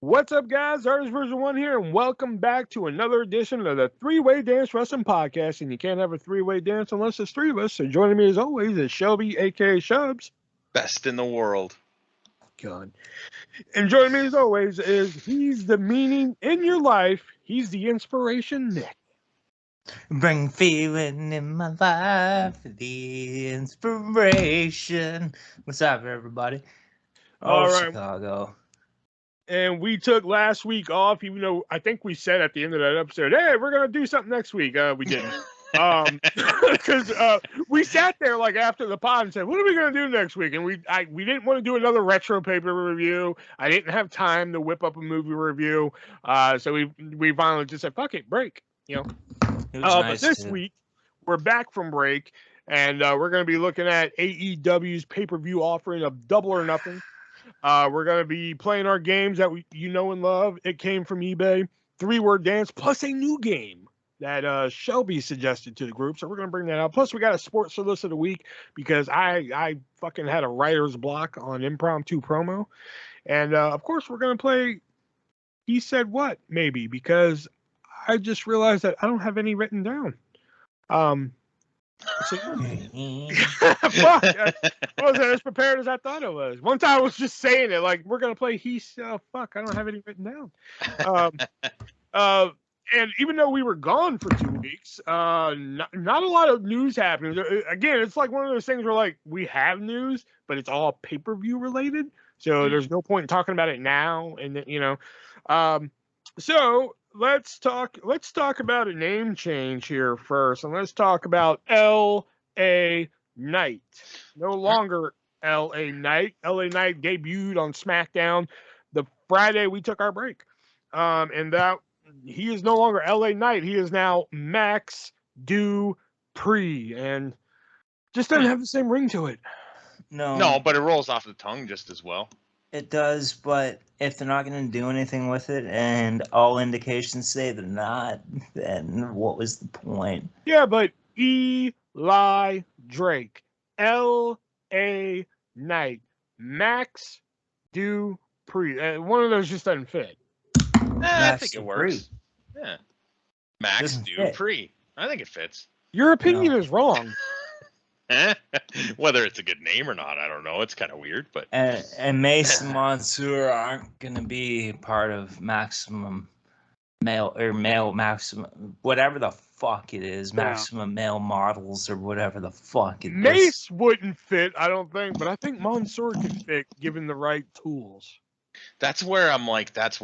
What's up, guys? ArtistVersion1 here, and welcome back to another edition of the Three-Way Dance Wrestling Podcast. And you can't have a three-way dance unless there's three of us. So joining me as always is Shelby, aka Shubs. Best in the world. God. And joining me as always is he's the meaning in your life. He's the inspiration, Nick. Bring feeling in my life, the inspiration. What's up, everybody? All right. Chicago. And we took last week off, even though I think we said at the end of that episode, hey, we're going to do something next week. We didn't. Because we sat there like after the pod and said, what are we going to do next week? And we didn't want to do another retro paper review. I didn't have time to whip up a movie review. So we finally just said, fuck it, break. You know. Nice but this week, we're back from break, and we're going to be looking at AEW's pay-per-view offering of Double or Nothing. We're going to be playing our games that you know and love. It came from eBay. 3-word dance, plus a new game that Shelby suggested to the group. So we're going to bring that out. Plus, we got a sports solicit of the week because I fucking had a writer's block on impromptu promo. And, of course, we're going to play He Said What, maybe, because I just realized that I don't have any written down. So, fuck, I wasn't as prepared as I thought I was. One time I was just saying it like we're gonna play fuck, I don't have any written down. And even though we were gone for 2 weeks, not a lot of news happening. Again, it's like one of those things where like we have news, but it's all pay-per-view related, so there's no point in talking about it now. And you know, so let's talk about a name change here first, and let's talk about L.A. Knight. No longer L.A. Knight. L.A. Knight debuted on SmackDown the Friday we took our break, and that he is no longer L.A. Knight. He is now Max Dupree, and just doesn't have the same ring to it. No, but it rolls off the tongue just as well. It does, but if they're not going to do anything with it, and all indications say they're not, then what was the point? Yeah, but Eli Drake, L.A. Knight, Max Dupree. One of those just doesn't fit. I think it works. Yeah. Max Dupree. I think it fits. Your opinion is wrong. Whether it's a good name or not, I don't know. It's kind of weird, but and Mace and Mansoor aren't going to be part of Maximum Maximum, whatever the fuck it is, Maximum Male Models or whatever the fuck it is. Mace wouldn't fit, I don't think, but I think Mansoor could fit given the right tools. That's where I'm like, that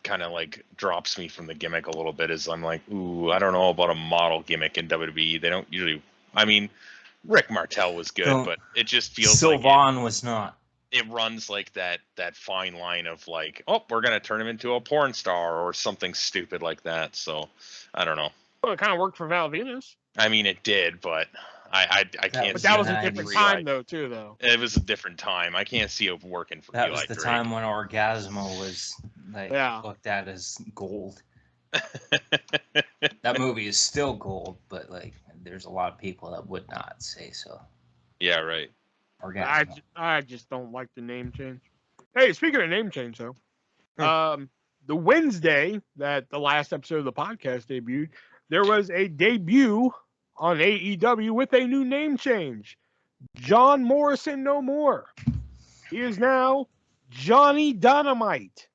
kind of like drops me from the gimmick a little bit. Is I'm like, ooh, I don't know about a model gimmick in WWE. They don't usually. I mean, Rick Martel was good, but it just feels Sylvan like was not. It runs like that fine line of like, oh, we're gonna turn him into a porn star or something stupid like that. So I don't know. Well, it kind of worked for Val Venus. I mean, it did, but I can't. But that was a different time, though. It was a different time. I can't see it working for that. Eli Was the Drake. time when Orgasmo was like looked at as gold. That movie is still gold, but like there's a lot of people that would not say so. Yeah, right. Orgasmo. I just don't like the name change. Hey, speaking of name change, though, the Wednesday that the last episode of the podcast debuted, there was a debut on AEW with a new name change. John Morrison no more. He is now Johnny Dynamite,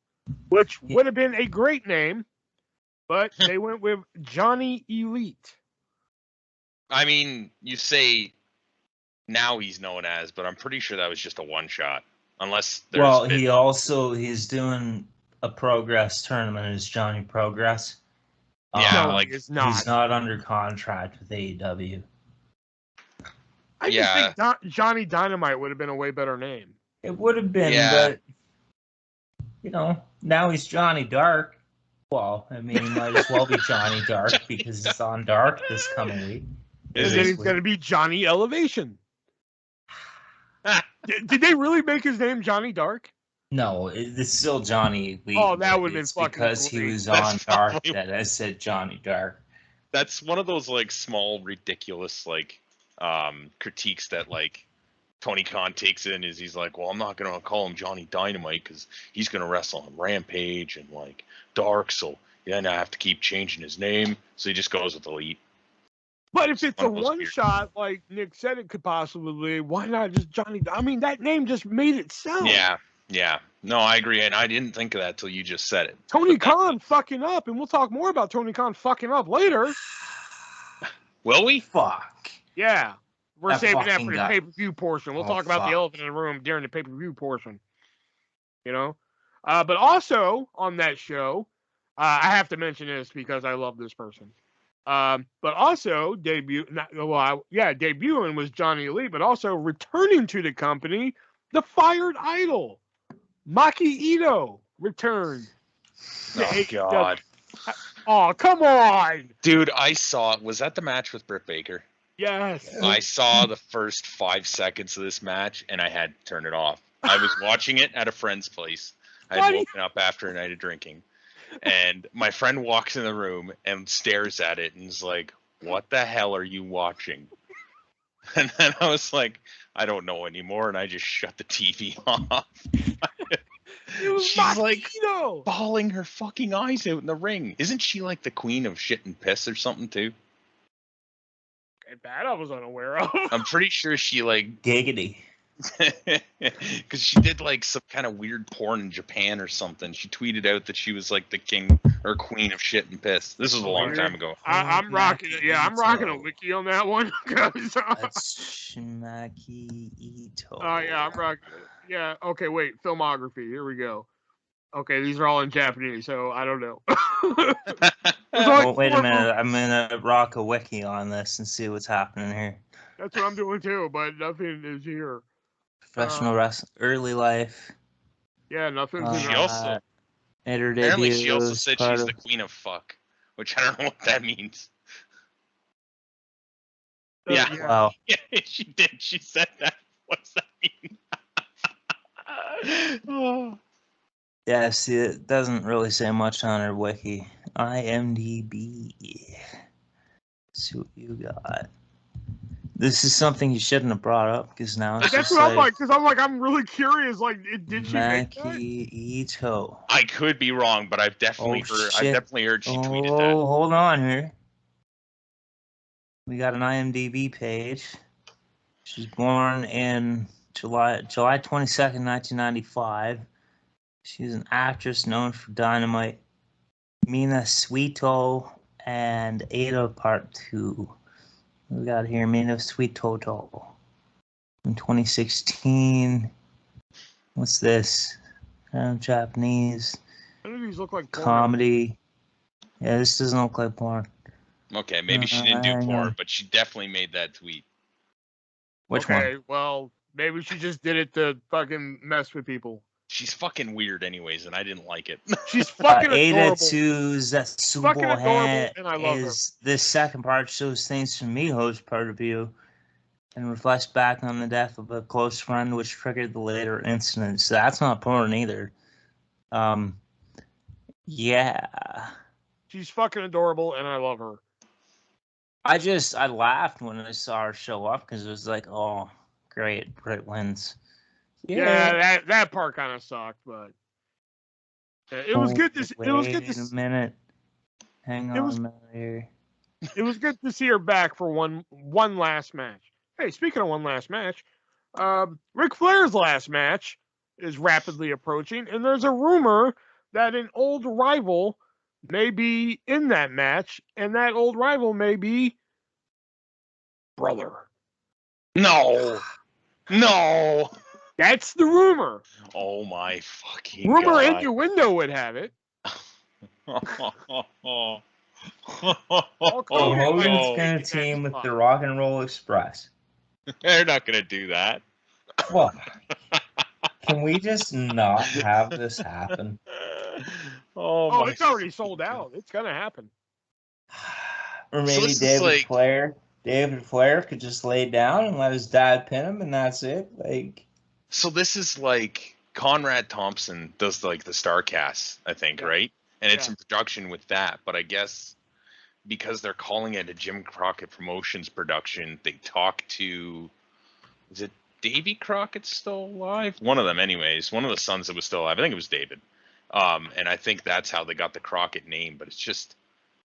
which would have been a great name, but they went with Johnny Elite. I mean, you say now he's known as, but I'm pretty sure that was just a one-shot. Unless there's he's doing a Progress tournament as Johnny Progress. Yeah, he's not under contract with AEW. I just think Johnny Dynamite would have been a way better name. It would have been, but you know, now he's Johnny Dark. Well, I mean, he might as well be Johnny Dark because it's on Dark this coming week. And then he's going to be Johnny Elevation. Did they really make his name Johnny Dark? No, it's still Johnny Lee. Oh, that would have been fucking because great. he was on Dark that I said Johnny Dark. That's one of those like small ridiculous like critiques that like Tony Khan takes it and he's like, well, I'm not going to call him Johnny Dynamite because he's going to wrestle on Rampage and like Dark, so then I have to keep changing his name. So he just goes with Elite. But if it's a one shot, like Nick said it could possibly be, why not just Johnny? I mean, that name just made itself. Yeah. No, I agree. And I didn't think of that till you just said it. Tony Khan fucking up, and we'll talk more about Tony Khan fucking up later. Will we? Fuck. Yeah. We're That saving that fucking for the guy. pay-per-view portion. We'll talk about the elephant in the room during the pay-per-view portion. You know? But also, on that show, I have to mention this because I love this person. But also, debuting was Johnny Elite, but also returning to the company, the Fired Idol, Maki Ito, returned. Oh, God. Oh, come on. Dude, I saw, was that the match with Britt Baker? Yes. I saw the first 5 seconds of this match, and I had to turn it off. I was watching it at a friend's place. I had woken up after a night of drinking. And my friend walks in the room and stares at it and is like, what the hell are you watching? And then I was like, I don't know anymore. And I just shut the TV off. She's like bawling her fucking eyes out in the ring. Isn't she like the queen of shit and piss or something too? That I was unaware of. I'm pretty sure she like giggity. Because she did like some kind of weird porn in Japan or something. She tweeted out that she was like the king or queen of shit and piss. This was a long time ago. I'm rocking it. Yeah, I'm rocking a wiki on that one. That's Maki Ito. Oh yeah, I'm rocking it. Yeah. Okay. Wait. Filmography. Here we go. Okay, these are all in Japanese, so I don't know. Well, wait a minute. I'm gonna rock a wiki on this and see what's happening here. That's what I'm doing too, but nothing is here. Professional wrestling, early life. Yeah, nothing's in She also apparently she also said she's the queen of fuck, which I don't know what that means. Yeah. Wow. Yeah, she did. She said that. What does that mean? Oh. Yeah, see, it doesn't really say much on her wiki. IMDb. See what you got. This is something you shouldn't have brought up because now it's that's what I'm like. Because I'm really curious. Like, did she make that? Maki Ito. I could be wrong, but I've definitely heard. I've definitely heard she tweeted that. Oh, hold on here. We got an IMDb page. She's born in July 22nd, 1995. She's an actress known for Dynamite, Mina Suito, and Ada Part 2. We got here Mina Suito in 2016. What's this? Japanese. None of these look like porn. Comedy. Yeah, this doesn't look like porn. Okay, maybe she didn't do porn, but she definitely made that tweet. Which one? Okay, well, maybe she just did it to fucking mess with people. She's fucking weird anyways, and I didn't like it. She's fucking adorable. Ada to Zetsubo and I love her. This second part shows things from Miho's part of view and reflects back on the death of a close friend, which triggered the later incident. So that's not porn either. Yeah. She's fucking adorable, and I love her. I laughed when I saw her show up because it was like, oh, great, Brit wins. Yeah, that part kind of sucked, but it was good to see. It was good to a minute. Hang on a minute here. It was good to see her back for one last match. Hey, speaking of one last match, Ric Flair's last match is rapidly approaching, and there's a rumor that an old rival may be in that match, and that old rival may be Brother. No. That's the rumor. Oh my fucking rumor God. innuendo would have it. Hogan's gonna team with the Rock and Roll Express. They're not gonna do that. What? Can we just not have this happen? Oh, it's already sold out. It's gonna happen. Or maybe David Flair could just lay down and let his dad pin him, and that's it. So this is like Conrad Thompson does like the StarCast, I think, right? And it's in production with that, but I guess because they're calling it a Jim Crockett Promotions production, they talk to, is it Davy Crockett's still alive? One of them, anyways. One of the sons that was still alive. I think it was David. And I think that's how they got the Crockett name. But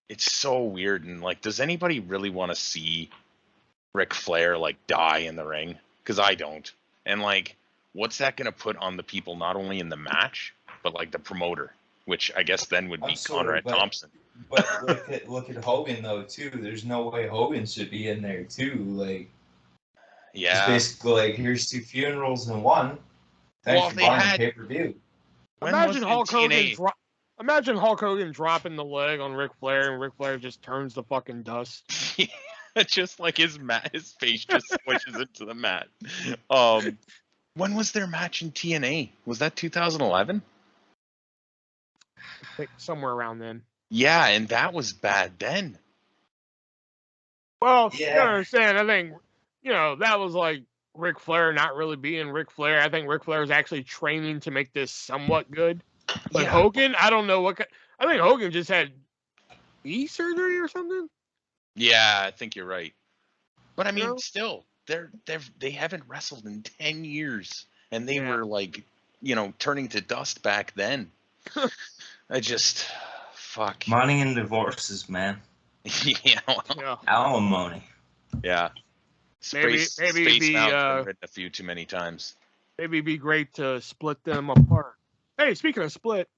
it's so weird. And like, does anybody really want to see Ric Flair like die in the ring? Because I don't. And like, what's that going to put on the people not only in the match but like the promoter, which I guess then would be Conrad Thompson. But look at Hogan though too. There's no way Hogan should be in there too. Like, yeah, it's basically like here's 2 funerals in one. Thanks for buying pay-per-view. Imagine Hulk Hogan dropping the leg on Ric Flair, and Ric Flair just turns to fucking dust. Just like his face just squishes into the mat. When was their match in TNA? Was that 2011? I think somewhere around then. Yeah, and that was bad then. Well, you understand, I think, that was like Ric Flair not really being Ric Flair. I think Ric Flair is actually training to make this somewhat good. But Hogan, I don't know I think Hogan just had knee surgery or something. Yeah, I think you're right. But I mean, still, they haven't wrestled in 10 years, and they were like, turning to dust back then. I just fuck. Money and divorces, man. Yeah. Alimony. Yeah. Maybe Space Mountain's been written a few too many times. Maybe it'd be great to split them apart. Hey, speaking of split,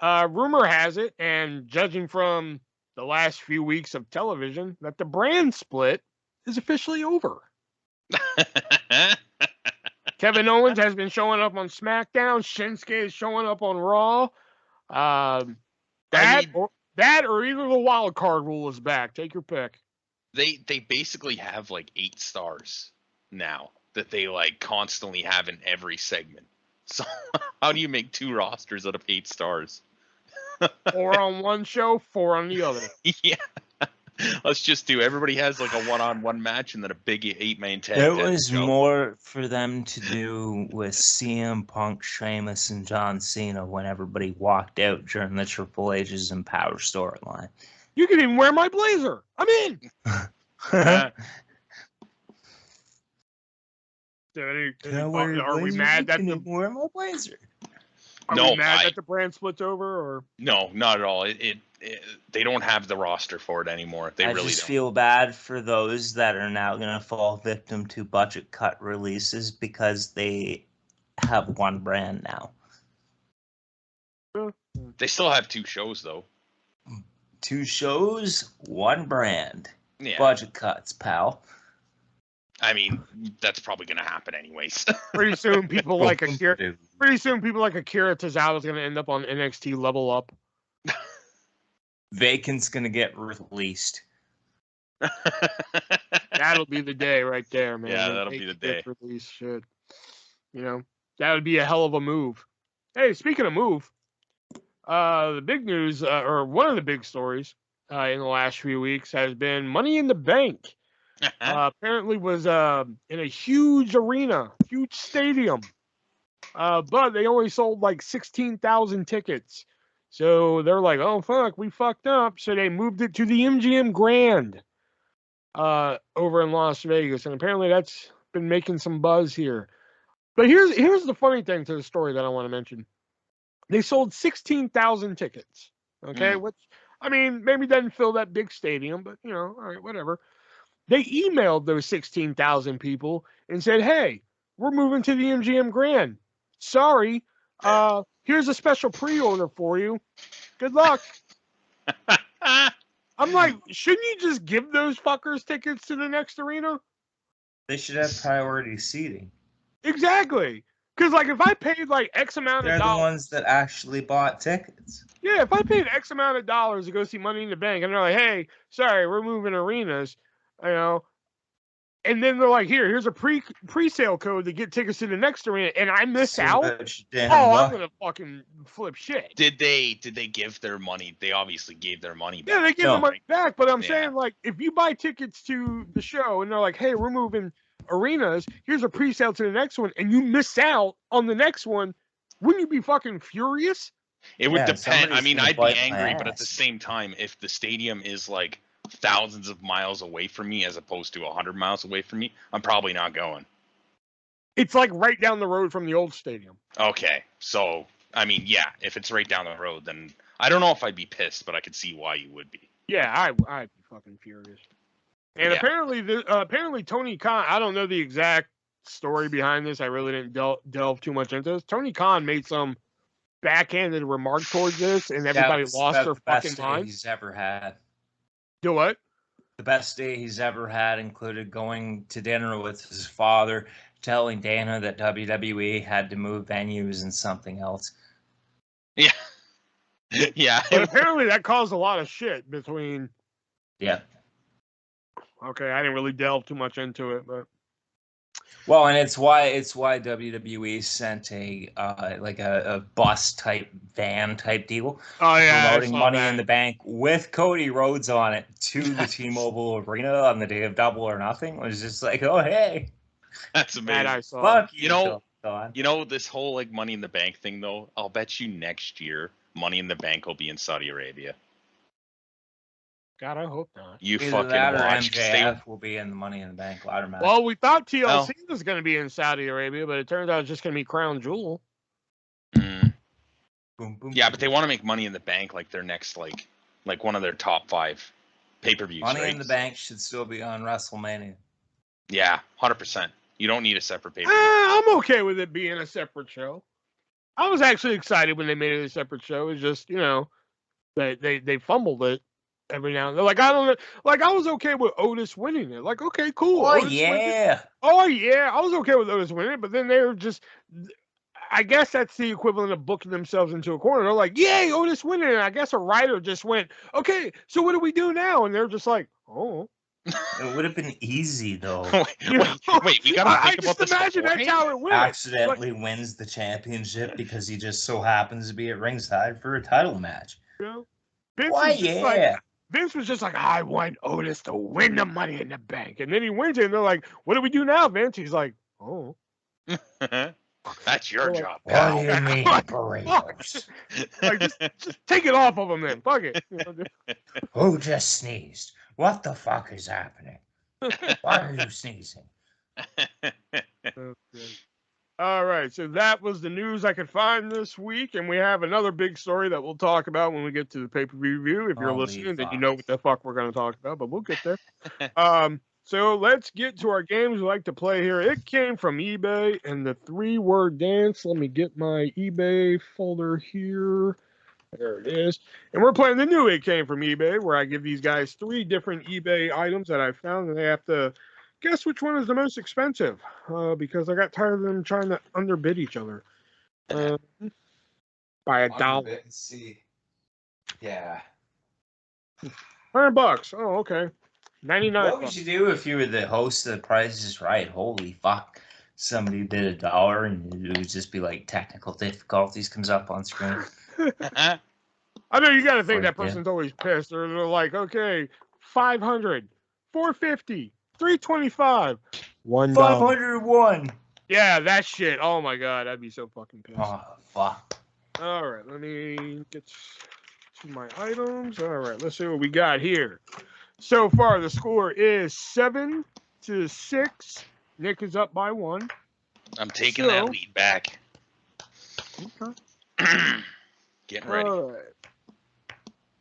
rumor has it, and judging from the last few weeks of television, that the brand split is officially over. Kevin Owens has been showing up on SmackDown. Shinsuke is showing up on Raw. That or either the wild card rule is back. Take your pick. They basically have like 8 stars now that they like constantly have in every segment. So how do you make 2 rosters out of 8 stars? 4 on one show, 4 on the other. Yeah. Let's just do. Everybody has like a 1-on-1 match and then a big 8-man tag. There was more for them to do with CM Punk, Sheamus, and John Cena when everybody walked out during the Triple H's and Power storyline. You can even wear my blazer. I'm in. Are we mad that wear my blazer? Are we mad that the brand splits over? Or no, not at all. They don't have the roster for it anymore. They really just don't. Feel bad for those that are now going to fall victim to budget cut releases because they have one brand now. They still have 2 shows though. 2 shows, 1 brand. Yeah. Budget cuts, pal. I mean, that's probably going to happen anyways. Pretty soon, people like Akira Tozawa is going to end up on NXT Level Up. Vacant's going to get released. That'll be the day right there, man. Yeah, that'll be the day. Release shit. That would be a hell of a move. Hey, speaking of move, the big news, or one of the big stories in the last few weeks has been Money in the Bank. Apparently was in a huge arena, huge stadium, but they only sold like 16,000 tickets. So they're like, oh fuck, we fucked up. So they moved it to the MGM Grand over in Las Vegas, and apparently that's been making some buzz here. But here's the funny thing to the story that I want to mention. They sold 16,000 tickets. Okay, which I mean maybe doesn't fill that big stadium, but all right, whatever. They emailed those 16,000 people and said, hey, we're moving to the MGM Grand. Sorry, here's a special pre-order for you. Good luck. I'm like, shouldn't you just give those fuckers tickets to the next arena? They should have priority seating. Exactly. Because, like, if I paid, like, X amount of dollars... They're the ones that actually bought tickets. Yeah, if I paid X amount of dollars to go see Money in the Bank, and they're like, hey, sorry, we're moving arenas... and then they're like, here's a pre-sale code to get tickets to the next arena, and I miss out. I'm gonna fucking flip shit. Did they give their money? They obviously gave their money back. Yeah, they gave their money back, but I'm saying, like, if you buy tickets to the show and they're like, hey, we're moving arenas, here's a pre-sale to the next one, and you miss out on the next one, wouldn't you be fucking furious? It would depend. I mean, I'd be angry, but at the same time, if the stadium is like thousands of miles away from me as opposed to 100 miles away from me, I'm probably not going. It's like right down the road from the old stadium. Okay, so I mean, yeah, if it's right down the road, then I don't know if I'd be pissed, but I could see why you would be. Yeah, I'd be fucking furious. And Yeah. apparently Tony Khan, I don't know the exact story behind this. I really didn't delve too much into this. Tony Khan made some backhanded remark towards this, and everybody lost their fucking mind. He's ever had. Do what? The best day he's ever had included going to dinner with his father, telling Dana that WWE had to move venues and something else. Yeah. Yeah. But apparently that caused a lot of shit between. Yeah. Okay, I didn't really delve too much into it, but. Well, and it's why WWE sent a bus type van type deal, promoting Money in the Bank with Cody Rhodes on it to the T-Mobile Arena on the day of Double or Nothing. It was just like, oh hey, that's amazing. I saw. Fuck you know this whole like Money in the Bank thing though. I'll bet you next year Money in the Bank will be in Saudi Arabia. God, I hope not. You Either fucking that or watch. MJF will be in the Money in the Bank ladder match. Well, we thought TLC was going to be in Saudi Arabia, but it turns out it's just going to be Crown Jewel. Boom, boom, yeah, but they want to make Money in the Bank like their next like one of their top 5 pay-per-views. Money in the Bank should still be on WrestleMania. Yeah, 100%. You don't need a separate pay-per-view. I'm okay with it being a separate show. I was actually excited when they made it a separate show. It's just, they fumbled it every now and then. Like, I don't know. Like, I was okay with Otis winning it. Like, okay, cool. Oh, Otis yeah. Oh, yeah. I was okay with Otis winning it, but then they were just, I guess that's the equivalent of booking themselves into a corner. They're like, yay, Otis winning it. And I guess a writer just went, okay, so what do we do now? And they're just like, oh. It would have been easy, though. wait, we gotta think about this. I just imagine that's how it went. Accidentally wins the championship because he just so happens to be at ringside for a title match. Vince was just like, I want Otis to win the Money in the Bank. And then he wins it, and they're like, what do we do now, Vince? He's like, oh. That's your job. What do you mean, burritos? Like, just take it off of him then. Fuck it. Who just sneezed? What the fuck is happening? Why are you sneezing? All right, so that was the news I could find this week, and we have another big story that we'll talk about when we get to the pay-per-view review. If you're listening, then you know what the fuck we're going to talk about, but we'll get there. So let's get to our games we like to play here. It came from eBay, and the 3-word dance. Let me get my eBay folder here. There it is. And we're playing the new It Came from eBay, where I give these guys 3 different eBay items that I found, and they have to guess which one is the most expensive, because I got tired of them trying to underbid each other by $1. Let's see. Yeah. $100. Oh, okay. 99. What would you do if you were the host of The Price is Right? Holy fuck. Somebody bid $1 and it would just be like technical difficulties comes up on screen. I know you got to think that person's always pissed. They're like, okay, 500, 450, 325, $1. 501. Yeah, that shit. Oh my god, I'd be so fucking pissed. Oh fuck. All right, let me get to my items. All right, let's see what we got here. So far, the score is 7-6. Nick is up by 1. I'm taking that lead back. Okay. Getting ready. All right.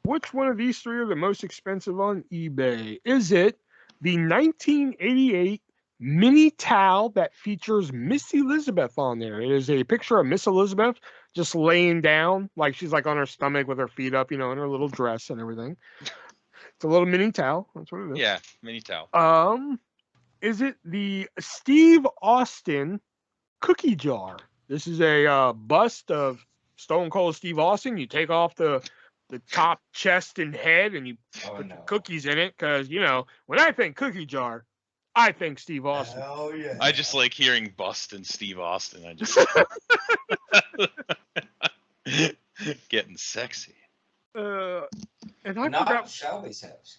Which one of these 3 are the most expensive on eBay? Is it the 1988 mini towel that features Miss Elizabeth on there? It is a picture of Miss Elizabeth just laying down, like she's like on her stomach with her feet up, in her little dress and everything. It's a little mini towel. That's what it is. Yeah, mini towel. Is it the Steve Austin cookie jar? This is a bust of Stone Cold Steve Austin. You take off the top chest and head, and you put the cookies in it. Because, when I think cookie jar, I think Steve Austin. Hell yeah. I just like hearing bust and Steve Austin. I just getting sexy. And I forgot Shelby's house.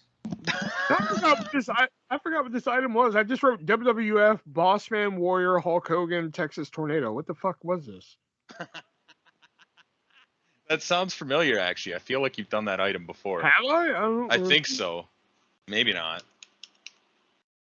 I forgot what this item was. I just wrote WWF Bossman Warrior Hulk Hogan Texas Tornado. What the fuck was this? That sounds familiar, actually. I feel like you've done that item before. Have I? I think so. Maybe not.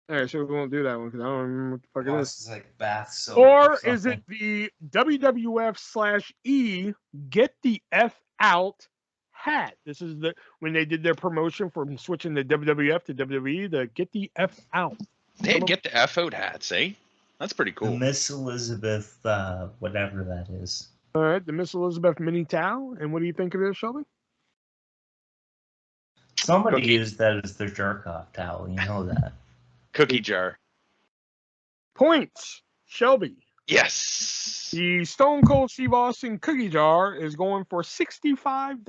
All right, so we won't do that one because I don't remember what the fuck it is. It's like bath soap. Or is it the WWF/E Get the F Out hat? This is when they did their promotion from switching the WWF to WWE, the Get the F Out. They had Get the F Out hats, eh? That's pretty cool. The Miss Elizabeth, whatever that is. All right, the Miss Elizabeth mini towel. And what do you think of this, Shelby? Somebody used that as their jerk-off towel. You know that. Cookie jar. Points, Shelby. Yes. The Stone Cold Steve Austin cookie jar is going for $65.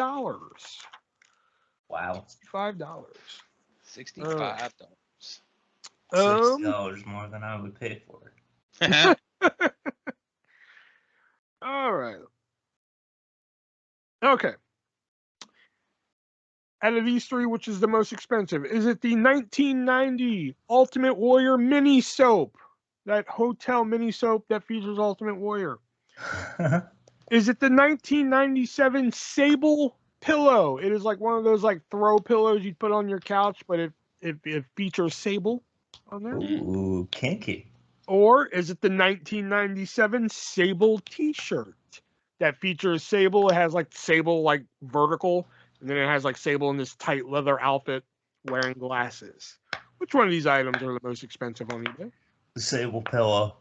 Wow. $65. $65. $60 more than I would pay for it. All right. Okay. Out of these three, which is the most expensive? Is it the 1990 Ultimate Warrior mini soap? That hotel mini soap that features Ultimate Warrior. Is it the 1997 Sable pillow? It is like one of those like throw pillows you'd put on your couch, but it features Sable on there. Ooh, kinky. Or is it the 1997 Sable t-shirt that features Sable? It has like Sable like vertical, and then it has like Sable in this tight leather outfit wearing glasses. Which one of these items are the most expensive on eBay? The Sable pillow.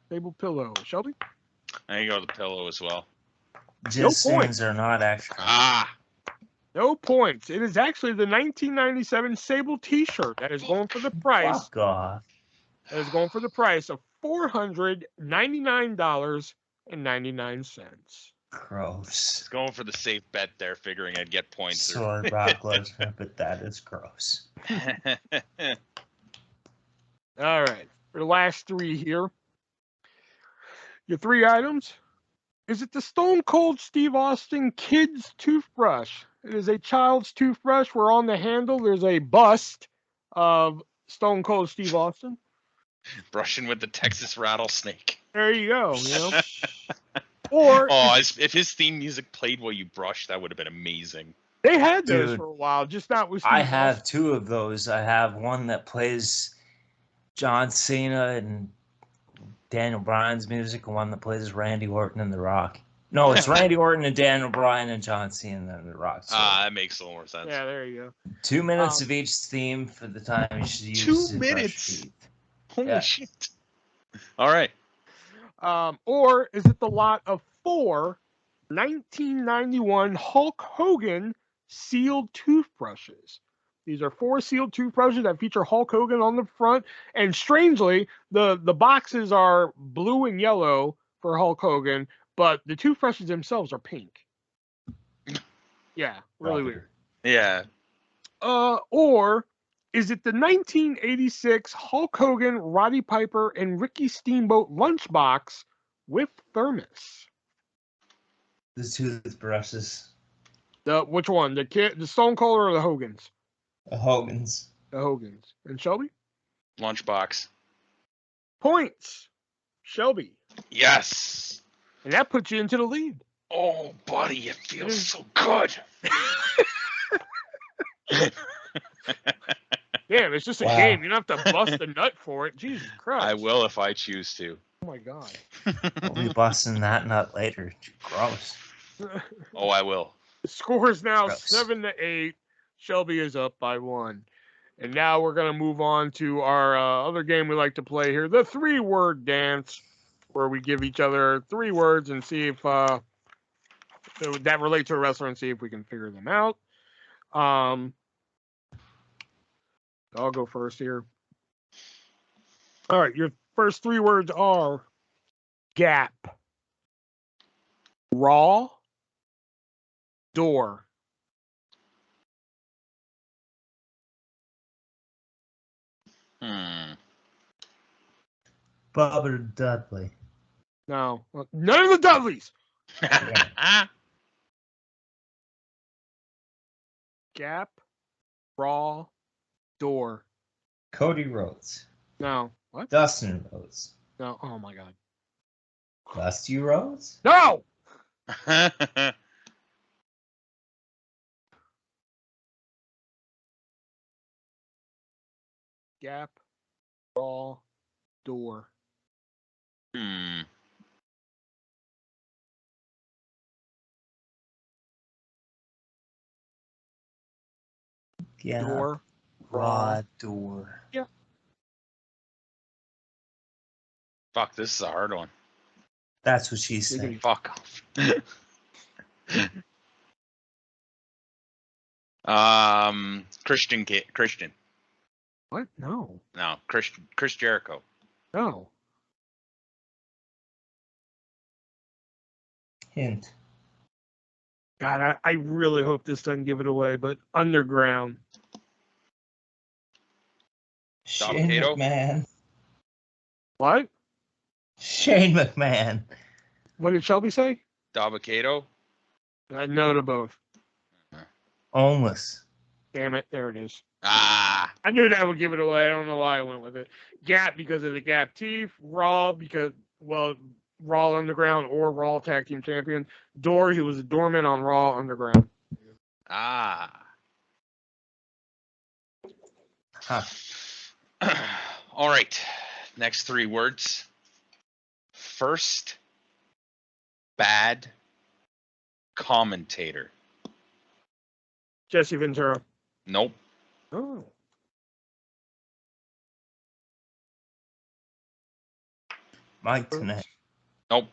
Sable pillow. Shelby? I go with the pillow as well. Just stains are not extra. No points. It is actually the 1997 Sable t-shirt that is going for the price. Fuck off. That is going for the price of $499.99. Gross. It's going for the safe bet there, figuring I'd get points. Sorry, Brock Lesnar, but that is gross. All right. For the last three here. Your three items. Is it the Stone Cold Steve Austin Kids Toothbrush? It is a child's toothbrush where on the handle there's a bust of Stone Cold Steve Austin. Brushing with the Texas rattlesnake. There you go. You know? Or if his theme music played while you brush, that would have been amazing. They had those for a while, just not with Steve I have Austin. two of those. I have one that plays John Cena and Daniel Bryan's music, and one that plays Randy Orton and The Rock. No, it's Randy Orton and Daniel Bryan and John Cena and The Rock. So that makes a little more sense. Yeah, there you go. 2 minutes of each theme for the time you should use 2 minutes. Holy shit. All right. Or is it the lot of 4 1991 Hulk Hogan sealed toothbrushes? These are 4 sealed toothbrushes that feature Hulk Hogan on the front. And strangely, the boxes are blue and yellow for Hulk Hogan, but the toothbrushes themselves are pink. Yeah, really weird. Yeah. Or is it the 1986 Hulk Hogan, Roddy Piper, and Ricky Steamboat lunchbox with thermos? The toothbrushes. Which one? The Stone Cold or the Hogans? The Hogans. The Hogans. And Shelby? Lunchbox. Points. Shelby. Yes. And that puts you into the lead. Oh, buddy, it feels so good. Damn, it's just a game. You don't have to bust a nut for it. Jesus Christ. I will if I choose to. Oh, my God. I'll be busting that nut later. Gross. Oh, I will. The score is now Gross. 7-8. Shelby is up by 1. And now we're going to move on to our other game we like to play here, the 3-word dance, where we give each other 3 words and see if that relate to a wrestler and see if we can figure them out. I'll go first here. All right, your first 3 words are gap, raw, door. Bubba Dudley. No, none of the Dudleys. Gap, raw, door. Cody Rhodes. No. What? Dustin Rhodes. No. Oh my God. Dusty Rhodes? No. Gap, Raw door. Yeah. Door. Raw door. Yeah. Fuck, this is a hard one. That's what she said. Fuck off. Christian. What? No. No, Chris Jericho. No. Hint. God, I really hope this doesn't give it away, but Underground. Shane Dabba-Kato? McMahon. What? Shane McMahon. What did Shelby say? Dabba-Kato? No to both. Homeless. Damn it. There it is. Ah. I knew that would give it away. I don't know why I went with it. Gap because of the Gap teeth. Raw because, well, Raw Underground or Raw Tag Team Champion. Door, he was a doorman on Raw Underground. Ah. Huh. All right. Next 3 words. First, bad commentator. Jesse Ventura. Nope. Oh. Mike Tenay. Nope.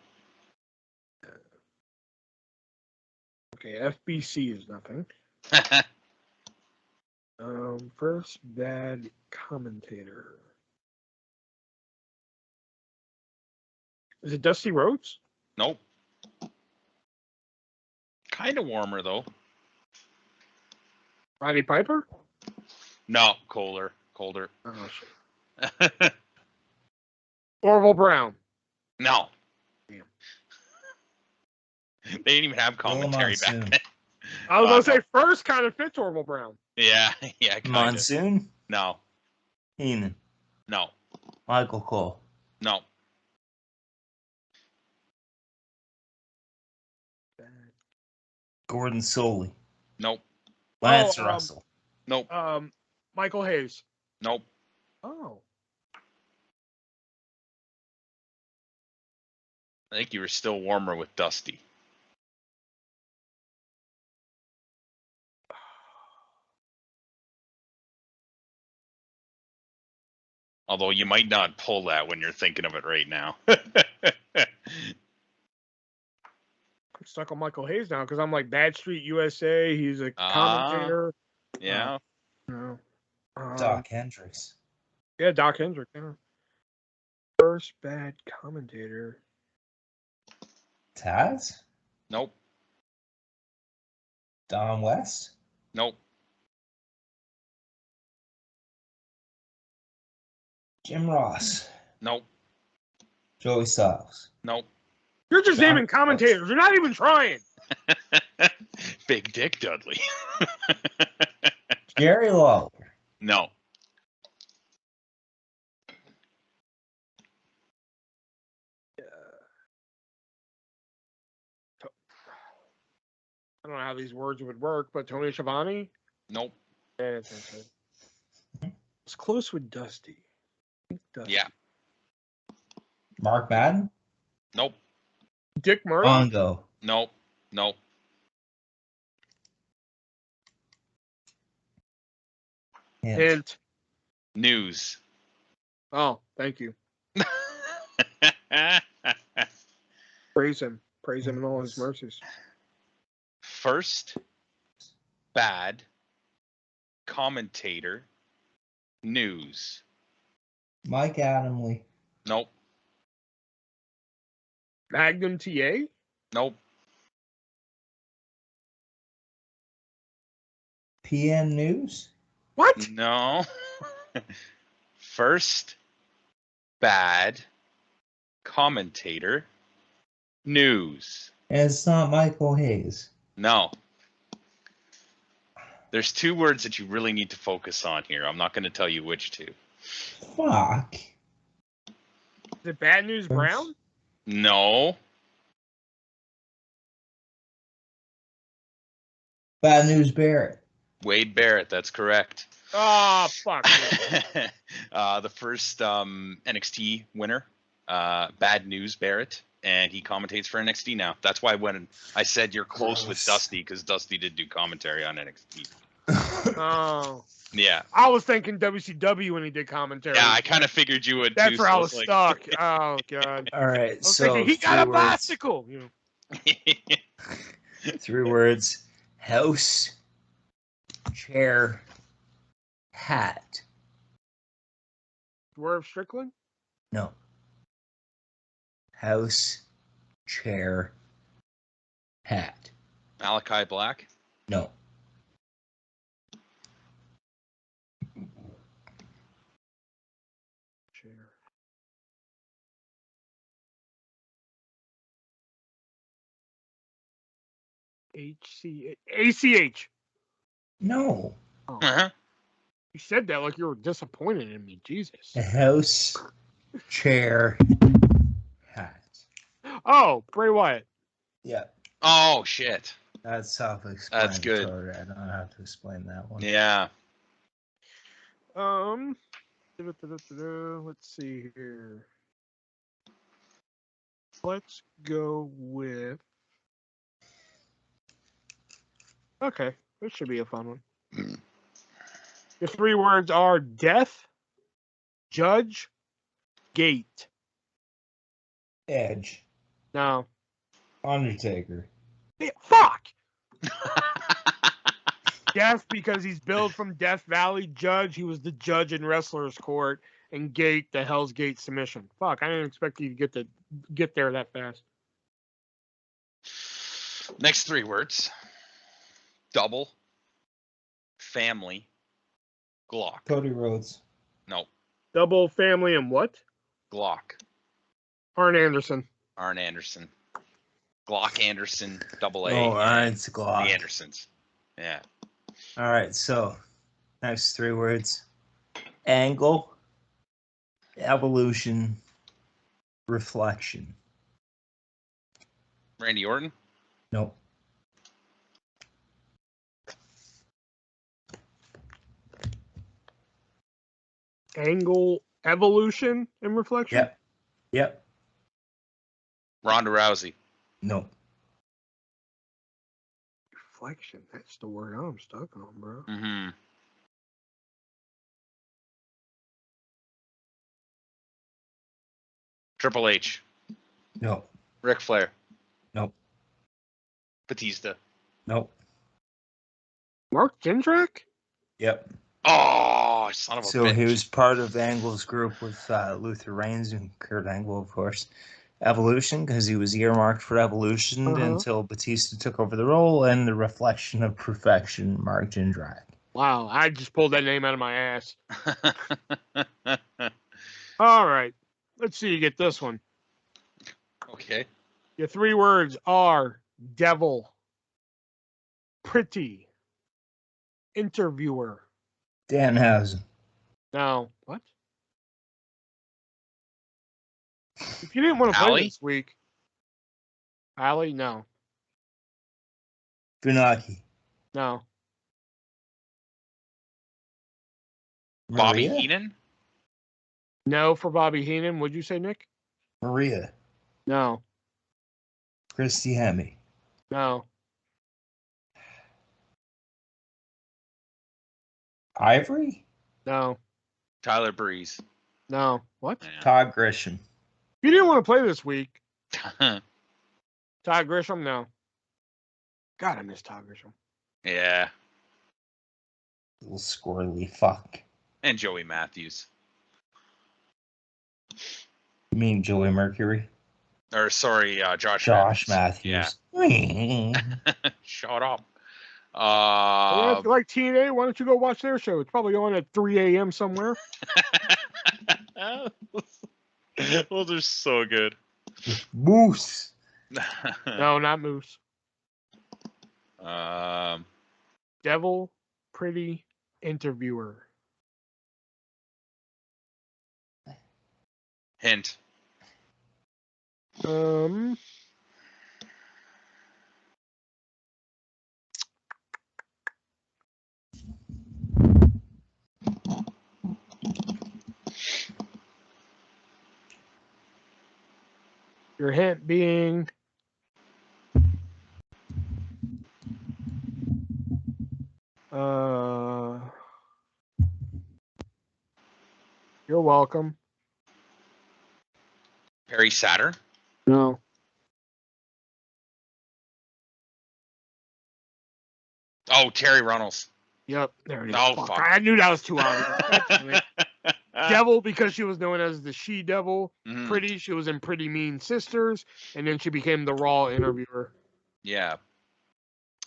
Okay, FBC is nothing. First bad commentator. Is it Dusty Rhodes? Nope. Kind of warmer though. Roddy Piper? No, colder. Oh, shit. Orville Brown. No. Damn. They didn't even have commentary back Monsoon. then. I was going to No. say first kind of fits Orville Brown. Yeah, kind of. Monsoon. No, Heenan. no, Michael Cole. no. Gordon Soley. Nope. Lance Russell. Nope. Michael Hayes. Nope. Oh. I think you were still warmer with Dusty. Although you might not pull that when you're thinking of it right now. I'm stuck on Michael Hayes now because I'm like Bad Street USA. He's a commentator. Yeah. No. Doc Hendricks. Yeah, Doc Hendricks. Yeah. First bad commentator. Taz. Nope. Don West. Nope. Jim Ross. Nope. Joey Styles. Nope. You're just John naming commentators. You're not even trying. Big Dick Dudley. Jerry Lawler. No. I don't know how these words would work, but Tony Schiavone? Nope. Yeah, it's close with Dusty. Yeah. Mark Madden. Nope. Dick Murray? Bongo. Nope. Nope. Hint. News. Oh, thank you. Praise him. Praise him in all his mercies. First, bad commentator, news. Mike Adamley. Nope. Magnum TA? Nope. PN News. What? No. First, bad commentator, news. And it's not Michael Hayes. No. There's 2 words that you really need to focus on here. I'm not going to tell you which 2. Fuck. Is it Bad News Brown? No. Bad News Barrett. Wade Barrett, that's correct. Oh, fuck. The first NXT winner, Bad News Barrett, and he commentates for NXT now. That's why when I said you're close with Dusty, because Dusty did do commentary on NXT. Oh. Yeah. I was thinking WCW when he did commentary. Yeah, I kind of figured you would That's too. where So I was stuck. Oh, God. All right, I was so thinking, he got a bicycle. You know. 3 words: house, chair, hat. Swerve Strickland? No. House, chair, hat. Malachi Black. No. Chair. ACH. No. Oh. Uh-huh. You said that like you were disappointed in me. Jesus. House, chair, hat. Oh, Bray Wyatt. Yeah. Oh shit. That's self-explanatory. That's good. I don't have to explain that one. Yeah. Let's see here. Let's go with. Okay, this should be a fun one. The 3 words are death, judge, gate. Edge. No. Undertaker. Yeah, fuck! Death because he's billed from Death Valley. Judge, he was the judge in Wrestler's Court. And Gate, the Hell's Gate submission. Fuck, I didn't expect you to get there that fast. Next 3 words: double, family, Glock. Cody Rhodes. No, Double family and what? Glock. Arn Anderson. Arn Anderson. Glock Anderson, double A. Oh, all right, it's Glock. The Andersons. Yeah. All right, so next 3 words: angle, evolution, reflection. Randy Orton. Nope. Angle, evolution, and reflection? Yep. Yep. Ronda Rousey. Nope. Reflection. That's the word I'm stuck on, bro. Mm-hmm. Triple H. Nope. Ric Flair. Nope. Batista. Nope. Mark Jindrak? Yep. Oh, son of a So bitch. he was part of Angle's group with Luther Reigns and Kurt Angle, of course. Evolution, because he was earmarked for Evolution until Batista took over the role, and the reflection of perfection, Mark Jindrak. Wow, I just pulled that name out of my ass. All right. Let's see you get this one. Okay. Your 3 words are devil, pretty, interviewer. Danhausen. Now, what? If you didn't want to play Allie? this week. Allie? No. Funaki. No. Bobby Maria? Heenan? No for Bobby Heenan. What'd you say, Nick? Maria. No. Christy Hemme. No. Ivory? No. Tyler Breeze. No. What? Yeah. Todd Grisham. If you didn't want to play this week. Todd Grisham? No. God, I miss Todd Grisham. Yeah. Little squirrely fuck. And Joey Matthews. You mean Joey Mercury? Or sorry, Josh Matthews. Yeah. Shut up. Like TNA, why don't you go watch their show? It's probably on at 3 a.m. somewhere. Those are so good. Moose. No, not Moose. Um, Devil, pretty, interviewer. hint. Your hint being you're welcome. Perry Saturn. No. Oh, Terry Runnels. Yep, there it is. Oh, fuck. fuck. I knew that was too obvious. God damn it. Devil, because she was known as the She-Devil. Pretty, she was in Pretty Mean Sisters, and then she became the Raw interviewer. Yeah.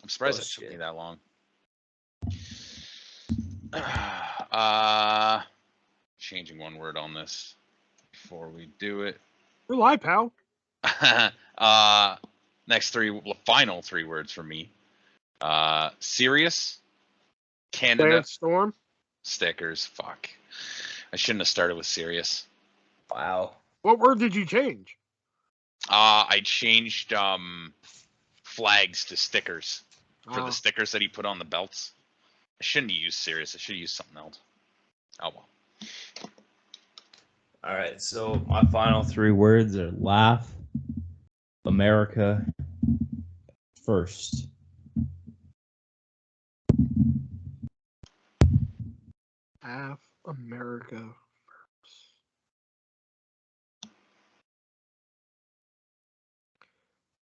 I'm surprised it took me that long. Changing one word on this before we do it. You're live, pal. Final three words for me. Serious. Canada. Lance Storm. Stickers. Fuck. I shouldn't have started with serious. Wow. What word did you change? I changed flags to stickers for the Oh. stickers that he put on the belts. I shouldn't have used serious. I should have used something else. Oh well. All right, so my final three words are laugh, America, first. Half America first.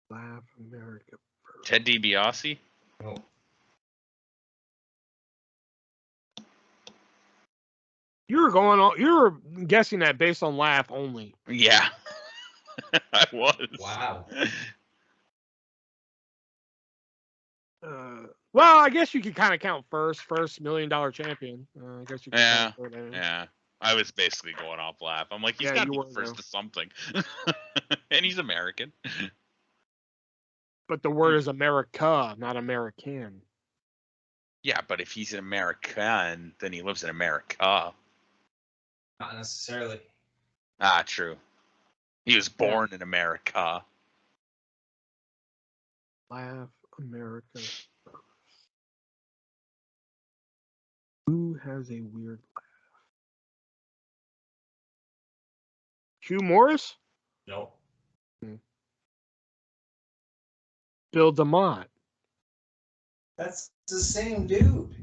Laugh America first. Ted DiBiase? No. You were guessing that based on laugh only. Yeah. I was. Wow. Well, I guess you could kind of count first $1 million champion. I guess you could Yeah. count that in. Yeah. I was basically going off laugh. I'm like, he's got to be first to something. And he's American. But the word is America, not American. Yeah, but if he's an American, then he lives in America. Not necessarily. Ah, true. He was born in America. Laugh America first. Who has a weird laugh? Hugh Morris? No. Bill DeMott. That's the same dude.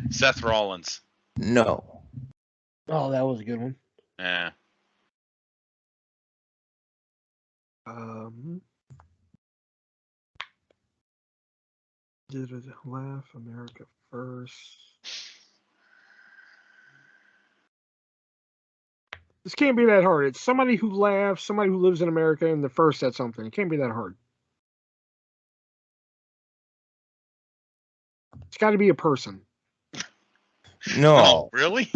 Seth Rollins. No. Oh, that was a good one. Yeah. Laugh America first. This can't be that hard. It's somebody who laughs, somebody who lives in America, and the first at something. It can't be that hard. It's got to be a person. No. Oh, really?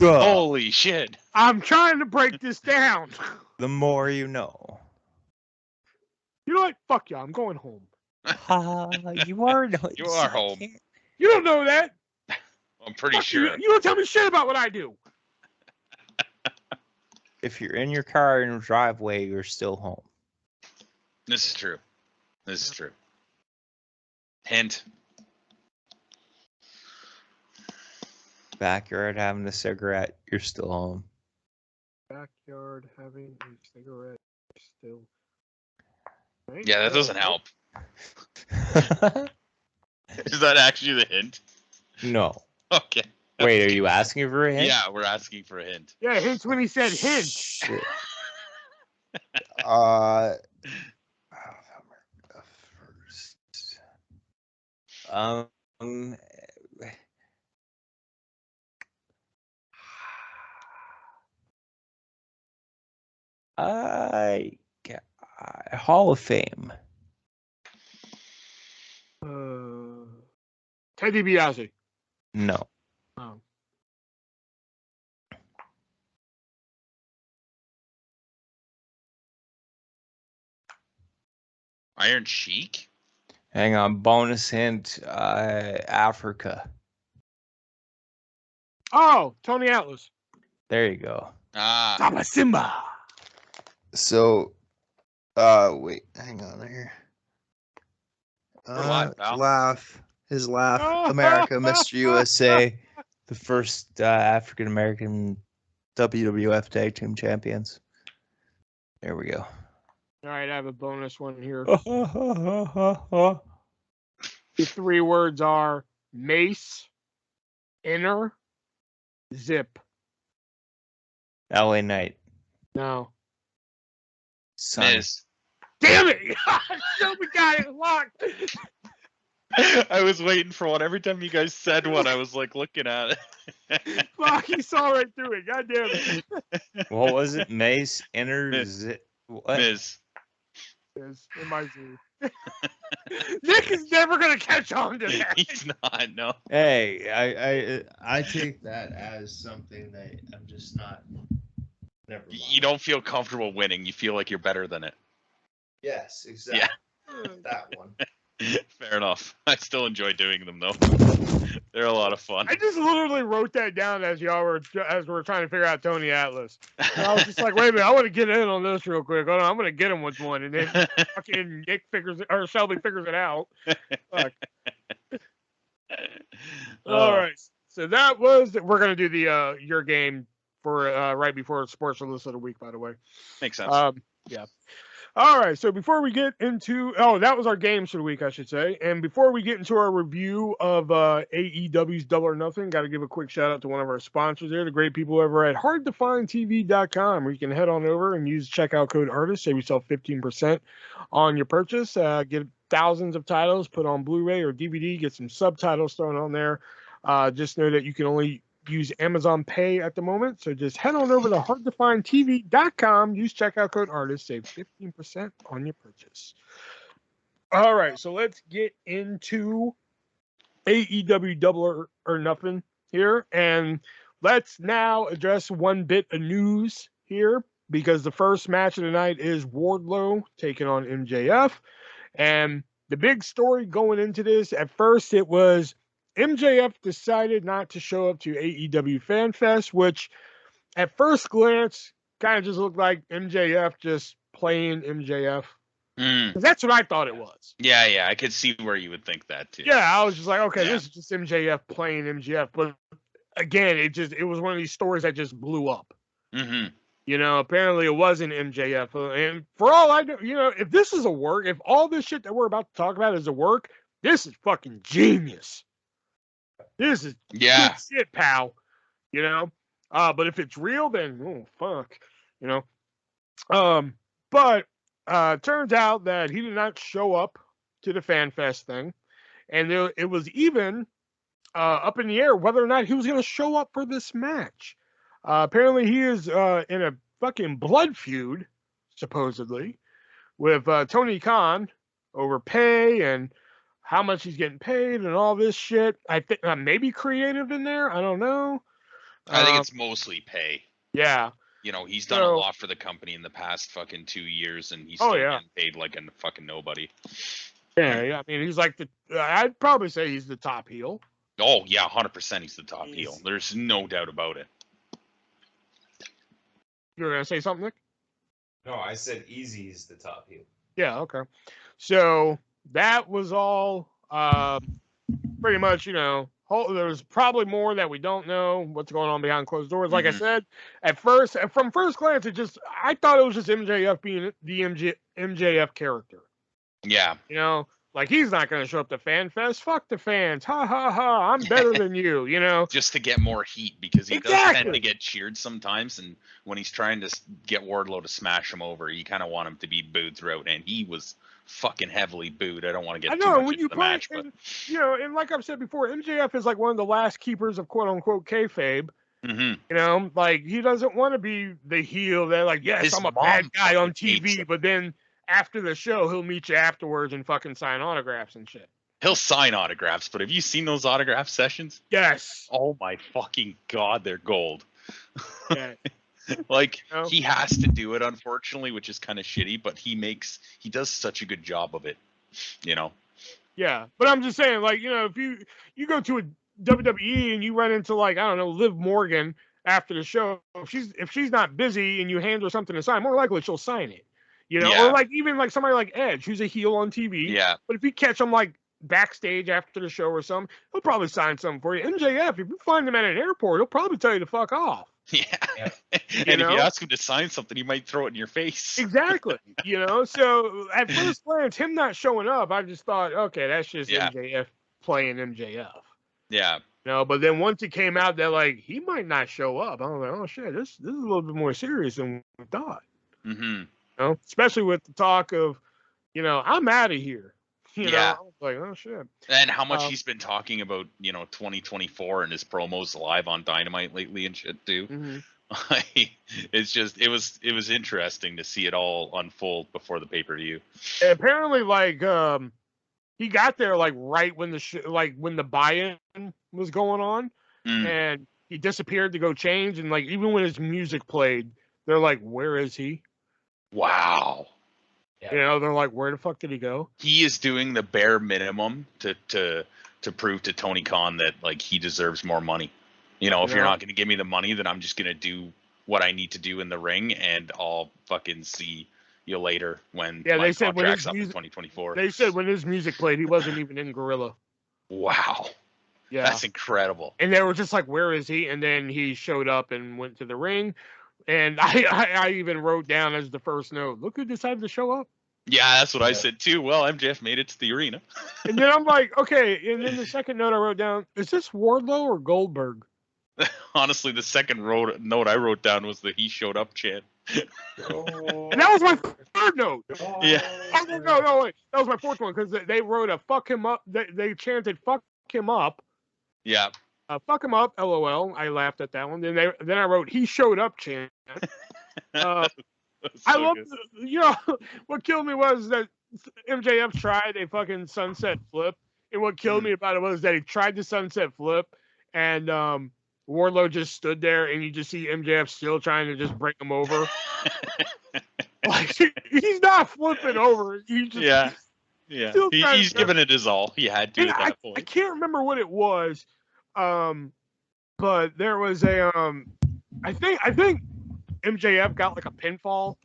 Holy shit. I'm trying to break this down. The more you know. You know what? Fuck y'all. I'm going home. You are You are home. You don't know that. I'm pretty Fuck sure. You don't tell me shit about what I do. If you're in your car in your driveway, you're still home. This is true. This is true. Hint. Backyard having a cigarette, you're still home. Backyard having a cigarette still. Right? Yeah, that doesn't help. Is that actually the hint? No. Okay. Wait, are you asking for a hint? Yeah, we're asking for a hint. Yeah, hints when he said hint. Shit. Hall of Fame. Ted DiBiase. No. Oh. Iron Sheik? Hang on, bonus hint. Africa. Oh, Tony Atlas. There you go. Ah. Saba Simba. So, wait, hang on here. His laugh. America, Mr. USA, the first African American WWF Tag Team Champions. There we go. All right, I have a bonus one here. The 3 words are mace, inner, zip. LA Knight. No. Sonny. Miz. Damn it! Shelby got it locked. I was waiting for one. Every time you guys said one, I was like looking at it. Fuck, he saw right through it. God damn it. What was it? Mace, inner, Miz. zip. What? Miz. Is in my zoo. Nick is never gonna catch on to that. He's not, no. Hey, I take that as something that I'm just not. Never mind. You don't feel comfortable winning. You feel like you're better than it. Yes, exactly. That one. Fair enough. I still enjoy doing them though. They're a lot of fun. I just literally wrote that down as we were trying to figure out Tony Atlas. And I was just like, wait a minute, I want to get in on this real quick. Hold on, I'm gonna get him with one, and then fucking Nick figures it, or Shelby figures it out. Fuck. All right, so that was we're gonna do the your game for right before Sports List of the Week, by the way. Makes sense. Yeah. All right, so before we get into that was our games for the week, I should say. And before we get into our review of AEW's Double or Nothing, got to give a quick shout out to one of our sponsors there, the great people over at hardtofindtv.com, where you can head on over and use checkout code ARTIST, save yourself 15% on your purchase. Get thousands of titles put on Blu-ray or DVD, get some subtitles thrown on there. Just know that you can only use Amazon Pay at the moment, so just head on over to hardtofindtv.com, use checkout code ARTIST, save 15% on your purchase. All right, so let's get into AEW Double or Nothing here, and let's now address one bit of news here, because the first match of the night is Wardlow taking on MJF, and the big story going into this, at first it was MJF decided not to show up to AEW Fan Fest, which at first glance kind of just looked like MJF just playing MJF. That's what I thought it was. Yeah, I could see where you would think that too. Yeah, I was just like, okay, this is just MJF playing MJF. But again, it was one of these stories that just blew up. Mm-hmm. You know, apparently it wasn't MJF. And for all I know, you know, if this is a work, if all this shit that we're about to talk about is a work, this is fucking genius. This is good shit, pal. You know? But if it's real, then oh fuck. You know? But turns out that he did not show up to the Fan Fest thing. And it was even up in the air whether or not he was gonna show up for this match. Apparently he is in a fucking blood feud, supposedly, with Tony Khan over pay and how much he's getting paid and all this shit. I think maybe creative in there. I don't know. I think it's mostly pay. Yeah. You know, he's done a lot for the company in the past fucking 2 years, and he's still getting paid like a fucking nobody. Yeah. I mean, he's like I'd probably say he's the top heel. Oh, yeah, 100% he's the top heel. There's no doubt about it. You were going to say something, Nick? No, I said Easy is the top heel. Yeah, okay. So that was all pretty much, you know, there's probably more that we don't know what's going on behind closed doors. Like I said, from first glance, I thought it was just MJF being the MJF character. Yeah. You know, like he's not going to show up to Fan Fest. Fuck the fans. Ha, ha, ha. I'm better than you, you know. Just to get more heat, because he does tend to get cheered sometimes. And when he's trying to get Wardlow to smash him over, you kind of want him to be booed throughout. And he was fucking heavily booed. I don't want to get too much into the match, but you know, and like I've said before, MJF is like one of the last keepers of quote unquote kayfabe. Mm-hmm. You know, like he doesn't want to be the heel that like, yes, I'm a bad guy on TV, but then after the show he'll meet you afterwards and fucking sign autographs and shit. He'll sign autographs, but have you seen those autograph sessions? Yes. Oh my fucking god, they're gold. Yeah. Like, you know? He has to do it, unfortunately, which is kind of shitty, but he does such a good job of it, you know? Yeah, but I'm just saying, like, you know, if you go to a WWE and you run into, like, I don't know, Liv Morgan after the show, if she's not busy and you hand her something to sign, more likely she'll sign it, you know? Or, like, even, like, somebody like Edge, who's a heel on TV. Yeah. But if you catch him, like, backstage after the show or something, he'll probably sign something for you. MJF, if you find him at an airport, he'll probably tell you to fuck off. Yeah. Yeah. And You if know? you ask him to sign something, he might throw it in your face. Exactly. So at first glance, him not showing up, I just thought, okay, that's just Yeah. MJF playing MJF. Yeah. But then once it came out that like he might not show up, I was like, oh shit, this is a little bit more serious than we thought. Mm-hmm. Especially with the talk of, I'm out of here. Yeah. I was like, oh shit. And how much he's been talking about, 2024 and his promos live on Dynamite lately and shit too. Mm-hmm. It was interesting to see it all unfold before the pay-per-view. And apparently, like, he got there like right when when the buy-in was going on, and he disappeared to go change. And like even when his music played, they're like, "Where is he?" Wow. Yeah. They're like, "Where the fuck did he go?" He is doing the bare minimum to prove to Tony Khan that like he deserves more money. If you're not going to give me the money, then I'm just going to do what I need to do in the ring, and I'll fucking see you later when my contract's up in 2024. They said when his music played, he wasn't even in Gorilla. Wow. Yeah. That's incredible. And they were just like, where is he? And then he showed up and went to the ring. And I even wrote down as the first note, look who decided to show up. Yeah, that's what I said too. Well, MJF made it to the arena. And then I'm like, okay. And then the second note I wrote down, is this Wardlow or Goldberg? Honestly, the second note I wrote down was the he showed up chant. And that was my third note. Yeah. No, wait. That was my fourth one because they wrote a fuck him up. They chanted fuck him up. Yeah. Fuck him up, LOL. I laughed at that one. Then I wrote he showed up chant. I love, what killed me was that MJF tried a fucking sunset flip. And what killed me about it was that he tried the sunset flip and Wardlow just stood there and you just see MJF still trying to just break him over. Like, he's not flipping over. He just, he's giving it his all. He had to at that point. I can't remember what it was. But there was a I think MJF got like a pinfall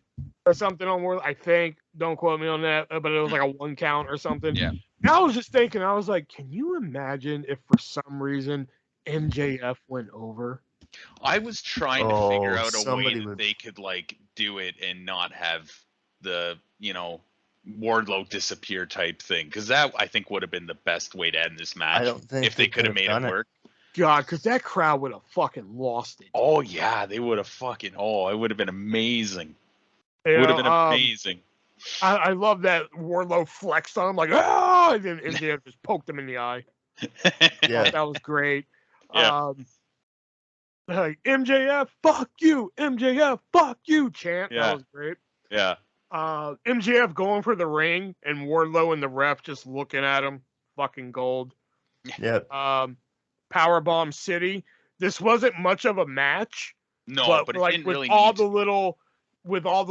or something on Wardlow. I think, don't quote me on that, but it was like a 1 count or something. Yeah. And I was just thinking, I was like, can you imagine if for some reason MJF went over? I was trying to figure out a way that they could like do it and not have the, Wardlow disappear type thing, because that I think would have been the best way to end this match. I don't think if they could have made it work. God, because that crowd would have fucking lost it. Oh yeah, they would have fucking. Oh, it would have been amazing. It would have been amazing. I love that Wardlow flexed on him like, ah, and then MJF just poked him in the eye. Yeah, that was great. Yeah. Like MJF, fuck you, MJF, fuck you, chant. Yeah. That was great. Yeah. MJF going for the ring and Wardlow and the ref just looking at him, fucking gold. Yep. Powerbomb City. This wasn't much of a match. No, but like it didn't with really all the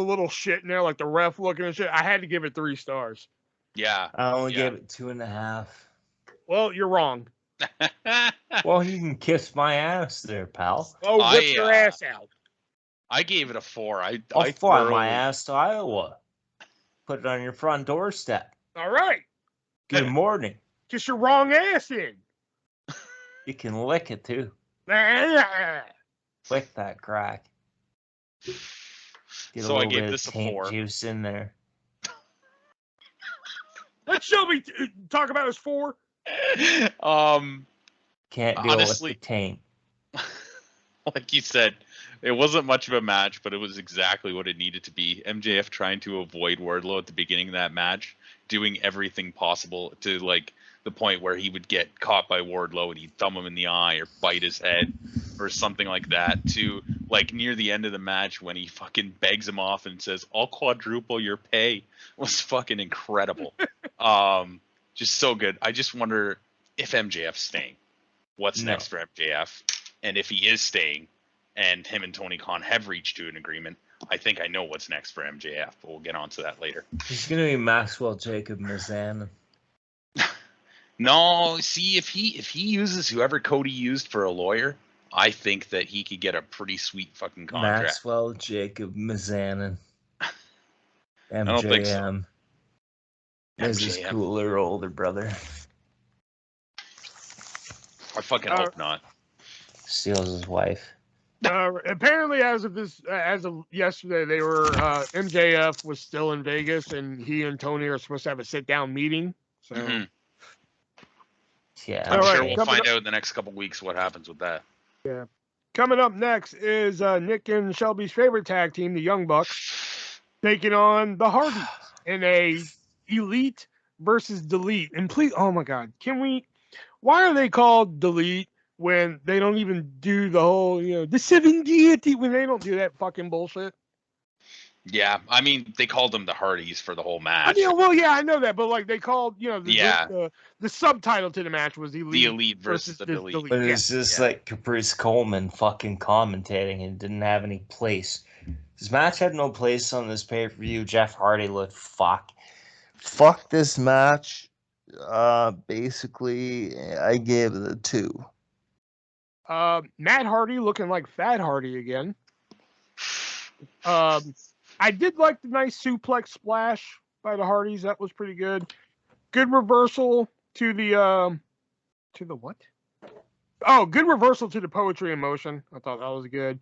little shit in there, like the ref looking and shit, I had to give it 3 stars. Yeah. I only gave it 2.5. Well, you're wrong. Well, you can kiss my ass there, pal. Oh, whip your ass out. I gave it a 4. I'll fly my ass to Iowa. Put it on your front doorstep. All right. Good morning. Kiss your wrong ass in. You can lick it too. Lick that crack. Get so I gave this a 4. Juice in there. What Shelby talk about as 4? Can't deal with the taint. Like you said, it wasn't much of a match, but it was exactly what it needed to be. MJF trying to avoid Wardlow at the beginning of that match, doing everything possible to like the point where he would get caught by Wardlow and he'd thumb him in the eye or bite his head or something like that, to like near the end of the match when he fucking begs him off and says, I'll quadruple your pay, was fucking incredible. Just so good. I just wonder if MJF's staying. What's next for MJF? And if he is staying and him and Tony Khan have reached to an agreement, I think I know what's next for MJF, but we'll get on to that later. He's going to be Maxwell Jacob Mizanin. No, see, if he uses whoever Cody used for a lawyer, I think that he could get a pretty sweet fucking contract. Maxwell Jacob Mizanin. MJM. I don't think so. Is his cooler older brother. I fucking hope not. Steals his wife. Apparently, as of yesterday, they were MJF was still in Vegas, and he and Tony are supposed to have a sit-down meeting. So, yeah, I'm sure right, we'll find out in the next couple weeks what happens with that. Yeah. Coming up next is Nick and Shelby's favorite tag team, the Young Bucks, taking on the Hardys in a Elite versus Delete. And please, oh my God, why are they called Delete when they don't even do the whole, the 7 deity, when they don't do that fucking bullshit? Yeah, I mean, they called them the Hardys for the whole match. I know that, but like they called, the subtitle to the match was Elite. The Elite versus the Delete. But it's just like Caprice Coleman fucking commentating and didn't have any place. This match had no place on this pay-per-view. Jeff Hardy looked fuck this match. Basically, I gave it a 2. Matt Hardy looking like Fat Hardy again. I did like the nice suplex splash by the Hardys. That was pretty good. Good reversal to the what? Oh, good reversal to the poetry in motion. I thought that was good.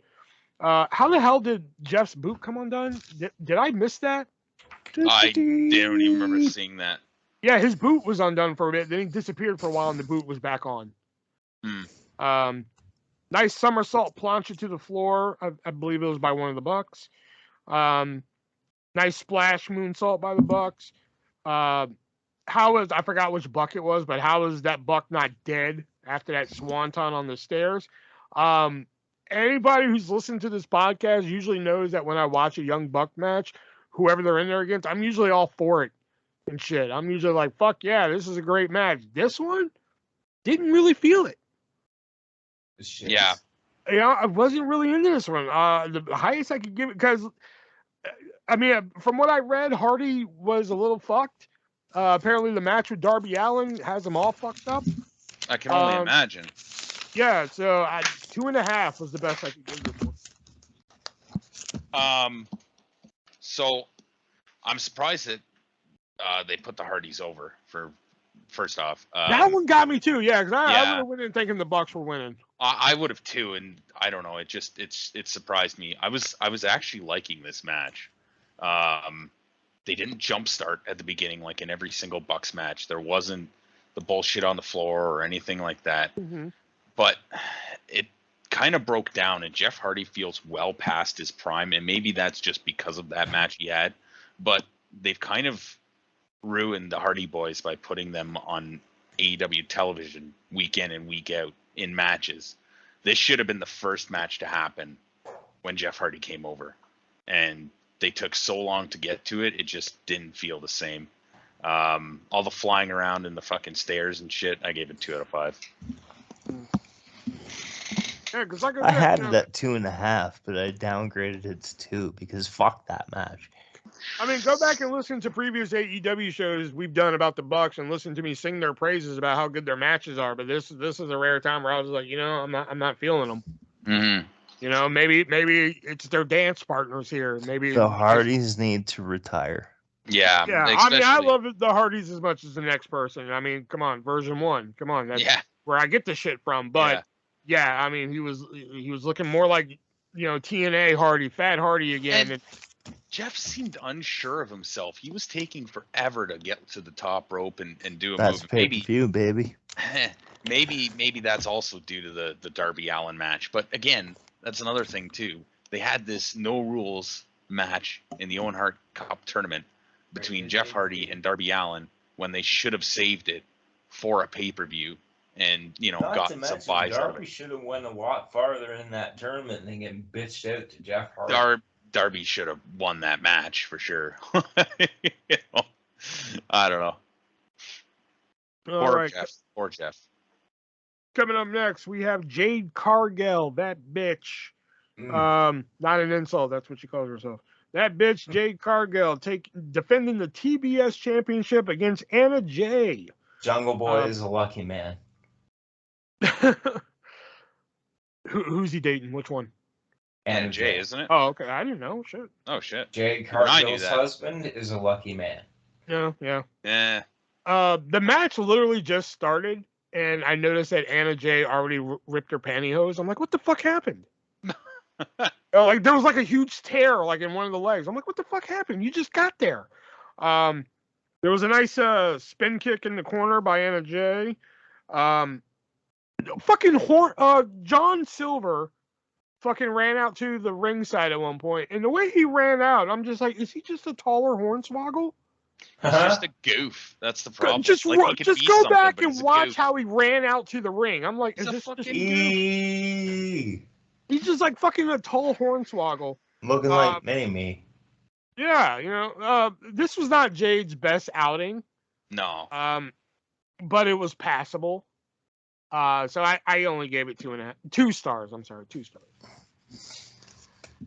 How the hell did Jeff's boot come undone? Did I miss that? I don't even remember seeing that. Yeah, his boot was undone for a bit. Then he disappeared for a while, and the boot was back on. Nice somersault plancha to the floor. I believe it was by one of the Bucks. Nice splash moonsault by the Bucks. I forgot which Buck it was, but how is that Buck not dead after that swanton on the stairs? Anybody who's listened to this podcast usually knows that when I watch a Young Buck match, whoever they're in there against, I'm usually all for it and shit. I'm usually like, fuck yeah, this is a great match. This one, didn't really feel it. Yeah. I wasn't really into this one. The highest I could give it, because, I mean, from what I read, Hardy was a little fucked. Apparently the match with Darby Allin has them all fucked up. I can only imagine. Yeah, so 2.5 was the best I could give this one. So I'm surprised that they put the Hardys over for first off. That one got me too, yeah, because I would have went in thinking the Bucks were winning. I would have too, and I don't know. It surprised me. I was actually liking this match. They didn't jumpstart at the beginning like in every single Bucks match. There wasn't the bullshit on the floor or anything like that. Mm-hmm. But it kind of broke down, and Jeff Hardy feels well past his prime, and maybe that's just because of that match he had. But they've kind of ruined the Hardy Boys by putting them on AEW television week in and week out in matches. This should have been the first match to happen when Jeff Hardy came over, and they took so long to get to it. It just didn't feel the same. All the flying around in the fucking stairs and shit, I gave it 2 out of 5. Yeah, because like I had it at 2.5, but I downgraded it to 2 because fuck that match. I mean, go back and listen to previous AEW shows we've done about the Bucks and listen to me sing their praises about how good their matches are. But this is a rare time where I was like, I'm not feeling them. Mm-hmm. Maybe it's their dance partners here. Maybe the Hardys need to retire. Yeah. I mean, I love the Hardys as much as the next person. I mean, come on, version 1. Come on, that's where I get the shit from. But I mean, he was looking more like TNA Hardy, Fat Hardy again. And Jeff seemed unsure of himself. He was taking forever to get to the top rope and do a that's move. pay-per-view, baby. Maybe that's also due to the Darby Allin match. But again, that's another thing too. They had this no rules match in the Owen Hart Cup tournament between Jeff Hardy and Darby Allin when they should have saved it for a pay-per-view and gotten some buys out of it. Darby should have went a lot farther in that tournament than getting bitched out to Jeff Hardy. Darby should have won that match for sure. I don't know. Or Jeff. Coming up next, we have Jade Cargill, that bitch. Not an insult, that's what she calls herself. That bitch, Jade Cargill, defending the TBS championship against Anna Jay. Jungle Boy is a lucky man. Who's he dating? Which one? Anna Jay, isn't it? Oh, okay. I didn't know. Shit. Oh, shit. Jade Cargill's husband is a lucky man. Yeah. Yeah. The match literally just started, and I noticed that Anna Jay already ripped her pantyhose. I'm like, what the fuck happened? Like there was like a huge tear like in one of the legs. I'm like, what the fuck happened? You just got there. There was a nice spin kick in the corner by Anna Jay. Fucking John Silver fucking ran out to the ringside at one point, and the way he ran out, I'm just like, is he just a taller hornswoggle? He's just a goof. That's the problem. Just like, he could just be go something, back but and he's a watch goof. how he ran out to the ring. I'm like, He's is a this fucking just Eee. He's just like fucking a tall hornswoggle. Looking like mini-me. Yeah, you know, this was not Jade's best outing. No. But it was passable. So I only gave it 2 stars. I'm sorry, 2 stars.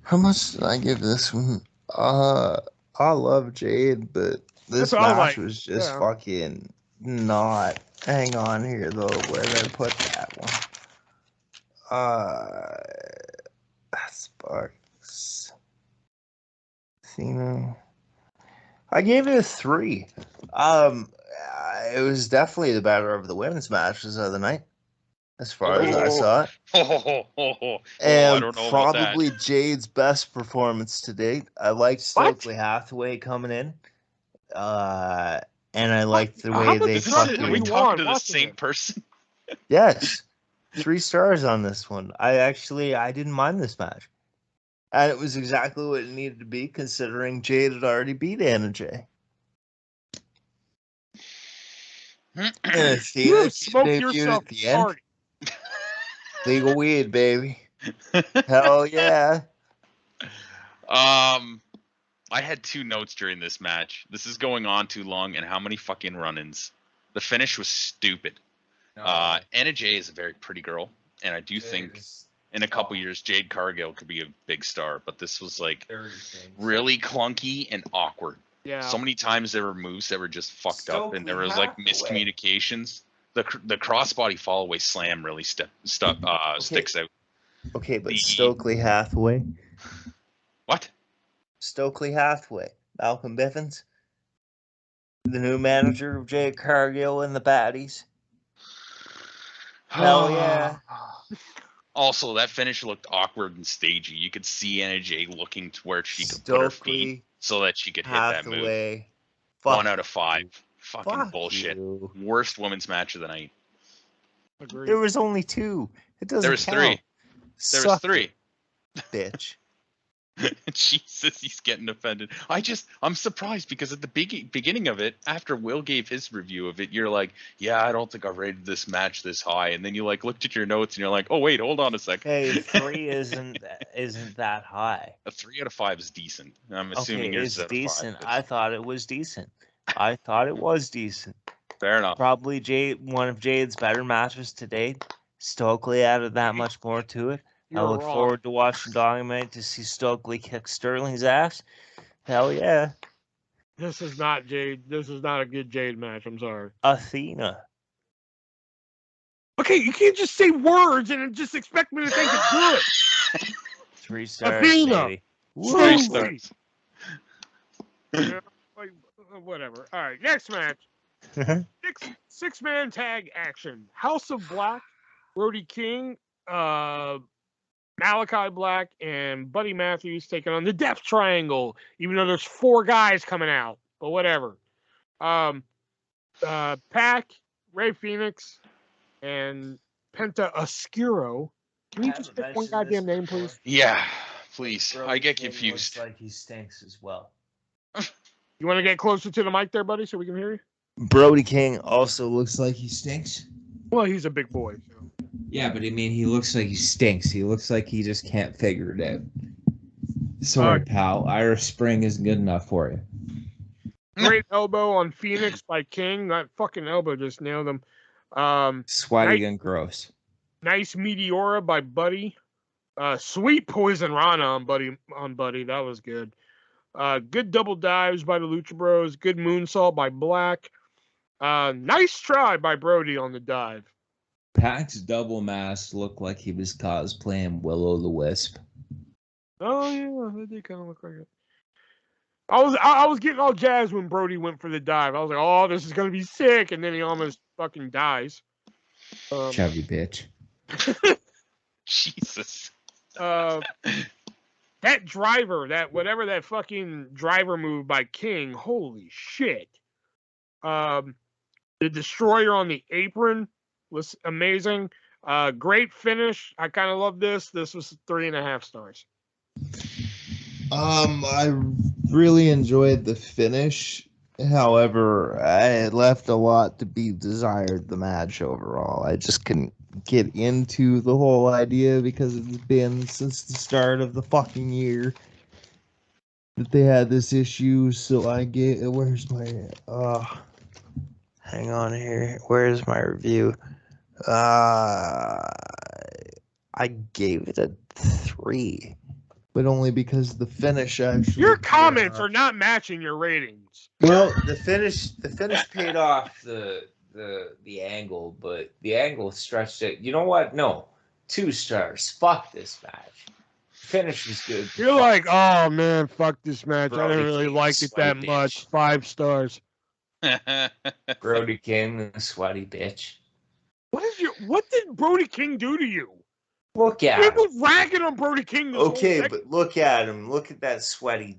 How much did I give this one? I love Jade, but this match was just fucking not. Hang on here though. Where did I put that one? Sparks. Cena. I gave it a 3. It was definitely the better of the women's matches of the night, as far as I saw it. And I don't know probably Jade's best performance to date. I liked Stokely Hathaway coming in. And I liked the way they fucking... Are we talking to the same person? Yes. 3 stars on this one. I didn't mind this match. And it was exactly what it needed to be, considering Jade had already beat Anna Jay. You smoked yourself at the end. Legal weed, baby. Hell yeah. I had 2 notes during this match. This is going on too long, and how many fucking run-ins. The finish was stupid. Anna Jay is a very pretty girl, and I do think in a couple years Jade Cargill could be a big star, but this was like really clunky and awkward. Yeah. So many times there were moves that were just fucked up, and there was like miscommunications. The crossbody fallaway slam really sticks out. Okay, but Stokely Hathaway. What? Stokely Hathaway. Malcolm Bivens. The new manager of Jade Cargill and the Baddies. Hell yeah. Also, that finish looked awkward and stagey. You could see Anna Jay looking to where she could put her feet so that she could hit that move. 1 out of 5. Fucking bullshit. You. Worst women's match of the night. Agreed. There was only 2. It doesn't count. There was 3. Bitch. Jesus, he's getting offended. I'm surprised because at the beginning of it, after Will gave his review of it, you're like, yeah, I don't think I rated this match this high. And then you like looked at your notes and you're like, oh wait, hold on a second. Hey, 3 isn't that high. A 3 out of 5 is decent. I'm assuming yours is decent. 5, I thought it was decent. I thought it was decent. Fair enough. Probably one of Jade's better matches to date. Stokely added that much more to it. I look forward to watching Dynamite to see Stokely kick Sterling's ass. Hell yeah. This is not Jade. This is not a good Jade match. I'm sorry. Athena. Okay, you can't just say words and just expect me to think it's good. 3 stars, Athena. baby. 3 stars. Yeah, like, whatever. All right, next match. 6-man tag action. House of Black, Brody King, Malachi Black, and Buddy Matthews taking on the Death Triangle, even though there's 4 guys coming out, but whatever. Pac, Ray Phoenix, and Penta Oscuro. Can you just pick one goddamn name, please? Yeah, please. Brody I get King confused. looks like he stinks as well. You want to get closer to the mic there, buddy, so we can hear you? Brody King also looks like he stinks. Well, he's a big boy. So. Yeah, but I mean, he looks like he stinks. He looks like he just can't figure it out. Sorry, pal. Irish Spring isn't good enough for you. Great elbow on Phoenix by King. That fucking elbow just nailed him. Swaggy and gross. Nice Meteora by Buddy. Sweet Poison Rana on Buddy. That was good. Good double dives by the Lucha Bros. Good moonsault by Black. Nice try by Brody on the dive. Pac's double mask looked like he was cosplaying Will-O-the-Wisp. Oh yeah, that did kind of look like it. I was getting all jazzed when Brody went for the dive. I was like, oh, this is gonna be sick, and then he almost fucking dies. Chubby bitch. Jesus. That driver, that whatever that fucking driver move by King, holy shit. The destroyer on the apron was amazing. Great finish. I kind of love this. This was 3.5 stars. I really enjoyed the finish. However, it left a lot to be desired, the match overall. I just couldn't get into the whole idea because it's been since the start of the fucking year that they had this issue. So I get, where's my, Hang on here. Where's my review? I gave it a 3. but only because the finish actually. Your comments are not matching your ratings. Well, the finish paid off the angle, but the angle stretched it. You know what? No, 2 stars. Fuck this match. Finish was good. You're like, oh man, fuck this match. I Brody didn't really King, like it that sweaty much. bitch. 5 stars. Brody King, the sweaty bitch. What did Brody King do to you? Look at You him. were ragging on Brody King this Okay, whole but look at him. Look at that sweaty.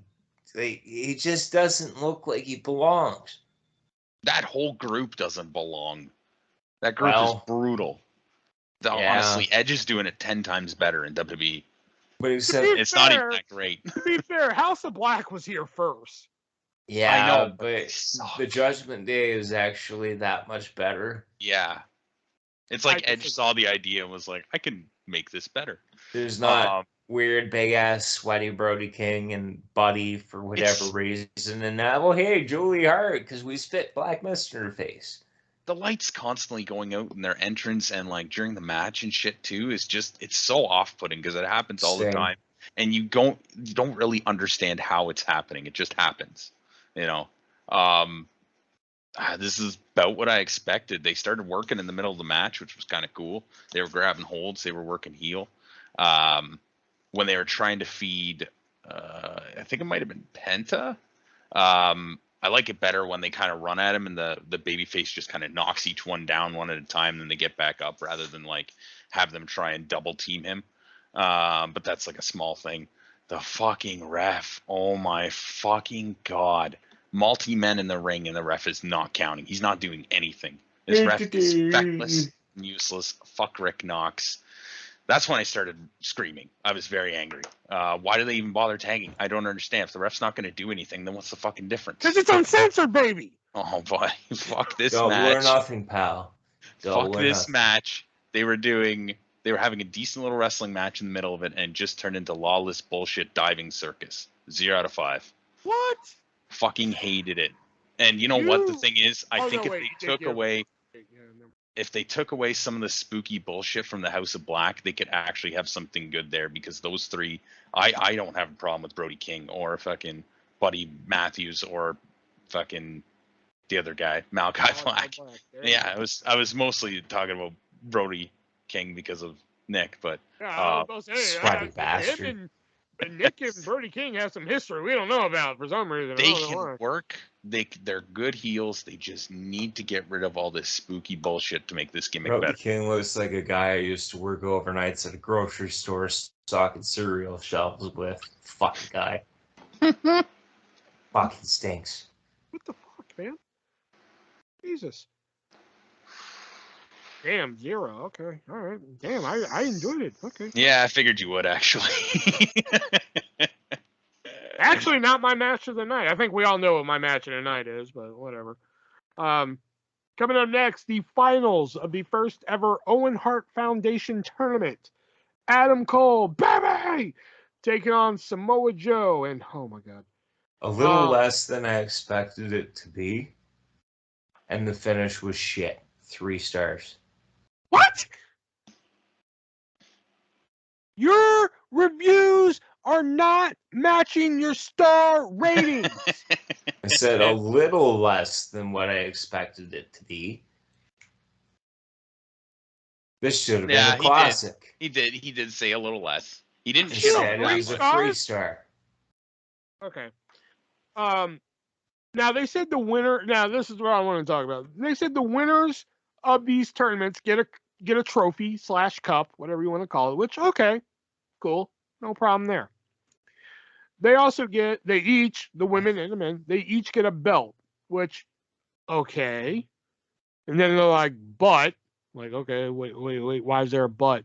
He just doesn't look like he belongs. That whole group doesn't belong. That group is brutal. Honestly, Edge is doing it 10 times better in WWE. But To except, be It's not even fair- that great. To be fair, House of Black was here first. yeah, I know, but but they suck. the Judgment Day is actually that much better. Yeah. It's like I Edge disagree. saw the idea and was like, I can make this better. There's not Um, weird big ass sweaty Brody King and Buddy for whatever It's- reason, and now, well, hey, Julie Hart because we spit black mist in her face. The lights constantly going out in their entrance and like during the match and shit too is just, it's so off-putting because it happens all the Same. time. And you don't really understand how it's happening. It just happens, you know. This is about what I expected. They started working in the middle of the match, which was kind of cool. They were grabbing holds. They were working heel. When they were trying to feed, I think it might have been Penta. I like it better when they kind of run at him and the babyface just kind of knocks each one down one at a time, and then they get back up rather than like have them try and double team him. But that's like a small thing. The fucking ref. Oh my fucking God. Multi-men in the ring and the ref is not counting. He's not doing anything. This ref is feckless, useless. Fuck Rick Knox. That's when I started screaming. I was very angry. Why do they even bother tagging? I don't understand. If the ref's not going to do anything, then what's the fucking difference? Because it's uncensored, baby. Oh boy, fuck this Double match. or nothing, pal. Double Fuck or this nothing. match. They were having a decent little wrestling match in the middle of it and just turned into lawless bullshit diving circus. 0 out of 5. What? Fucking hated it. And you know what the You- thing is? I Oh, think no, if wait, they you did took give- away Yeah, never- if they took away some of the spooky bullshit from the House of Black, they could actually have something good there, because those three, I don't have a problem with Brody King or fucking Buddy Matthews or fucking the other guy, Malachi Black. There you Yeah, go. I was mostly talking about Brody King because of Nick, but Yeah, I was about to say, sweaty him bastard. and Nick and Brody King have some history we don't know about for some reason. I they don't know can why. work. They're good heels. They just need to get rid of all this spooky bullshit to make this gimmick Brody better. King looks like a guy I used to work overnights at a grocery store stocking cereal shelves with. Fucking guy. Fucking stinks. What the fuck, man? Jesus. Damn, 0. Okay, all right. Damn, I enjoyed it. Okay. Yeah, I figured you would actually. Actually, not my match of the night. I think we all know what my match of the night is, but whatever. Coming up next, the finals of the first ever Owen Hart Foundation tournament. Adam Cole, baby, taking on Samoa Joe, and oh my God, A little less than I expected it to be. And the finish was shit. 3 stars. what? Your reviews are not matching your star ratings. I said a little less than what I expected it to be. This should have Yeah, been a classic. He did say a little less. He didn't Shit, shit on Instead, the it was a wrestling. 3-star. Okay. Now they said the winner. Now this is what I want to talk about. They said the winners of these tournaments get a trophy / cup, whatever you want to call it. Which, okay, Cool. No problem there. They also get, the women and the men, they each get a belt, which, okay. And then they're like, but, like, okay, wait, why is there a but?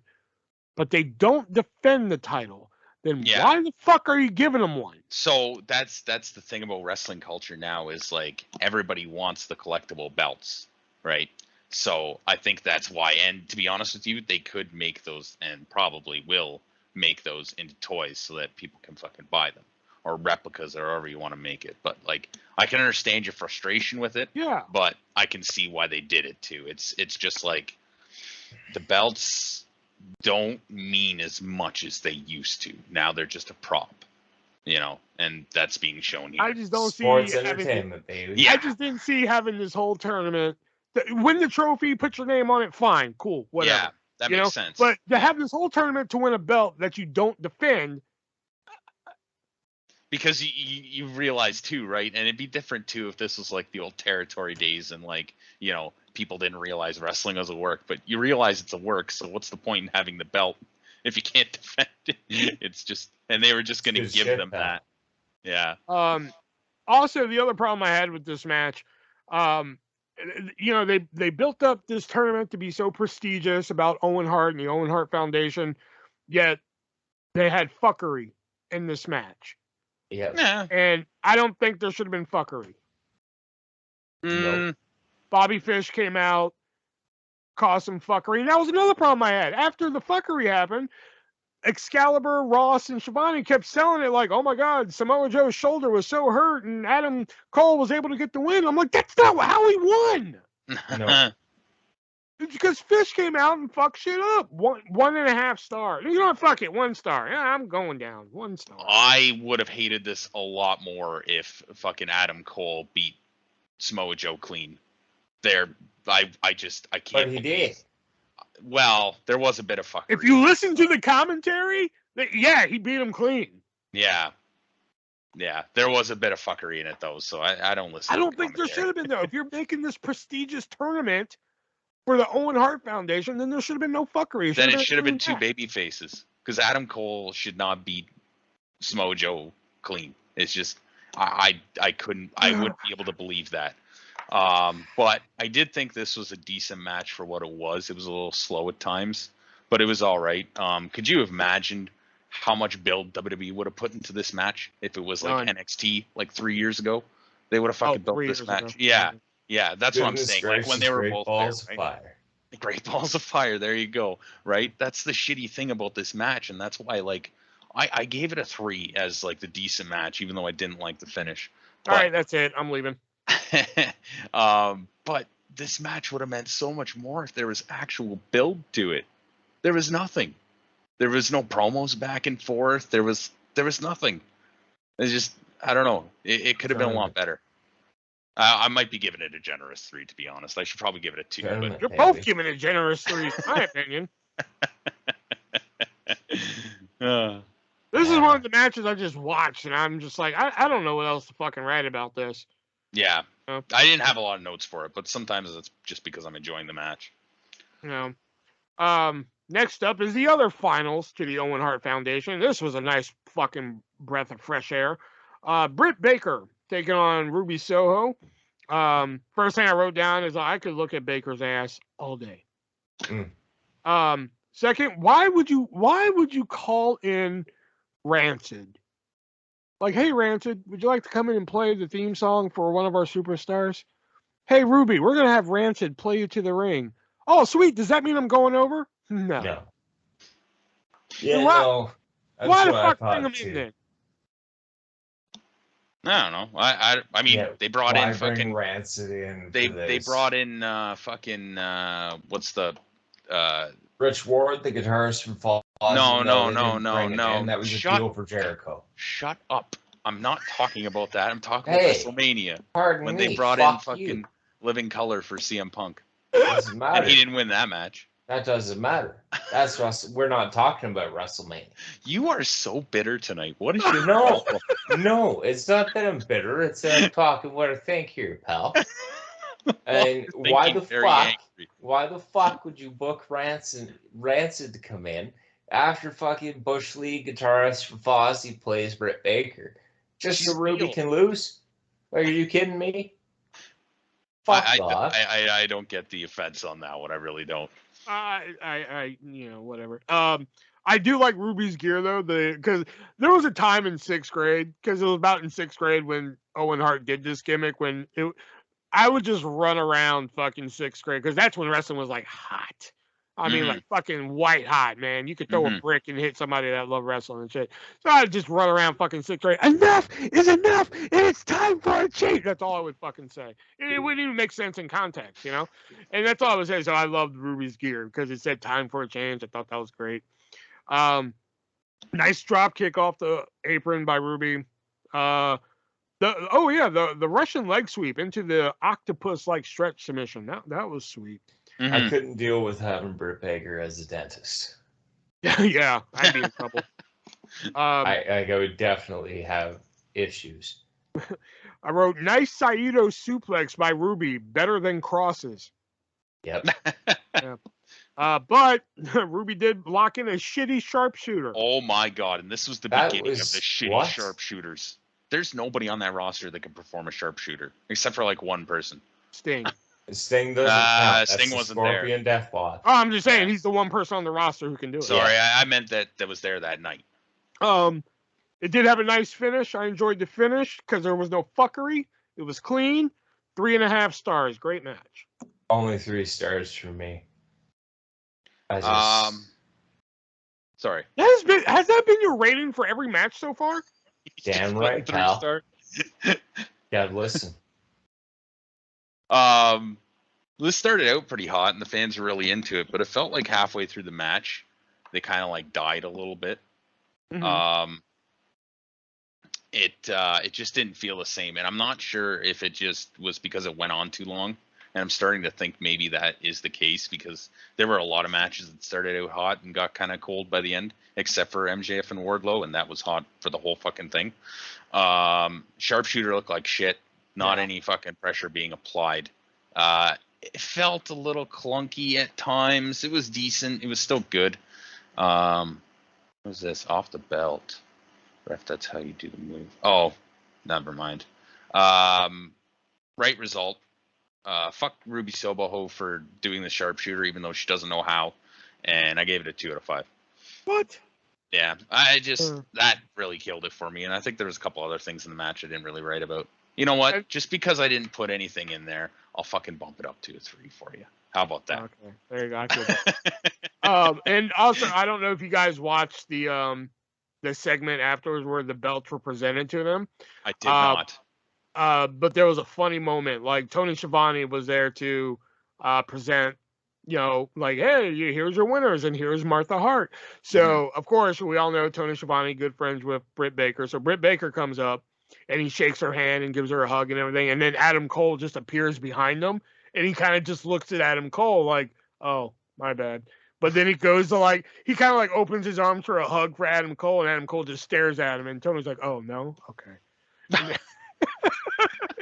But they don't defend the title. Then why the fuck are you giving them one? So that's the thing about wrestling culture now is like everybody wants the collectible belts, right? So I think that's why. And to be honest with you, they could make those and probably will make those into toys so that people can fucking buy them or replicas or however you want to make it. But like, I can understand your frustration with it. Yeah. But I can see why they did it too. It's just like the belts don't mean as much as they used to. Now they're just a prop, you know, and that's being shown here. I just don't Sports see entertainment, baby. I just didn't see having this whole tournament. Win the trophy, put your name on it, fine, cool, whatever. Yeah, that makes sense. But to have this whole tournament to win a belt that you don't defend. Because you realize too, right? And it'd be different too if this was like the old territory days and like, you know, people didn't realize wrestling was a work, but you realize it's a work. So what's the point in having the belt if you can't defend it? It's just, and they were just going to give them that. Yeah. Also, the other problem I had with this match, you know, they built up this tournament to be so prestigious about Owen Hart and the Owen Hart Foundation, yet they had fuckery in this match. Yeah. And I don't think there should have been fuckery. No. Bobby Fish came out, caused some fuckery. And that was another problem I had. After the fuckery happened, Excalibur, Ross, and Shivani kept selling it like, oh my God, Samoa Joe's shoulder was so hurt and Adam Cole was able to get the win. I'm like, that's not how he won. No. It's because Fish came out and fucked shit up. 1.5 stars. You know what? Fuck it. 1 star. Yeah, I'm going down. 1 star. I would have hated this a lot more if fucking Adam Cole beat Samoa Joe clean. I can't. But he did. Well, there was a bit of fuckery. If you listen to the commentary, yeah, he beat him clean. Yeah, there was a bit of fuckery in it though, so I don't listen. I don't think there should have been though. If you're making this prestigious tournament for the Owen Hart Foundation, then there should have been no fuckery. Then it should have been 2 baby faces because Adam Cole should not beat Samoa Joe clean. It's just I wouldn't be able to believe that. But I did think this was a decent match for what it was. It was a little slow at times, but it was all right. Could you have imagined how much build WWE would have put into this match if it was like NXT like 3 years ago? They would have fucking built this match. Ago. Yeah, that's what I'm saying. Like when they were both balls there, of right? fire. Great balls of fire. There you go. Right. That's the shitty thing about this match, and that's why like I gave it a 3 as like the decent match, even though I didn't like the finish. All right, that's it. I'm leaving. But this match would have meant so much more if there was actual build to it. There was nothing. There was no promos back and forth. There was nothing. It's just, I don't know. It could have been a lot better. I might be giving it a generous 3, to be honest. I should probably give it a 2. But you're both giving it a generous 3, in my opinion. This is one of the matches I just watched, and I'm just like, I don't know what else to fucking write about this. Yeah. I didn't have a lot of notes for it, but sometimes it's just because I'm enjoying the match. You know. Next up is the other finals to the Owen Hart Foundation. This was a nice fucking breath of fresh air. Britt Baker taking on Ruby Soho. First thing I wrote down is I could look at Baker's ass all day. Second, why would you call in Rancid? Like, hey, Rancid, would you like to come in and play the theme song for one of our superstars? Hey, Ruby, we're going to have Rancid play you to the ring. Oh, sweet. Does that mean I'm going over? No. Yeah, no. Why the fuck bring him too. in then? I don't know. I mean, they brought in fucking Rancid in. They brought in fucking what's the Rich Ward, the guitarist from Fall. No. That was a deal for Jericho. Shut up. I'm not talking about that. I'm talking about WrestleMania. Pardon when me, they brought in fucking you. Living Color for CM Punk. Doesn't matter. And he didn't win that match. That doesn't matter. That's we're not talking about WrestleMania. You are so bitter tonight. What is your No, it's not that I'm bitter. It's that I'm talking what I think here, pal. And why the fuck would you book Rancid to come in? after fucking Bush League guitarist from Fozzy plays Britt Baker, just so Ruby can lose? Are you kidding me? Fuck off. I don't get the offense on that one. I really don't. Whatever. I do like Ruby's gear though, because there was a time in 6th grade, because it was about in 6th grade when Owen Hart did this gimmick, when I would just run around fucking 6th grade, because that's when wrestling was like hot. I mean, like fucking white hot, man. You could throw a brick and hit somebody that loved wrestling and shit. So I'd just run around fucking 6th grade. Enough is enough, and it's time for a change. That's all I would fucking say. It wouldn't even make sense in context, you know? And that's all I would say. So I loved Ruby's gear because it said time for a change. I thought that was great. Nice drop kick off the apron by Ruby. The Russian leg sweep into the octopus-like stretch submission. That was sweet. I couldn't deal with having Britt Baker as a dentist. Yeah, I'd be in trouble. I would definitely have issues. I wrote, nice Saito suplex by Ruby, better than crosses. Yep. Yeah. But Ruby did lock in a shitty sharpshooter. Oh my god, and this was the beginning of the shitty sharpshooters. There's nobody on that roster that can perform a sharpshooter, except for like one person. Sting. Sting doesn't count. That's Sting the wasn't Scorpion there. Deathbot. Oh, I'm just saying he's the one person on the roster who can do it. Sorry, I meant that was there that night. It did have a nice finish. I enjoyed the finish because there was no fuckery. It was clean. 3.5 stars. Great match. Only 3 stars for me. Sorry. Has that been your rating for every match so far? Damn right, pal. 3-star. Yeah, listen. This started out pretty hot, and the fans were really into it, but it felt like halfway through the match, they kind of like died a little bit. It just didn't feel the same, and I'm not sure if it just was because it went on too long. And I'm starting to think maybe that is the case, because there were a lot of matches that started out hot and got kind of cold by the end, except for MJF and Wardlow, and that was hot for the whole fucking thing. Sharpshooter looked like shit. Not any fucking pressure being applied. It felt a little clunky at times. It was decent. It was still good. What was this? Off the belt. Ref, that's how you do the move. Oh, never mind. Right result. Fuck Ruby Soho for doing the sharpshooter, even though she doesn't know how. And I gave it a 2 out of 5. What? Yeah, that really killed it for me. And I think there was a couple other things in the match I didn't really write about. You know what? Just because I didn't put anything in there, I'll fucking bump it up to a 3 for you. How about that? Okay, there you go. And also, I don't know if you guys watched the segment afterwards where the belts were presented to them. I did not. But there was a funny moment. Like Tony Schiavone was there to present, like, hey, here's your winners, and here's Martha Hart. So of course we all know Tony Schiavone, good friends with Britt Baker. So Britt Baker comes up and he shakes her hand and gives her a hug and everything. And then Adam Cole just appears behind him, and he kind of just looks at Adam Cole like, oh, my bad. But then he goes to he kind of like opens his arms for a hug for Adam Cole, and Adam Cole just stares at him, and Tony's like, oh no, okay.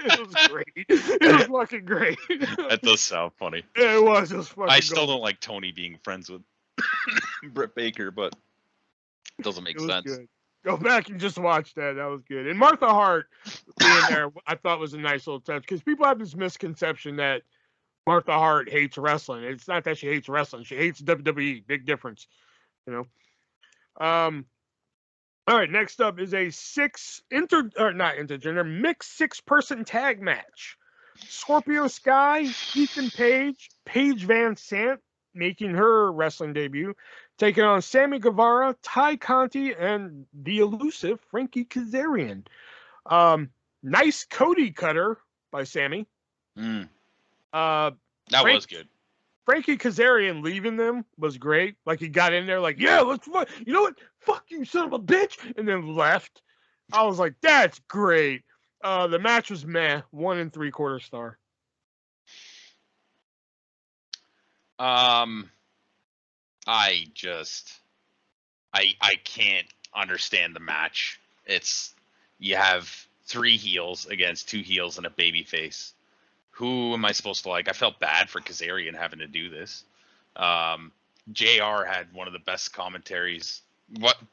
It was great. It was fucking great. That does sound funny. Yeah, it was. It was fucking I still don't like Tony being friends with Britt Baker, but it doesn't make sense. Good. Go back and just watch that. That was good. And Martha Hart being there, I thought was a nice little touch, because people have this misconception that Martha Hart hates wrestling. It's not that she hates wrestling. She hates WWE. Big difference. All right, next up is a mixed 6-person tag match. Scorpio Sky, Ethan Page, Paige Van Sant making her wrestling debut, taking on Sammy Guevara, Ty Conti, and the elusive Frankie Kazarian. Nice Cody cutter by Sammy. That was good. Frankie Kazarian leaving them was great. Like, he got in there like, yeah, let's fuck. You know what? Fuck you, son of a bitch. And then left. I was like, that's great. The match was meh. 1 3/4 star. I can't understand the match. You have 3 heels against 2 heels and a baby face. Who am I supposed to like? I felt bad for Kazarian having to do this. JR had one of the best commentaries,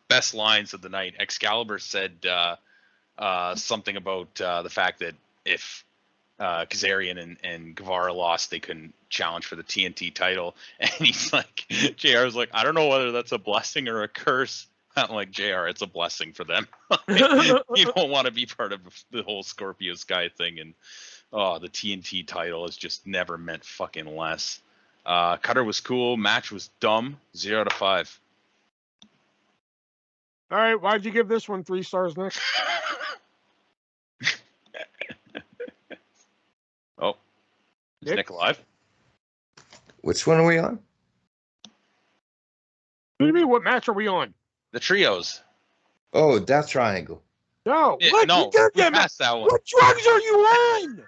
best lines of the night. Excalibur said something about the fact that if Kazarian and Guevara lost, they couldn't challenge for the TNT title. And he's like, JR was like, I don't know whether that's a blessing or a curse. I'm like, JR, it's a blessing for them. You don't want to be part of the whole Scorpio Sky thing. And the TNT title has just never meant fucking less. Cutter was cool. Match was dumb. 0 out of 5. All right, why'd you give this one 3 stars, Nick? Oh, is Nick alive? Which one are we on? What do you mean? What match are we on? The trios. Oh, Death Triangle. No, Yeah, what? no, You did we that, passed that one. What drugs are you on?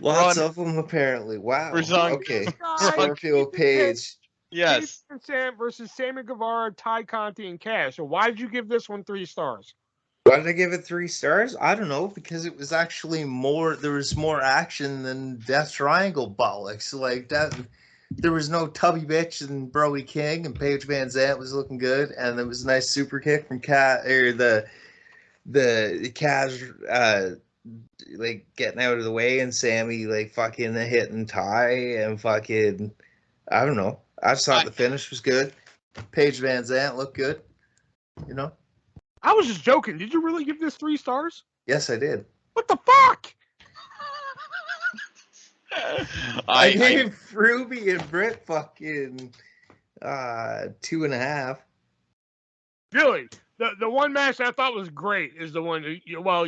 Lots of them, apparently. Wow. We're on- Okay. Guy, Scorpio Page. Yes. Sam versus Sammy Guevara, Ty Conti, and Cash. So why did you give this one 3 stars? Why did I give it 3 stars? I don't know, because it was actually there was more action than Death Triangle bollocks. Like that, there was no Tubby Bitch and Brody King, and Paige Van Zandt was looking good, and there was a nice super kick from the Kaz, like getting out of the way, and Sammy like fucking hitting Ty and fucking, I don't know. I just thought the finish was good. Paige Van Zandt looked good, you know. I was just joking. Did you really give this 3 stars? Yes, I did. What the fuck? I gave Ruby and Brit fucking 2.5. Really? The one match I thought was great is the one. Well,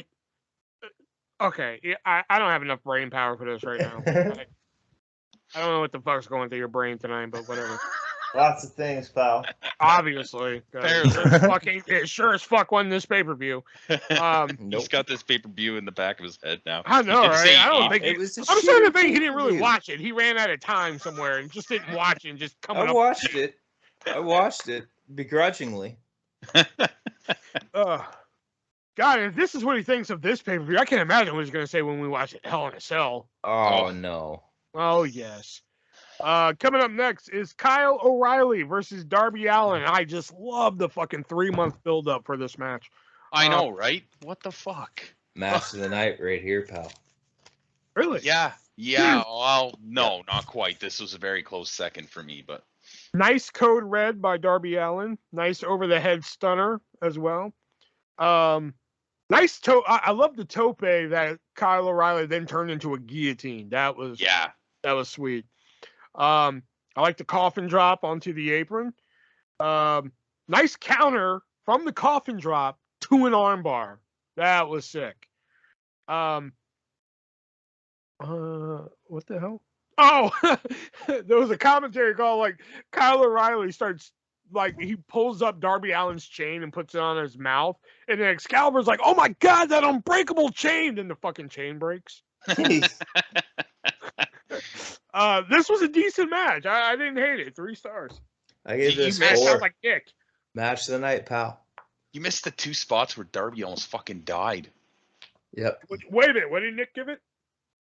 okay. I don't have enough brain power for this right now. I don't know what the fuck's going through your brain tonight, but whatever. Lots of things, pal. Obviously, it sure as fuck won this pay-per-view. He's got this pay-per-view in the back of his head now. I know, right? I don't think it was. I'm starting to think he didn't really watch it. He ran out of time somewhere and just didn't watch it. And just coming up. I watched it begrudgingly. God, if this is what he thinks of this pay-per-view, I can't imagine what he's going to say when we watch it. Hell in a Cell. Oh no. Oh yes. Coming up next is Kyle O'Reilly versus Darby Allin. I just love the fucking 3-month build-up for this match. I know, right? What the fuck? Match of the night right here, pal. Really? Yeah. Well, no, not quite. This was a very close second for me, but Nice code red by Darby Allin. Nice over-the-head stunner as well. Nice toe. I love the tope that Kyle O'Reilly then turned into a guillotine. That was sweet. I like the coffin drop onto the apron. Nice counter from the coffin drop to an armbar. That was sick. What the hell? Oh, there was a commentary call like Kyle O'Reilly starts like he pulls up Darby Allin's chain and puts it on his mouth, and then Excalibur's like, "Oh my god, that unbreakable chain!" Then the fucking chain breaks. This was a decent match. I didn't hate it. 3 stars. I gave this Sounds like Nick. Match of the night, pal. You missed the 2 spots where Darby almost fucking died. Yep. Wait a minute. What did Nick give it?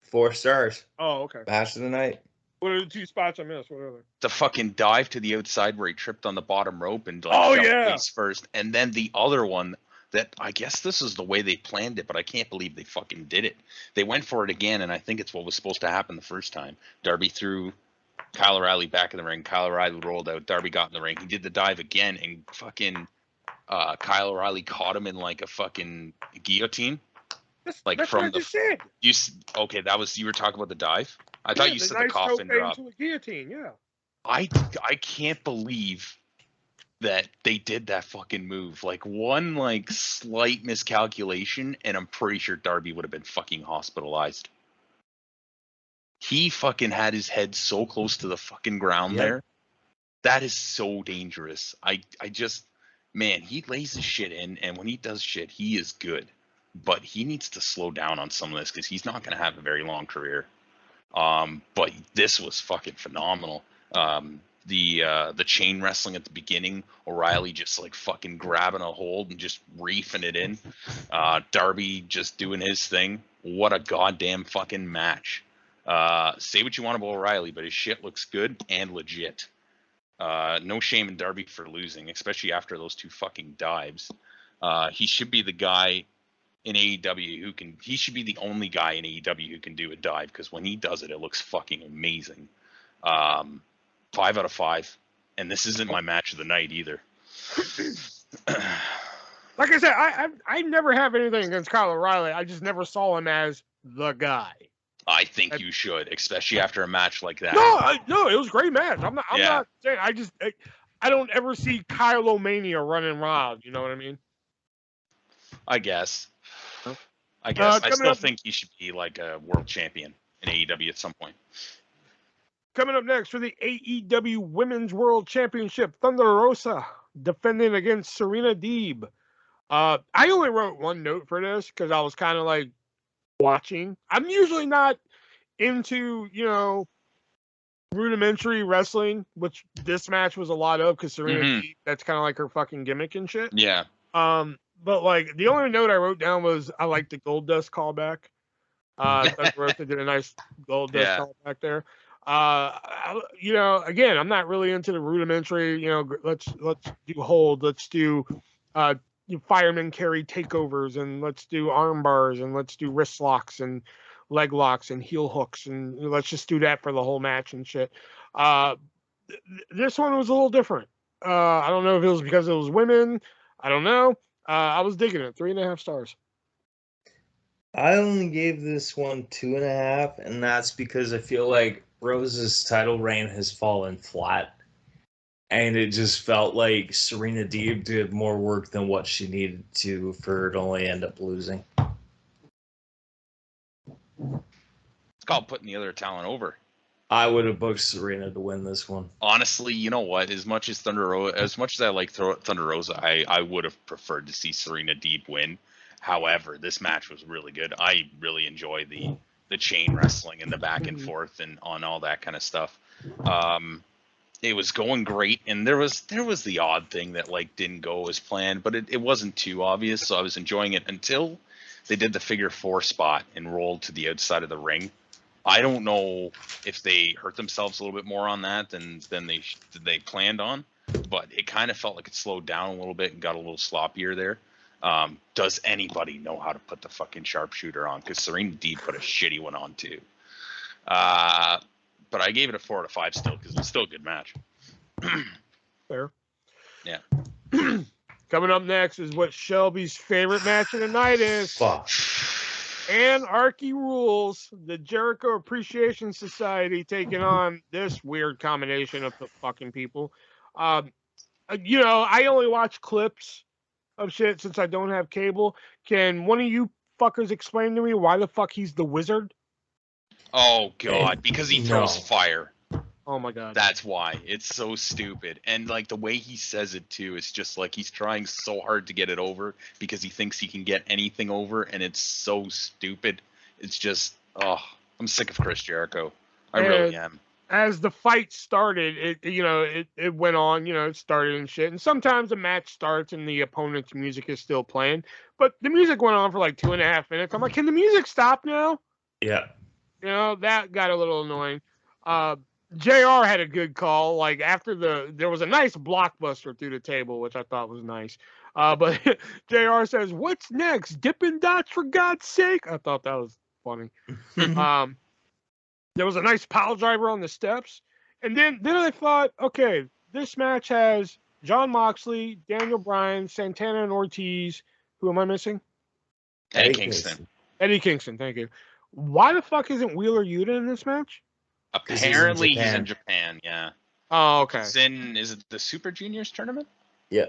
4 stars. Oh, okay. Match of the night. What are the 2 spots I missed? What are they? The fucking dive to the outside where he tripped on the bottom rope and like face first, and then the other one that I guess this is the way they planned it, but I can't believe they fucking did it. They went for it again, and I think it's what was supposed to happen the first time. Darby threw Kyle O'Reilly back in the ring. Kyle O'Reilly rolled out. Darby got in the ring. He did the dive again, and fucking Kyle O'Reilly caught him in like a fucking guillotine. That's from what I just said. Okay, that was you were talking about the dive. I thought you said the coffin drop. Into a guillotine, yeah. I can't believe that they did that fucking move. Like one like slight miscalculation, and I'm pretty sure Darby would have been fucking hospitalized. He fucking had his head so close to the fucking ground there. That is so dangerous. I just, man, he lays his shit in, and when he does shit, he is good. But he needs to slow down on some of this because he's not going to have a very long career. But this was fucking phenomenal. The chain wrestling at the beginning, O'Reilly just like fucking grabbing a hold and just reefing it in. Darby just doing his thing. What a goddamn fucking match. Say what you want about O'Reilly, but his shit looks good and legit. No shame in Darby for losing, especially after those 2 fucking dives. He should be the guy in AEW who can. He should be the only guy in AEW who can do a dive, because when he does it, it looks fucking amazing. 5 out of 5, and this isn't my match of the night either. Like I said, I never have anything against Kyle O'Reilly. I just never saw him as the guy. I think you should, especially after a match like that. No, it was a great match. I'm not saying. I don't ever see Kyle O'Mania running wild. You know what I mean? I guess. I still think he should be like a world champion in AEW at some point. Coming up next for the AEW Women's World Championship, Thunder Rosa defending against Serena Deeb. I only wrote one note for this because I was kind of like watching. I'm usually not into, rudimentary wrestling, which this match was a lot of, because Serena Deeb, that's kind of like her fucking gimmick and shit. Yeah. But like the only note I wrote down was I like the Gold Dust callback. Thunder Rosa did a nice Gold Dust callback there. Again, I'm not really into the rudimentary, let's do hold, let's do fireman carry takeovers, and let's do arm bars, and let's do wrist locks and leg locks and heel hooks, and let's just do that for the whole match and shit. This one was a little different. I don't know if it was because it was women. I don't know. I was digging it. 3.5 stars. I only gave this one 2.5, and that's because I feel like Rose's title reign has fallen flat. And it just felt like Serena Deeb did more work than what she needed to for her to only end up losing. It's called putting the other talent over. I would have booked Serena to win this one. Honestly, you know what? As much as I like Thunder Rosa, I would have preferred to see Serena Deeb win. However, this match was really good. I really enjoy the chain wrestling and the back and forth and on all that kind of stuff. It was going great, and there was the odd thing that like didn't go as planned, but it wasn't too obvious, so I was enjoying it until they did the figure 4 spot and rolled to the outside of the ring. I don't know if they hurt themselves a little bit more on that than they planned on, but it kind of felt like it slowed down a little bit and got a little sloppier there. Does anybody know how to put the fucking sharpshooter on? Because Serena Deeb put a shitty one on too. But I gave it a 4 out of 5 still, because it's still a good match. Fair. Yeah. Coming up next is what Shelby's favorite match of the night is. Fuck. Anarchy Rules, the Jericho Appreciation Society taking on this weird combination of the fucking people. I only watch clips of shit since I don't have cable. Can one of you fuckers explain to me why the fuck he's the Wizard? Oh God, because he throws fire. Oh my God. That's why. It's so stupid. And like the way he says it too, it's just like he's trying so hard to get it over because he thinks he can get anything over, and it's so stupid. It's just, I'm sick of Chris Jericho. I really am. As the fight started, it went on, it started and shit. And sometimes the match starts and the opponent's music is still playing, but the music went on for like 2.5 minutes. I'm like, can the music stop now? Yeah. That got a little annoying. JR had a good call. Like after there was a nice blockbuster through the table, which I thought was nice. But JR says, "What's next? Dippin' Dots for God's sake!" I thought that was funny. There was a nice pile driver on the steps, and then I thought, okay, this match has Jon Moxley, Daniel Bryan, Santana and Ortiz. Who am I missing? Eddie Kingston. Eddie Kingston. Thank you. Why the fuck isn't Wheeler Yuta in this match? Apparently he's in Japan, yeah. Oh, okay. Is it the Super Juniors tournament? Yeah.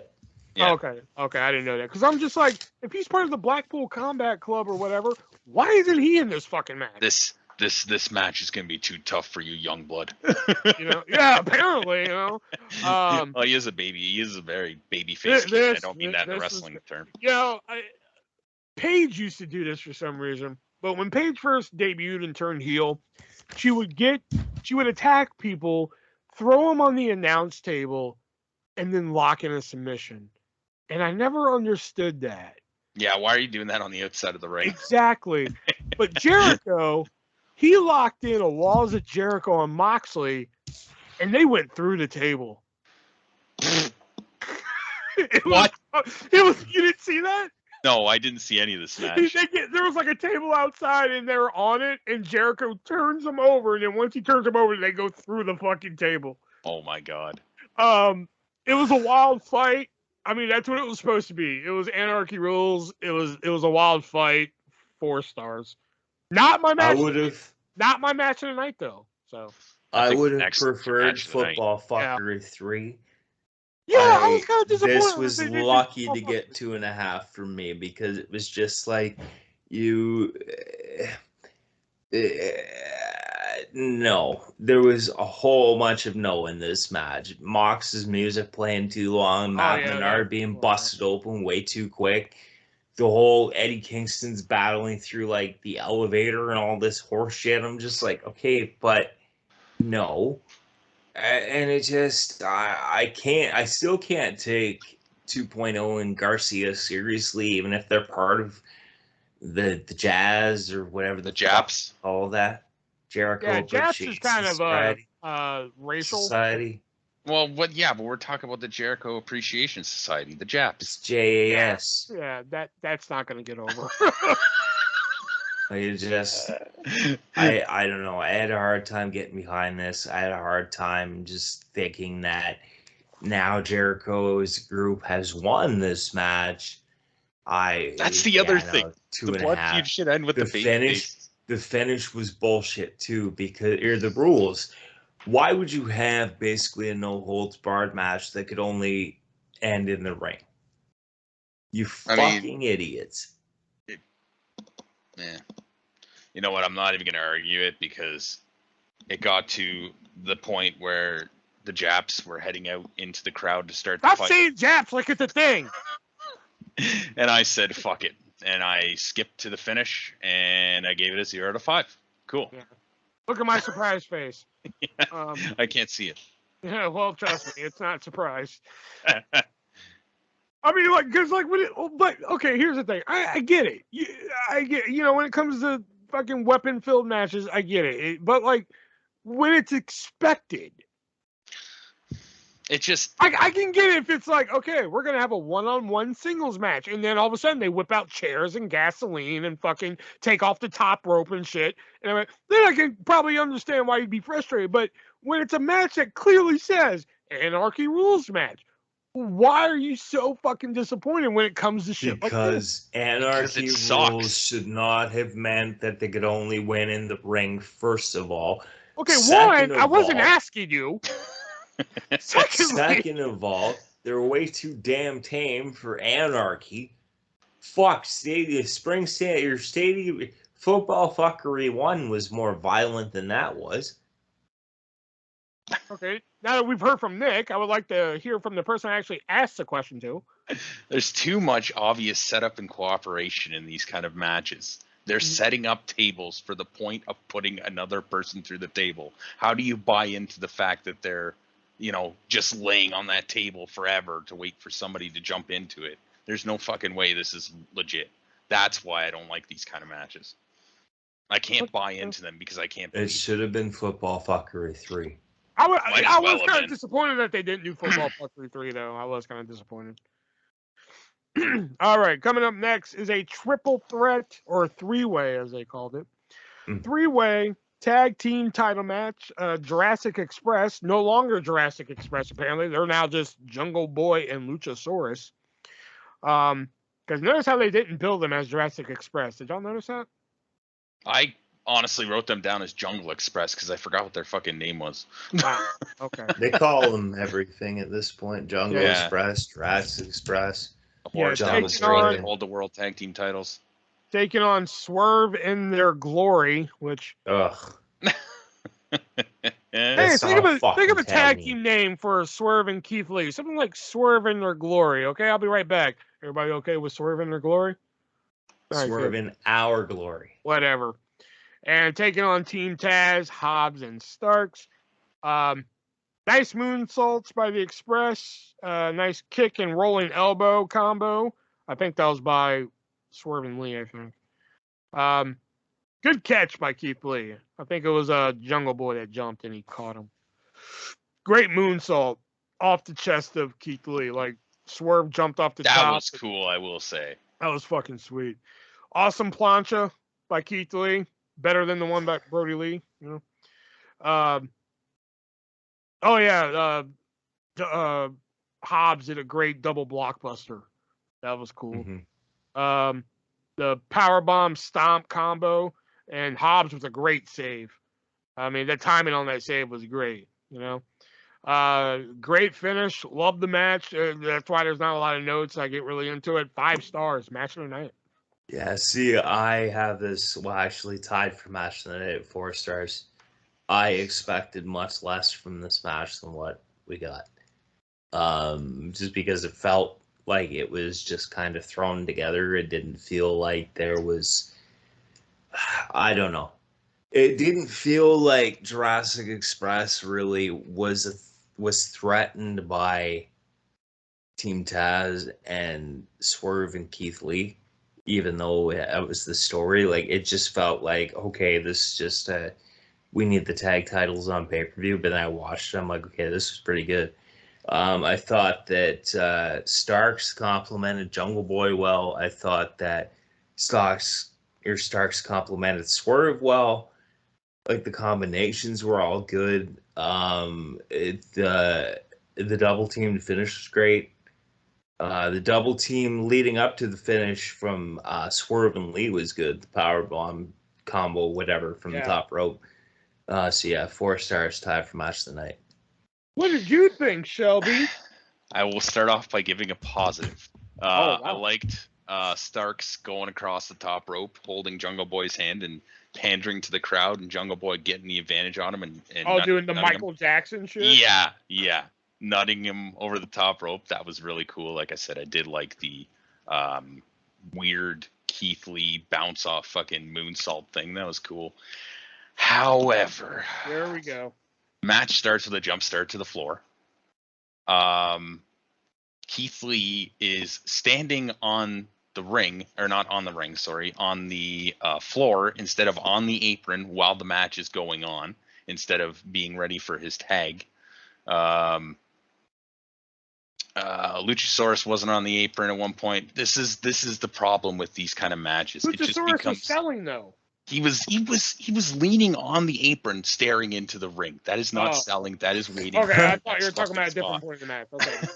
Oh, okay, I didn't know that. Because I'm just like, if he's part of the Blackpool Combat Club or whatever, why isn't he in this fucking match? This match is going to be too tough for you, young blood. Yeah, apparently, well, he is a baby. He is a very baby face. I don't mean that in a wrestling term. Paige used to do this for some reason. But when Paige first debuted and turned heel, she would attack people, throw them on the announce table, and then lock in a submission. And I never understood that. Yeah, why are you doing that on the outside of the ring? Exactly. But Jericho, he locked in a Walls of Jericho on Moxley, and they went through the table. What? You didn't see that? No, I didn't see any of this match. There was like a table outside, and they were on it, and Jericho turns them over, and then once he turns them over, they go through the fucking table. Oh my god. It was a wild fight. I mean, that's what it was supposed to be. It was Anarchy Rules. It was a wild fight. 4 stars. Not my match. Not my match of the night, though. So I would have preferred Football Fuckery 3. Yeah, I was kind of disappointed. This was lucky to get 2.5 from me because it was just like no, there was a whole bunch of no in this match. Mox's music playing too long, Matt Menard being busted open way too quick. The whole Eddie Kingston's battling through like the elevator and all this horse shit. I'm just like, okay, but no. And it just, I still can't take 2.0 and Garcia seriously, even if they're part of the Jazz or whatever the Japs, all that. Jericho, yeah, Japs is kind Society, of racial society. Well, but we're talking about the Jericho Appreciation Society, the Japs. It's JAS. Yeah, that's not going to get over. I just, I don't know. I had a hard time getting behind this. I had a hard time just thinking that now Jericho's group has won this match. That's the other thing. 2.5. The blood feud should end with the finish. The finish was bullshit too because the rules. Why would you have basically a no holds barred match that could only end in the ring? You fucking idiots. Yeah. You know what? I'm not even going to argue it because it got to the point where the Japs were heading out into the crowd to start the fight. Stop saying Japs like it's a thing. And I said, fuck it. And I skipped to the finish and I gave it a 0 out of 5. Cool. Yeah. Look at my surprise face. Yeah, I can't see it. Yeah, well, trust me, it's not surprise. I mean, like, because, like, but okay, here's the thing. I get it. I get, when it comes to fucking weapon-filled matches, I get it. But, like, when it's expected, it just... I can get it if it's like, okay, we're going to have a one-on-one singles match, and then all of a sudden they whip out chairs and gasoline and fucking take off the top rope and shit. And then I can probably understand why you'd be frustrated. But when it's a match that clearly says, Anarchy Rules match, why are you so fucking disappointed when it comes to shit like this? Because Anarchy Rules should not have meant that they could only win in the ring, first of all. Okay, one, I wasn't asking you. Second of all, they're way too damn tame for Anarchy. Fuck, Spring Stadium, your Stadium Football Fuckery 1 was more violent than that was. Okay, now that we've heard from Nick, I would like to hear from the person I actually asked the question to. There's too much obvious setup and cooperation in these kind of matches. They're setting up tables for the point of putting another person through the table. How do you buy into the fact that they're, just laying on that table forever to wait for somebody to jump into it? There's no fucking way this is legit. That's why I don't like these kind of matches. I can't buy into them because I can't believe it should have been Football Fuckery 3. I was kind of disappointed that they didn't do Football Fuckery 3, though. I was kind of disappointed. All right, coming up next is a triple threat, or three-way, as they called it. Three-way tag team title match. Jurassic Express, no longer Jurassic Express, apparently. They're now just Jungle Boy and Luchasaurus. Because notice how they didn't build them as Jurassic Express. Did y'all notice that? I honestly wrote them down as Jungle Express because I forgot what their fucking name was. Okay. They call them everything at this point. Jungle Express, Jurassic Express. Hold the world tag team titles. Taking on Swerve in their glory, which... Ugh. Hey, think of a tag team name for Swerve and Keith Lee. Something like Swerve in their glory, okay? I'll be right back. Everybody okay with Swerve in their glory? Swerve in our glory. Whatever. And taking on Team Taz, Hobbs, and Starks. Nice moonsaults by the Express. Nice kick and rolling elbow combo. I think that was by Swerve and Lee, I think. Good catch by Keith Lee. I think it was Jungle Boy that jumped and he caught him. Great moonsault. off the chest of Keith Lee. Like Swerve jumped off the That top. was cool, I will say. That was fucking sweet. Awesome plancha by Keith Lee. Better than the one by Brody Lee. You know. Oh yeah. Hobbs did a great double blockbuster. That was cool. Mm-hmm. The powerbomb stomp combo, and Hobbs was a great save. I mean, the timing on that save was great. You know. Great finish. Love the match. That's why there's not a lot of notes. I get really into it. 5 stars. Match of the night. Yeah, see, I have this, well, actually tied for match of the night at 4 stars. I expected much less from this match than what we got. Just because it felt like it was just kind of thrown together. It didn't feel like there was, I don't know. It didn't feel like Jurassic Express really was threatened by Team Taz and Swerve and Keith Lee, even though it was the story. Like, it just felt like, okay, this is just we need the tag titles on pay-per-view. But then I watched it, I'm like, okay, this was pretty good. I thought that Starks complimented Jungle Boy well. I thought that Starks complimented Swerve well. Like, the combinations were all good. The double team finish was great. The double team leading up to the finish from Swerve and Lee was good. The powerbomb combo, whatever, from the top rope. So yeah, 4 stars, tied for match of the night. What did you think, Shelby? I will start off by giving a positive. Wow. I liked Starks going across the top rope, holding Jungle Boy's hand and pandering to the crowd, and Jungle Boy getting the advantage on him and doing the Michael Jackson shit. Yeah, nutting him over the top rope. That was really cool. Like I said, I did like the weird Keith Lee bounce off fucking moonsault thing. That was cool. However, there we go. Match starts with a jump start to the floor. Keith Lee is standing on the ring, or not on the ring, sorry, on the floor instead of on the apron while the match is going on, instead of being ready for his tag. Luchasaurus wasn't on the apron at one point. This is the problem with these kind of matches. Luchasaurus it just becomes was selling though. He was leaning on the apron, staring into the ring. That is not selling. That is waiting. Okay, I thought you were talking about a different point in the match. Okay.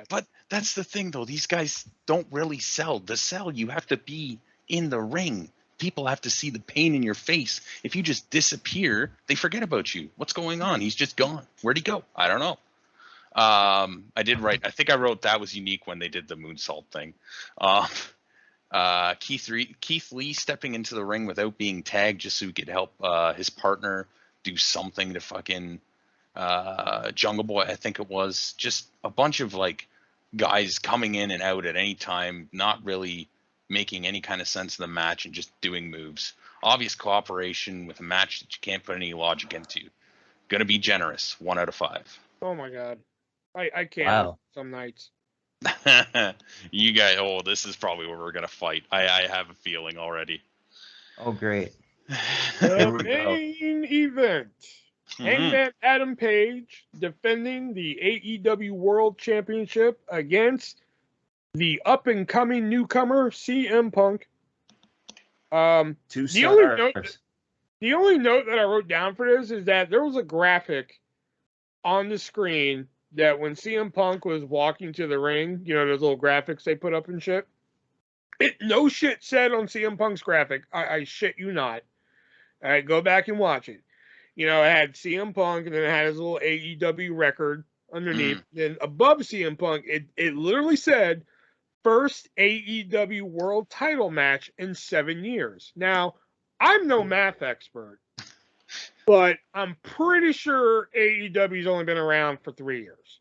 But that's the thing, though. These guys don't really sell. To sell, you have to be in the ring. People have to see the pain in your face. If you just disappear, they forget about you. What's going on? He's just gone. Where'd he go? I don't know. I did write. I think I wrote that was unique when they did the moonsault thing. Keith Lee stepping into the ring without being tagged just so he could help his partner do something to fucking Jungle Boy, I think it was. Just a bunch of like guys coming in and out at any time, not really making any kind of sense of the match and just doing moves. Obvious cooperation with a match that you can't put any logic into. Gonna be generous. 1 out of 5. Oh my god, I can't. Wow. Some nights. You guys, this is probably where we're gonna fight. I have a feeling already. Oh, great. The main event. Hangman Adam Page defending the AEW World Championship against the up-and-coming newcomer CM Punk. 2 stars. The only note that I wrote down for this is that there was a graphic on the screen that when CM Punk was walking to the ring, you know, those little graphics they put up and shit. No shit said on CM Punk's graphic. I shit you not. All right, go back and watch it. You know, it had CM Punk, and then it had his little AEW record underneath. Then above CM Punk, it literally said, first AEW World Title match in 7 years. Now, I'm no math expert, but I'm pretty sure AEW's only been around for 3 years.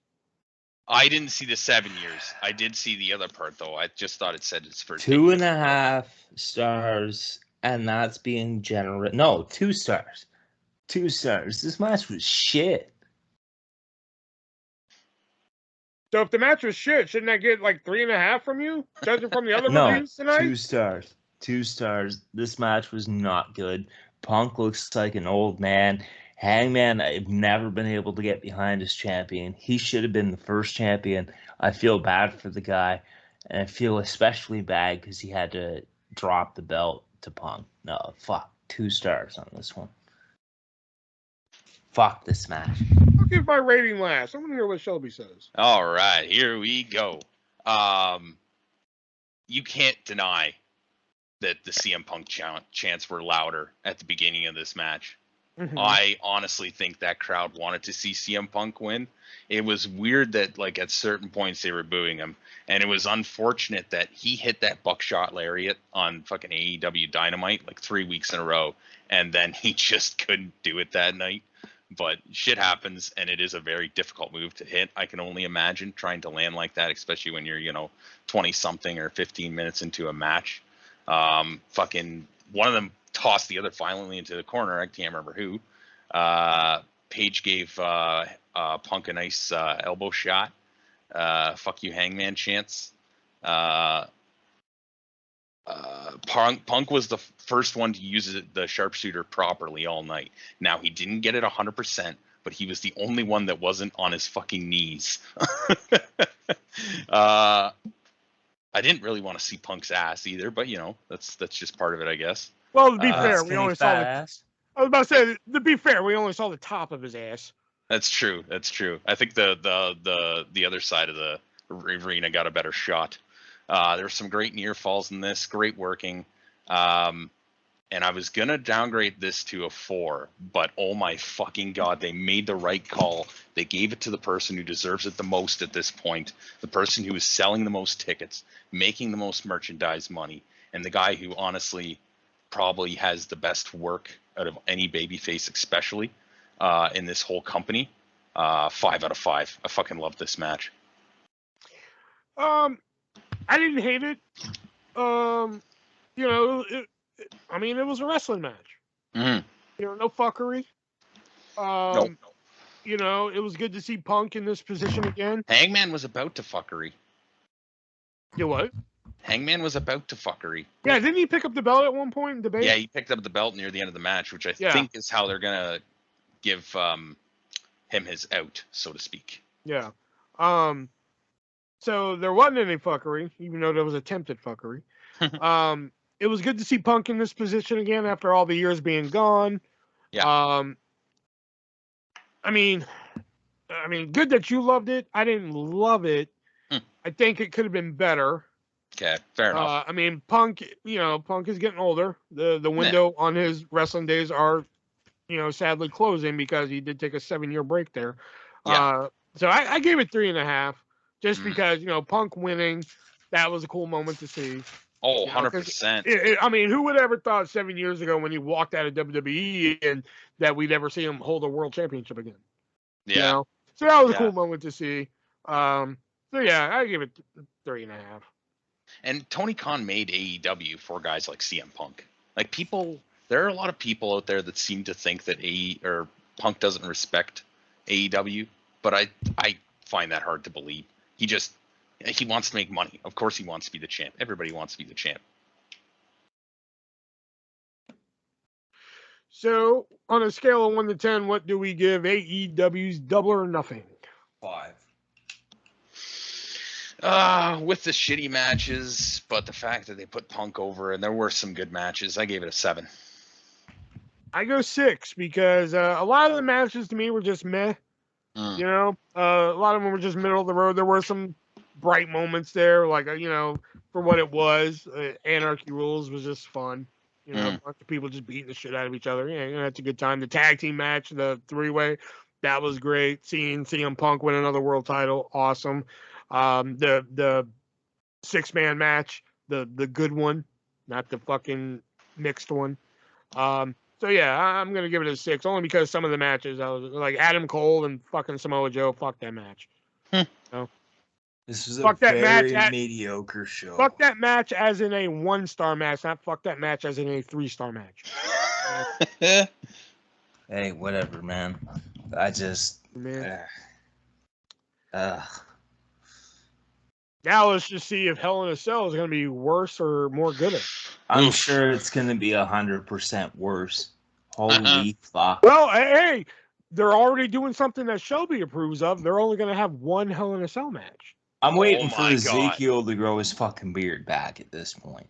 I didn't see the 7 years. I did see the other part, though. I just thought it said it's for 2.5 stars, and that's being generous. No, 2 stars. 2 stars. This match was shit. So if the match was shit, shouldn't I get like 3.5 from you? Judging from the other No, reviews tonight? 2 stars. 2 stars. This match was not good. Punk looks like an old man. Hangman, I've never been able to get behind as champion. He should have been the first champion. I feel bad for the guy, and I feel especially bad because he had to drop the belt to Punk. No, fuck. 2 stars on this one. Fuck this match. I'll give my rating last. I want to hear what Shelby says. All right, here we go. You can't deny that the CM Punk chants were louder at the beginning of this match. Mm-hmm. I honestly think that crowd wanted to see CM Punk win. It was weird that, like, at certain points they were booing him, and it was unfortunate that he hit that buckshot lariat on fucking AEW Dynamite like 3 weeks in a row, and then he just couldn't do it that night. But shit happens, and it is a very difficult move to hit. I can only imagine trying to land like that, especially when you're, 20-something or 15 minutes into a match. Fucking one of them tossed the other violently into the corner. I can't remember who. Paige gave Punk a nice elbow shot. Fuck you, Hangman chants. Punk was the first one to use the sharpshooter properly all night. Now, he didn't get it 100%, but he was the only one that wasn't on his fucking knees. I didn't really want to see Punk's ass either, but that's just part of it, I guess. Well, to be fair, we only saw the ass. I was about to say, to be fair, we only saw the top of his ass. That's true. I think the other side of the arena got a better shot. There were some great near falls in this, great working. And I was going to downgrade this to a 4, but oh my fucking God, they made the right call. They gave it to the person who deserves it the most at this point, the person who is selling the most tickets, making the most merchandise money, and the guy who honestly probably has the best work out of any babyface, especially in this whole company. 5 out of 5. I fucking love this match. I didn't hate it. It was a wrestling match. Mm-hmm. No fuckery. Nope. It was good to see Punk in this position again. Hangman was about to fuckery. You what? Hangman was about to fuckery. Yeah, didn't he pick up the belt at one point in debate? Yeah, he picked up the belt near the end of the match, which I think is how they're gonna give him his out, so to speak. Yeah. So there wasn't any fuckery, even though there was attempted fuckery. It was good to see Punk in this position again after all the years being gone. Yeah. Good that you loved it. I didn't love it. I think it could have been better. Okay, fair enough. Punk is getting older. The window on his wrestling days are, sadly closing because he did take a 7-year break there. Yeah. So I gave it 3.5 just because, Punk winning, that was a cool moment to see. Oh, 100%. Who would ever thought 7 years ago when he walked out of WWE and that we'd ever see him hold a world championship again? Yeah. So that was a cool moment to see. I give it 3.5. And Tony Khan made AEW for guys like CM Punk. Like there are a lot of people out there that seem to think that Punk doesn't respect AEW, but I find that hard to believe. He wants to make money. Of course he wants to be the champ. Everybody wants to be the champ. So, on a scale of 1 to 10, what do we give AEW's Double or Nothing? 5. With the shitty matches, but the fact that they put Punk over, and there were some good matches, I gave it a 7. I go 6 because a lot of the matches to me were just meh. A lot of them were just middle of the road. There were some bright moments there, like for what it was. Anarchy Rules was just fun. A bunch of people just beating the shit out of each other. Yeah, that's a good time. The tag team match, the 3-way, that was great. Seeing CM Punk win another world title, awesome. The 6-man match, the good one, not the fucking mixed one. So yeah, I'm gonna give it a 6 only because some of the matches I was like Adam Cole and fucking Samoa Joe. Fuck that match. This is a very mediocre show. Fuck that match as in a 1-star match, not fuck that match as in a 3-star match. Hey, whatever, man. I just. Now let's just see if Hell in a Cell is going to be worse or more good. I'm sure it's going to be 100% worse. Holy fuck. Well, hey, they're already doing something that Shelby approves of. They're only going to have one Hell in a Cell match. I'm waiting for my God. Ezekiel to grow his fucking beard back at this point.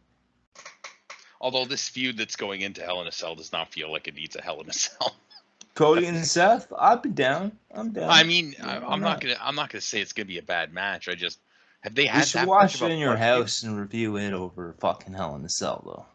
Although this feud that's going into Hell in a Cell does not feel like it needs a Hell in a Cell. Cody and Seth, I'd be down. I'm down. I mean, Yeah, I'm not gonna say it's gonna be a bad match. I just have they We had should that watch much of it a in your blood feud? house and review it over fucking Hell in a Cell, though.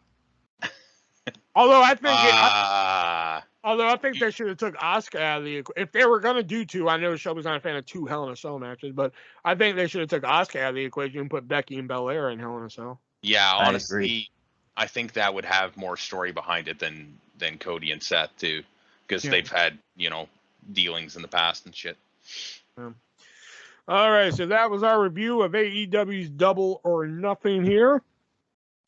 Although I think Although I think You- they should have took Asuka out of the if they were gonna do two. I know Shelby's not a fan of two Hell in a Cell matches, but I think they should have took Asuka out of the equation and put Becky and Belair in Hell in a Cell. Yeah, I honestly, agree. I think that would have more story behind it than Cody and Seth too, because they've had dealings in the past and shit. All right, so that was our review of AEW's Double or Nothing here,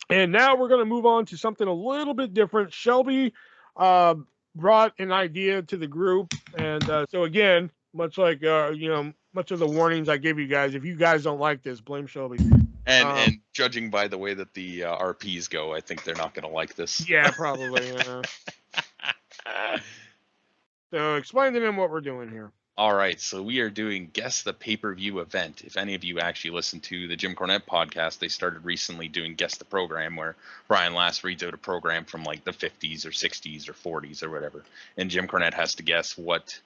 and now we're gonna move on to something a little bit different. Shelby brought an idea to the group, and so again, much like much of the warnings I give you guys, if you guys don't like this, blame Shelby. And judging by the way that the RPs go, I think they're not going to like this. Yeah, probably. So explain to them what we're doing here. All right, so we are doing Guess the Pay-Per-View Event. If any of you actually listen to the Jim Cornette podcast, they started recently doing Guess the Program, where Brian Last reads out a program from like the 50s or 60s or 40s or whatever, and Jim Cornette has to guess what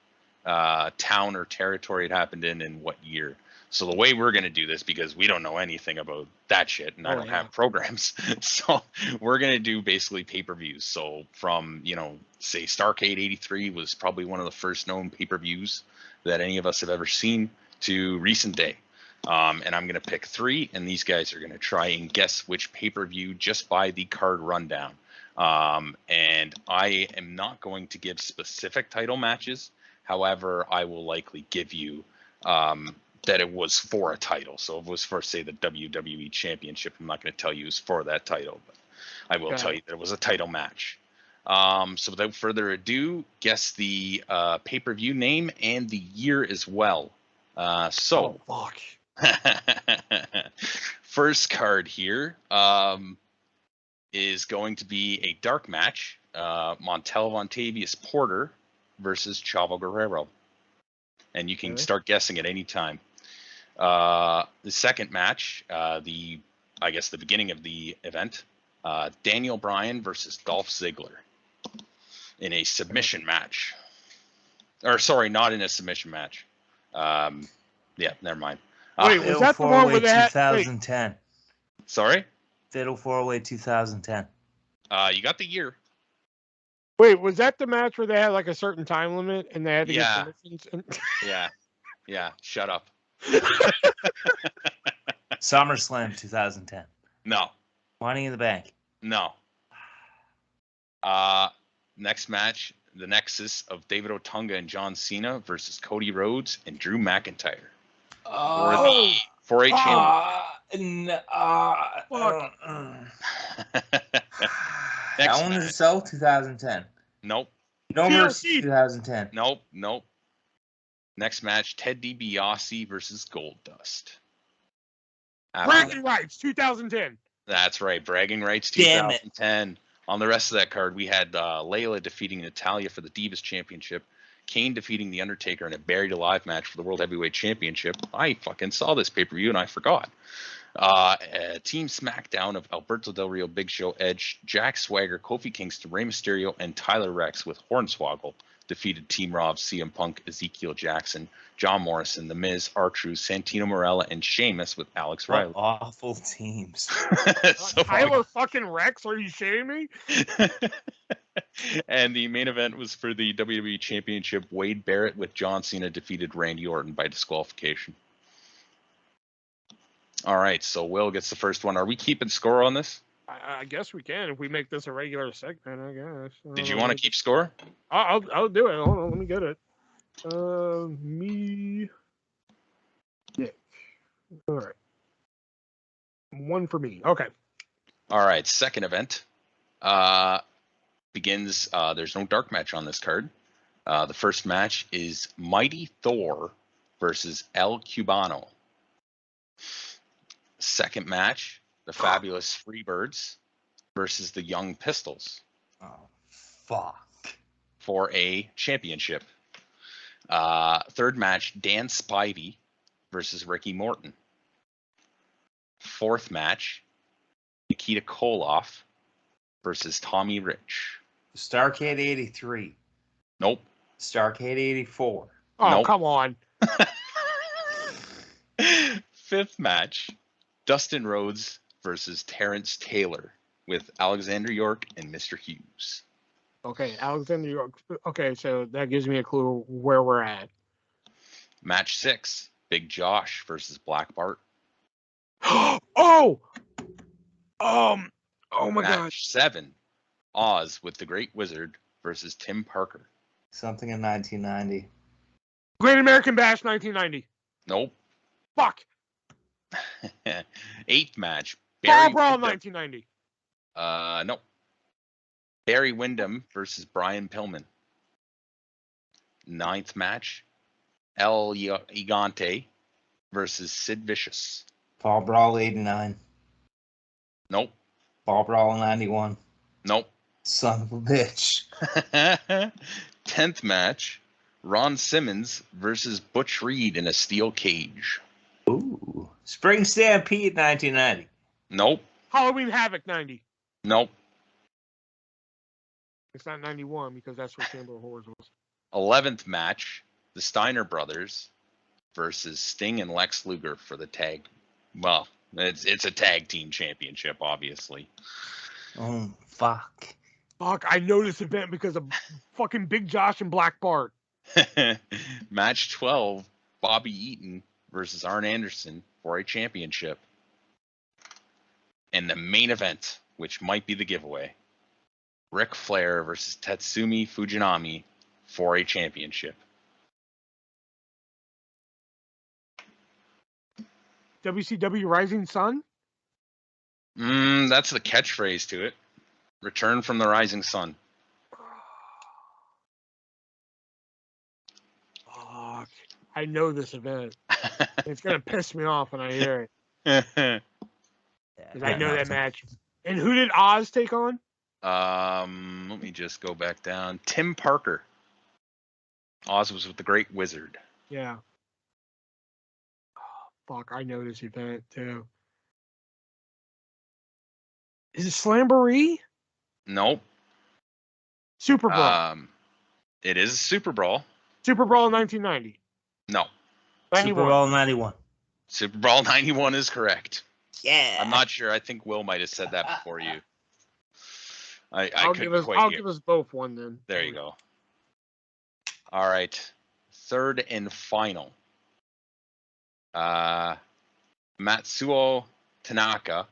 town or territory it happened in what year. So the way we're going to do this, because we don't know anything about that shit, and I don't have programs, so we're going to do basically pay-per-views. So from, say Starrcade 83 was probably one of the first known pay-per-views that any of us have ever seen, to recent day. And I'm going to pick three, and these guys are going to try and guess which pay-per-view just by the card rundown. And I am not going to give specific title matches. However, I will likely give you that it was for a title. So if it was for, say, the WWE Championship, I'm not going to tell you it was for that title, but I will tell you that it was a title match. So without further ado, guess the pay-per-view name and the year as well. First card here is going to be a dark match. Montel Vontavious Porter versus Chavo Guerrero. And you can start guessing at any time. The second match, the beginning of the event, Daniel Bryan versus Dolph Ziggler in a submission match. Or sorry, not in a submission match. Yeah, never mind. Wait, was that the one where they had 2010? Sorry? Fatal 4-Way 2010. You got the year. Wait, was that the match where they had like a certain time limit and they had to Yeah. get submissions? Yeah. Shut up. SummerSlam 2010. No. Money in the Bank. No. Next match, the Nexus of David Otunga and John Cena versus Cody Rhodes and Drew McIntyre. For a championship. Hell in a Cell 2010. Nope. No Mercy 2010. Nope. Next match, Ted DiBiase versus Goldust. Bragging Rights 2010. That's right, Bragging Rights Damn 2010. On the rest of that card, we had Layla defeating Natalya for the Divas Championship, Kane defeating The Undertaker in a Buried Alive match for the World Heavyweight Championship. I fucking saw this pay-per-view and I forgot. Team SmackDown of Alberto Del Rio, Big Show, Edge, Jack Swagger, Kofi Kingston, Rey Mysterio, and Tyler Rex with Hornswoggle defeated Team Raw of CM Punk, Ezekiel Jackson, John Morrison, The Miz, R-Truth, Santino Marella, and Sheamus with Alex Riley. Awful teams. Tyler fucking Rex? Are you shitting me? And the main event was for the WWE Championship. Wade Barrett with John Cena defeated Randy Orton by disqualification. All right, so Will gets the first one. Are we keeping score on this? I guess we can if we make this a regular segment. I guess. Did you want to keep score? I'll do it. Hold on, let me get it. Dick. All right. One for me. Okay. All right. Second event begins. There's no dark match on this card. The first match is Mighty Thor versus El Cubano. Second match, the Fabulous Freebirds versus the Young Pistols. Oh, fuck. for a championship. Third match, Dan Spivey versus Ricky Morton. Fourth match, Nikita Koloff versus Tommy Rich. Starcade 83. Nope. Starcade 84. Oh, Nope. come on. Fifth match, Dustin Rhodes versus Terrence Taylor with Alexander York and Mr. Hughes. Okay, Alexander York. Okay, so that gives me a clue where we're at. Match 6, Big Josh versus Black Bart. Oh my Match gosh. 7, Oz with the Great Wizard versus Tim Parker. Something in 1990. Great American Bash 1990. Nope. Fuck. Eighth match, Fall Barry Brawl Windham. 1990. Nope. Barry Windham versus Brian Pillman. Ninth match, El Gigante versus Sid Vicious. Fall Brawl 89. Nope. Fall Brawl 91. Nope. Son of a bitch. 10th match, Ron Simmons versus Butch Reed in a steel cage. Ooh. Spring Stampede 1990. Nope. Halloween Havoc 90. Nope. It's not 91 because that's what Chamber of Horrors was. 11th match, the Steiner brothers versus Sting and Lex Luger for the tag. Well, it's a tag team championship, obviously. Oh, fuck. Fuck, I know this event because of fucking Big Josh and Black Bart. Match 12, Bobby Eaton versus Arn Anderson for a championship. And the main event, which might be the giveaway, Ric Flair versus Tatsumi Fujinami for a championship. WCW Rising Sun? That's the catchphrase to it. Return from the Rising Sun. Fuck. I know this event. It's going to piss me off when I hear it. Because I know that match. And who did Oz take on? Let me just go back down. Tim Parker. Oz was with the Great Wizard. Yeah. Oh, fuck, I know this event too. Is it Slamboree? Nope. Super Brawl. It is Super Brawl. Super Brawl 1990. No. 91. Super Bowl 91. Super Brawl 91 is correct. Yeah. I'm not sure. I think Will might have said that before you. I'll give us both one then. There you go. All right. Third and final. Matsuo Tanaka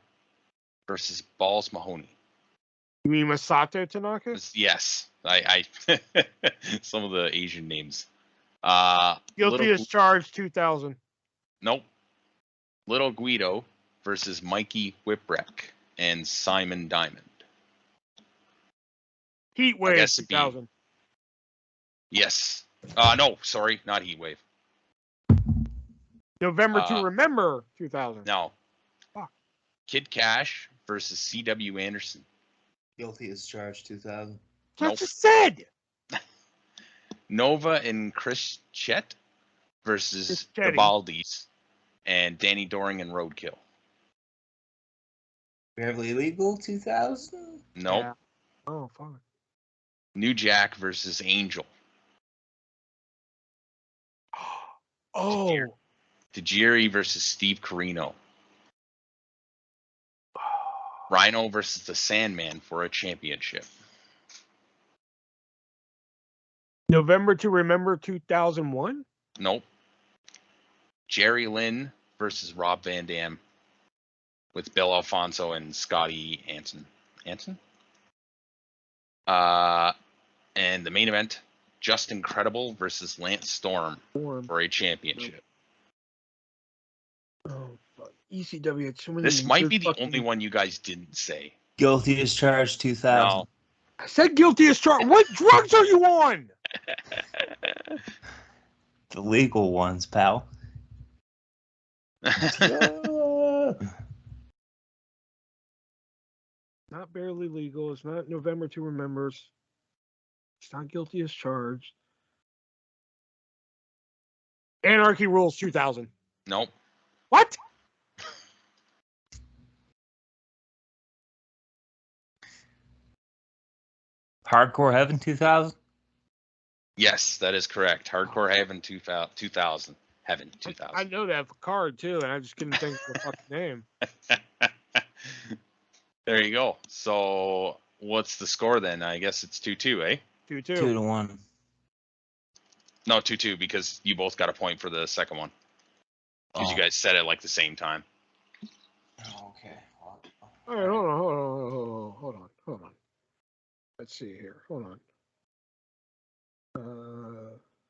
versus Balls Mahoney. You mean Masato Tanaka? Yes. I some of the Asian names. Guilty as charged 2000. Nope. Little Guido versus Mikey Whipwreck and Simon Diamond. Heat Wave guess it'd be- 2000. Yes. No, sorry, not Heatwave. November to Remember 2000. No. Fuck. Kid Cash versus C.W. Anderson. Guilty as charged 2000. That's Nope. just said. Nova and Chris Chet versus the Chetty. Baldis and Danny Doring and Roadkill. Beverly Legal 2000. Nope. Yeah. Oh, fuck. New Jack versus Angel. Oh. Tajiri versus Steve Corino. Rhino versus the Sandman for a championship. November to Remember 2001? Nope. Jerry Lynn versus Rob Van Dam with Bill Alfonso and Scotty Anson. And the main event, Justin Credible versus Lance Storm for a championship. Oh, fuck. ECW had so many. This might be the fucking- only one you guys didn't say. Guilty as charged 2000. No. I said guilty as charged. What drugs are you on? The legal ones, pal. Not Barely Legal. It's not November to Remembers. He's not guilty as charged. Anarchy Rules 2000. Nope. What? Hardcore Heaven 2000? Yes, that is correct. Hardcore Heaven 2000. Heaven 2000. I know that card too, and I just couldn't think of the fucking name. There you go. So what's the score then? I guess it's 2-2, eh? 2-2. 2-1. No, 2-2 because you both got a point for the second one. Because you guys said it like the same time. Oh, okay. All right, hold on. Let's see here. Hold on.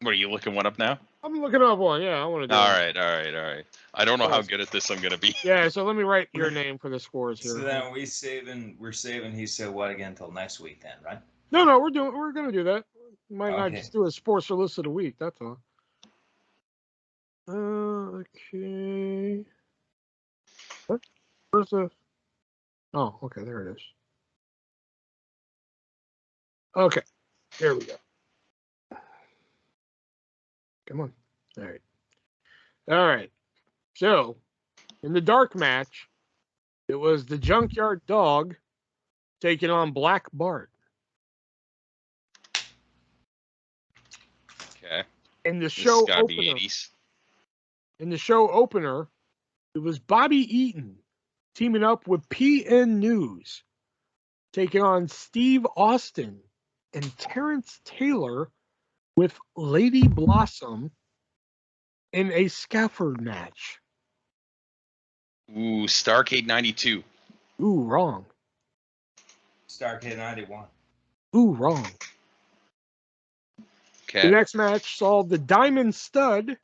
What, are you looking one up now? I'm looking up one. Yeah, I want to do All it. right. I don't know how good at this I'm gonna be. Yeah, so let me write your name for the scores here. So then we're saving he said what again until next week then, right? No, we're gonna do that. Might not just do a sports list of the week. That's all. Okay. What? Where's the? Oh, okay, there it is. Okay, there we go. Come on. All right. So, in the dark match, it was the Junkyard Dog taking on Black Bart. Okay. In the This show gotta be opener, 80s. it was Bobby Eaton teaming up with PN News, taking on Steve Austin and Terrence Taylor with Lady Blossom in a scaffold match. Ooh, Starcade 92. Ooh, wrong. Starcade 91. Ooh, wrong. Okay. The next match saw the Diamond Stud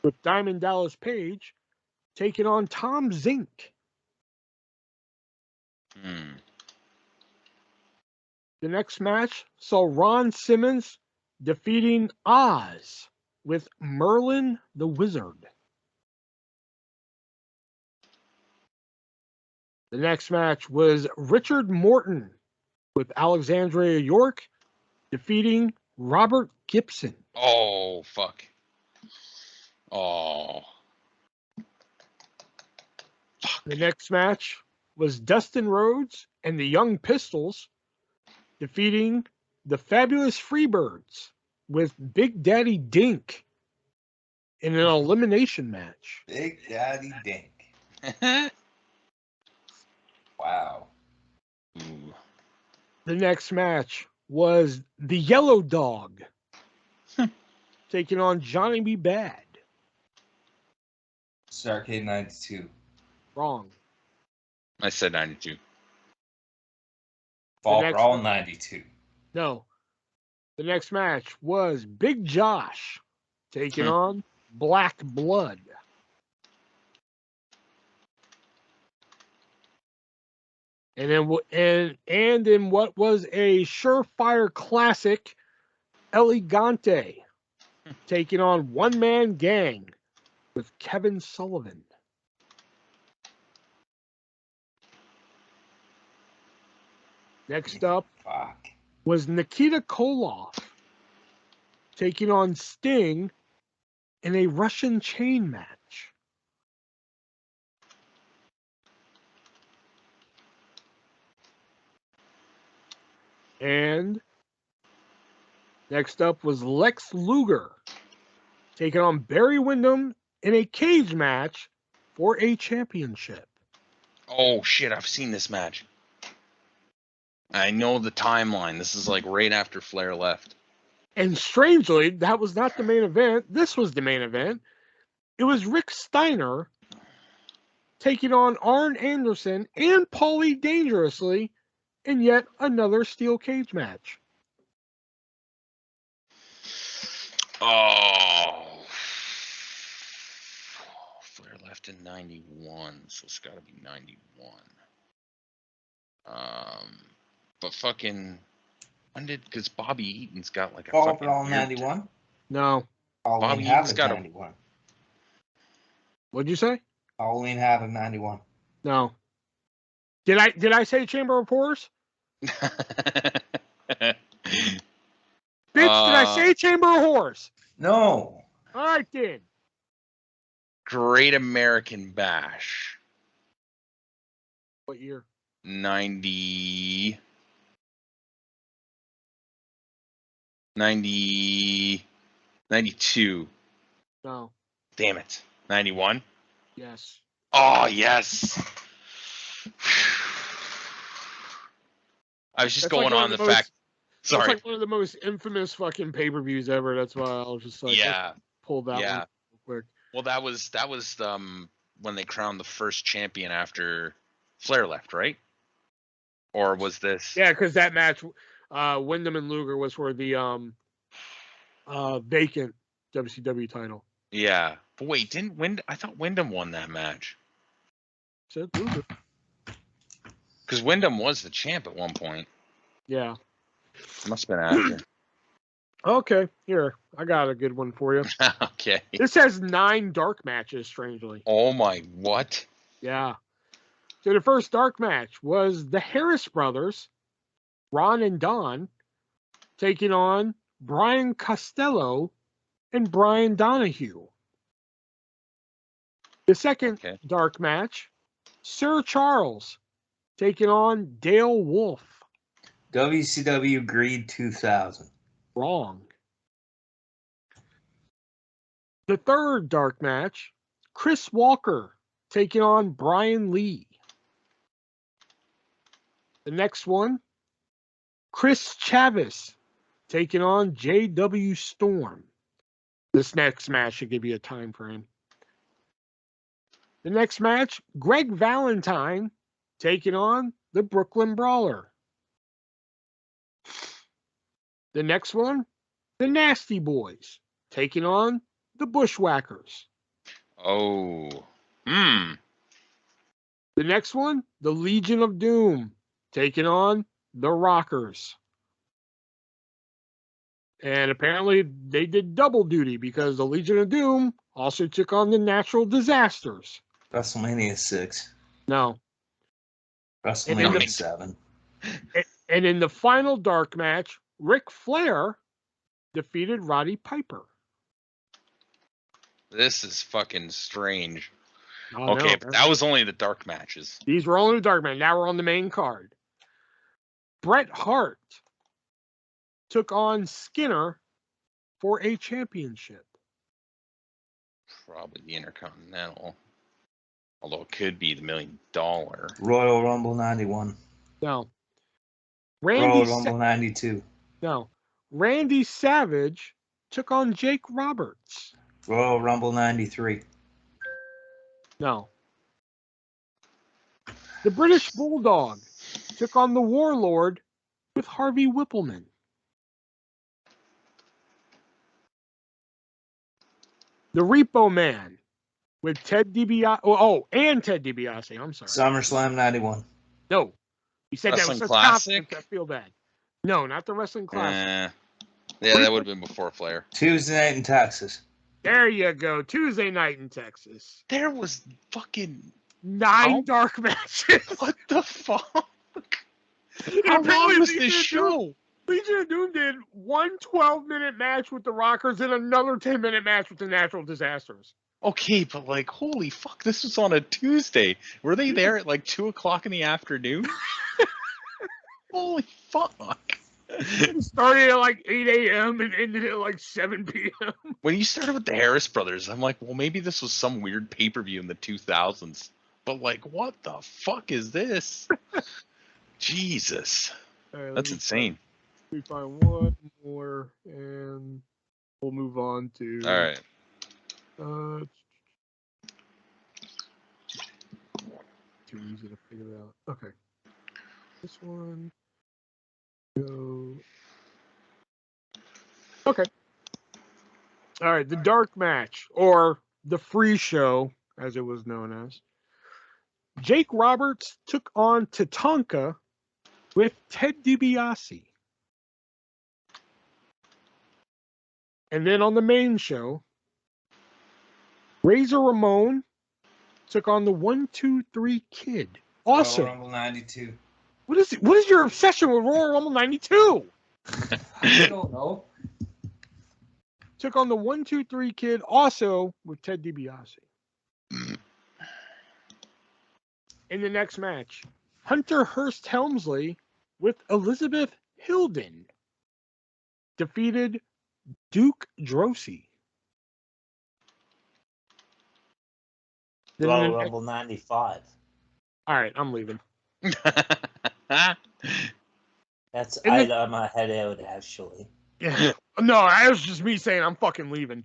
with Diamond Dallas Page taking on Tom Zink. The next match saw Ron Simmons defeating Oz with Merlin the Wizard. The next match was Richard Morton with Alexandria York defeating Robert Gibson. Oh, fuck. Oh. Fuck. The next match was Dustin Rhodes and the Young Pistols defeating the Fabulous Freebirds with Big Daddy Dink in an elimination match. Big Daddy Dink. Wow. Ooh. The next match was the Yellow Dog taking on Johnny B. Bad. Starcade 92. Wrong. I said 92. Fall next Brawl one- 92. No. The next match was Big Josh taking on Black Blood. And then and in what was a surefire classic, Elegante taking on One Man Gang with Kevin Sullivan. Next up Fuck. was Nikita Koloff taking on Sting in a Russian chain match. And next up was Lex Luger taking on Barry Windham in a cage match for a championship. Oh, shit. I've seen this match. I know the timeline. This is like right after Flair left. And strangely, that was not the main event. This was the main event. It was Rick Steiner taking on Arn Anderson and Paulie Dangerously in yet another steel cage match. Oh. Flair left in 91, so it's got to be 91. But fucking, when did, because Bobby Eaton's got like a Fall fucking Brawl weird- 91. No. Halloween Eaton's Havoc got a- 91. What'd you say? Halloween Havoc 91. No. Did I say Chamber of Horrors? Bitch, did I say Chamber of Horrors? No. All right, then. Great American Bash. What year? 92. No. Damn it. 91. Yes. Oh, yes. I was just That's going like on the fact. That's Sorry. like one of the most infamous fucking pay-per-views ever. That's why I was just like, Yeah. let's pull that one Yeah. real quick. Well, that was when they crowned the first champion after Flair left, right? Or was this? Yeah, because that match, Windham and Luger was for the vacant WCW title. Yeah. But wait, I thought Windham won that match. Said Luger. Because Windham was the champ at one point. Yeah. Must have been after. Okay, here. I got a good one for you. Okay. This has 9 dark matches, strangely. Oh my, what? Yeah. So the first dark match was the Harris brothers, Ron and Don, taking on Brian Costello and Brian Donahue. The second dark match, Sir Charles taking on Dale Wolf. WCW Greed 2000. Wrong. The third dark match, Chris Walker taking on Brian Lee. The next one, Chris Chavis taking on J.W. Storm. This next match should give you a time frame. The next match, Greg Valentine taking on the Brooklyn Brawler. The next one, the Nasty Boys taking on the Bushwhackers. Oh. The next one, the Legion of Doom taking on the Rockers. And apparently they did double duty because the Legion of Doom also took on the Natural Disasters. WrestleMania 6. No. WrestleMania 7. And in the final dark match, Ric Flair defeated Roddy Piper. This is fucking strange. Oh, okay, no, but that was only the dark matches. These were only the dark matches. Now we're on the main card. Bret Hart took on Skinner for a championship. Probably the Intercontinental. Although it could be the $1 million. Royal Rumble 91. No. Royal Rumble 92. No. Randy Savage took on Jake Roberts. Royal Rumble 93. No. The British Bulldog took on the Warlord with Harvey Whippleman. The Repo Man with Ted DiBiase. Oh, and Ted DiBiase. I'm sorry. SummerSlam 91. No. You said Wrestling that was Classic? I feel bad. No, not the Wrestling Classic. Yeah, that would have been before Flair. Tuesday night in Texas. There you go. Tuesday night in Texas. There was fucking 9 dark matches. What the fuck? How long was this show? Legion of Doom did one 12-minute match with the Rockers and another 10-minute match with the Natural Disasters. Okay, but like, holy fuck, this was on a Tuesday. Were they there at like 2 o'clock in the afternoon? Holy fuck. Started at like 8 a.m. and ended at like 7 p.m. When you started with the Harris brothers, I'm like, well, maybe this was some weird pay-per-view in the 2000s. But like, what the fuck is this? Jesus. Right, that's insane. We find one more and we'll move on to... All right. Too easy to figure out. Okay. This one. Go. Okay. All right. The dark match, or the free show, as it was known as. Jake Roberts took on Tatanka with Ted DiBiase. And then on the main show, Razor Ramon took on the 1-2-3 Kid. Awesome. Royal Rumble 92. What is your obsession with Royal Rumble 92? I don't know. took on the 1-2-3 Kid, also with Ted DiBiase. In the next match, Hunter Hearst Helmsley with Elizabeth Hilden defeated Duke Drosy. Royal Rumble 95. All right, I'm leaving. That's And I the- on my head out actually. Yeah. No, that was just me saying I'm fucking leaving.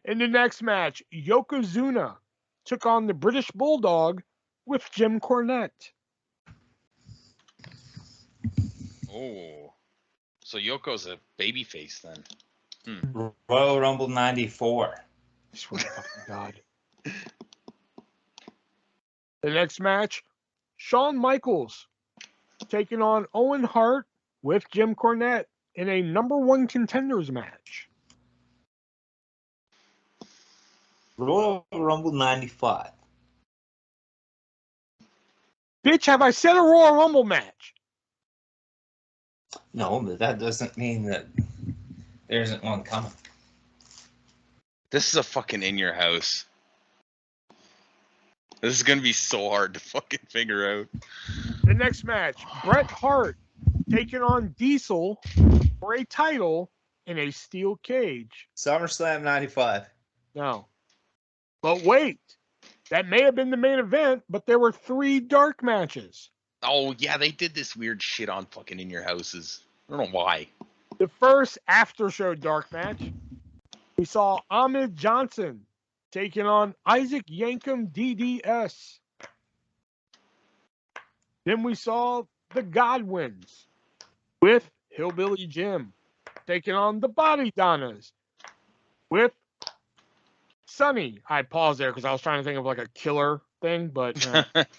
In the next match, Yokozuna took on the British Bulldog with Jim Cornette. Oh, so Yoko's a babyface then. Royal Rumble 94. I swear to fucking God. The next match, Shawn Michaels taking on Owen Hart with Jim Cornette in a #1 contenders match. Royal Rumble 95. Bitch, have I said a Royal Rumble match? No, but that doesn't mean that there isn't one coming. This is a fucking in your house. This is gonna be so hard to fucking figure out. The next match, Bret Hart taking on Diesel for a title in a steel cage. SummerSlam 95. No. But wait, that may have been the main event, but there were 3 dark matches. Oh yeah, they did this weird shit on fucking in your houses. I don't know why. The first after show dark match, we saw Ahmed Johnson taking on Isaac Yankem DDS. Then we saw the Godwins with Hillbilly Jim taking on the Body Donnas with Sonny. I paused there because I was trying to think of like a killer thing, but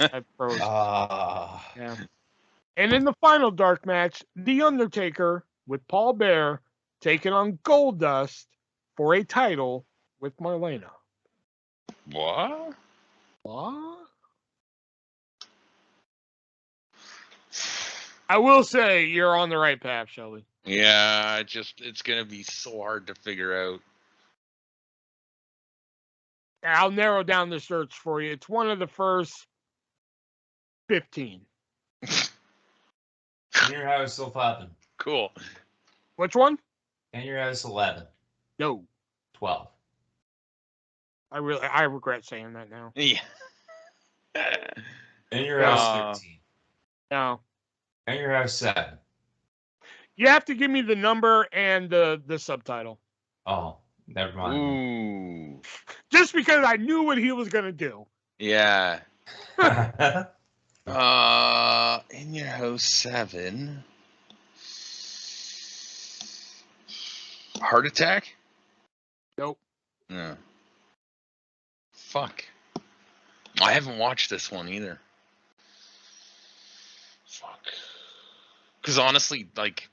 I froze. Yeah. And in the final dark match, The Undertaker with Paul Bear taking on Goldust for a title with Marlena. What? What? I will say you're on the right path, Shelby. Yeah, it's gonna be so hard to figure out. I'll narrow down the search for you. It's one of the first 15. In your house 11. Cool. Which one? In your house 11. No. 12. I regret saying that now. Yeah. In your house 13. No. In your house 7. You have to give me the number and the subtitle. Oh, never mind. Ooh. Just because I knew what he was gonna do. Yeah. In your house 7. Heart attack? Nope. No. Fuck. I haven't watched this one either. Fuck. Because honestly, like,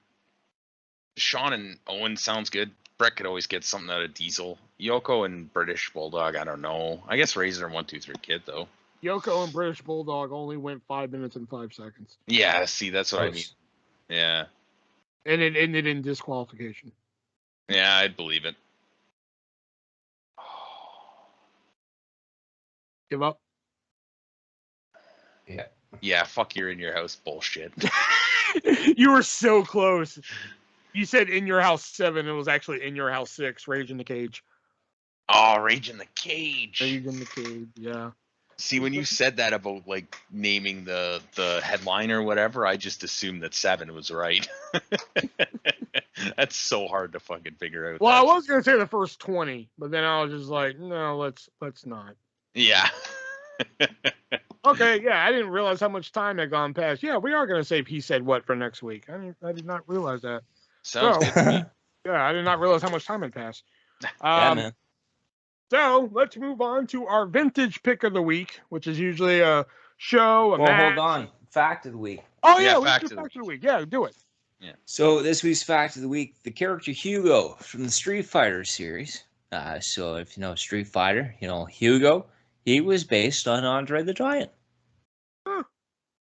Shawn and Owen sounds good. Bret could always get something out of Diesel. Yoko and British Bulldog, I don't know. I guess Razor 1-2-3 Kid though. Yoko and British Bulldog only went 5 minutes and 5 seconds. Yeah, see, that's what I mean. Yeah. And it ended in disqualification. Yeah, I'd believe it. Give up? Yeah. Yeah, fuck you're in your house bullshit. You were so close. You said in your house 7. It was actually in your house 6. Rage in the Cage. Oh, Rage in the Cage. Rage in the Cage, yeah. See, when you said that about like naming the headline or whatever, I just assumed that 7 was right. That's so hard to fucking figure out. Well, I was gonna say the first 20, but then I was just like, no, let's not. Yeah. Okay, yeah, I didn't realize how much time had gone past. Yeah, we are gonna say he said what for next week. I did not realize that. Sounds good to me. Yeah, I did not realize how much time had passed. Yeah, man. So let's move on to our vintage pick of the week, which is usually a show, a Well, match. hold on. Fact of the week. Oh yeah, Yeah, we fact do of the fact of the week. Yeah, do it. So this week's fact of the week, the character Hugo from the Street Fighter series. So if you know Street Fighter, you know Hugo, he was based on Andre the Giant. Huh.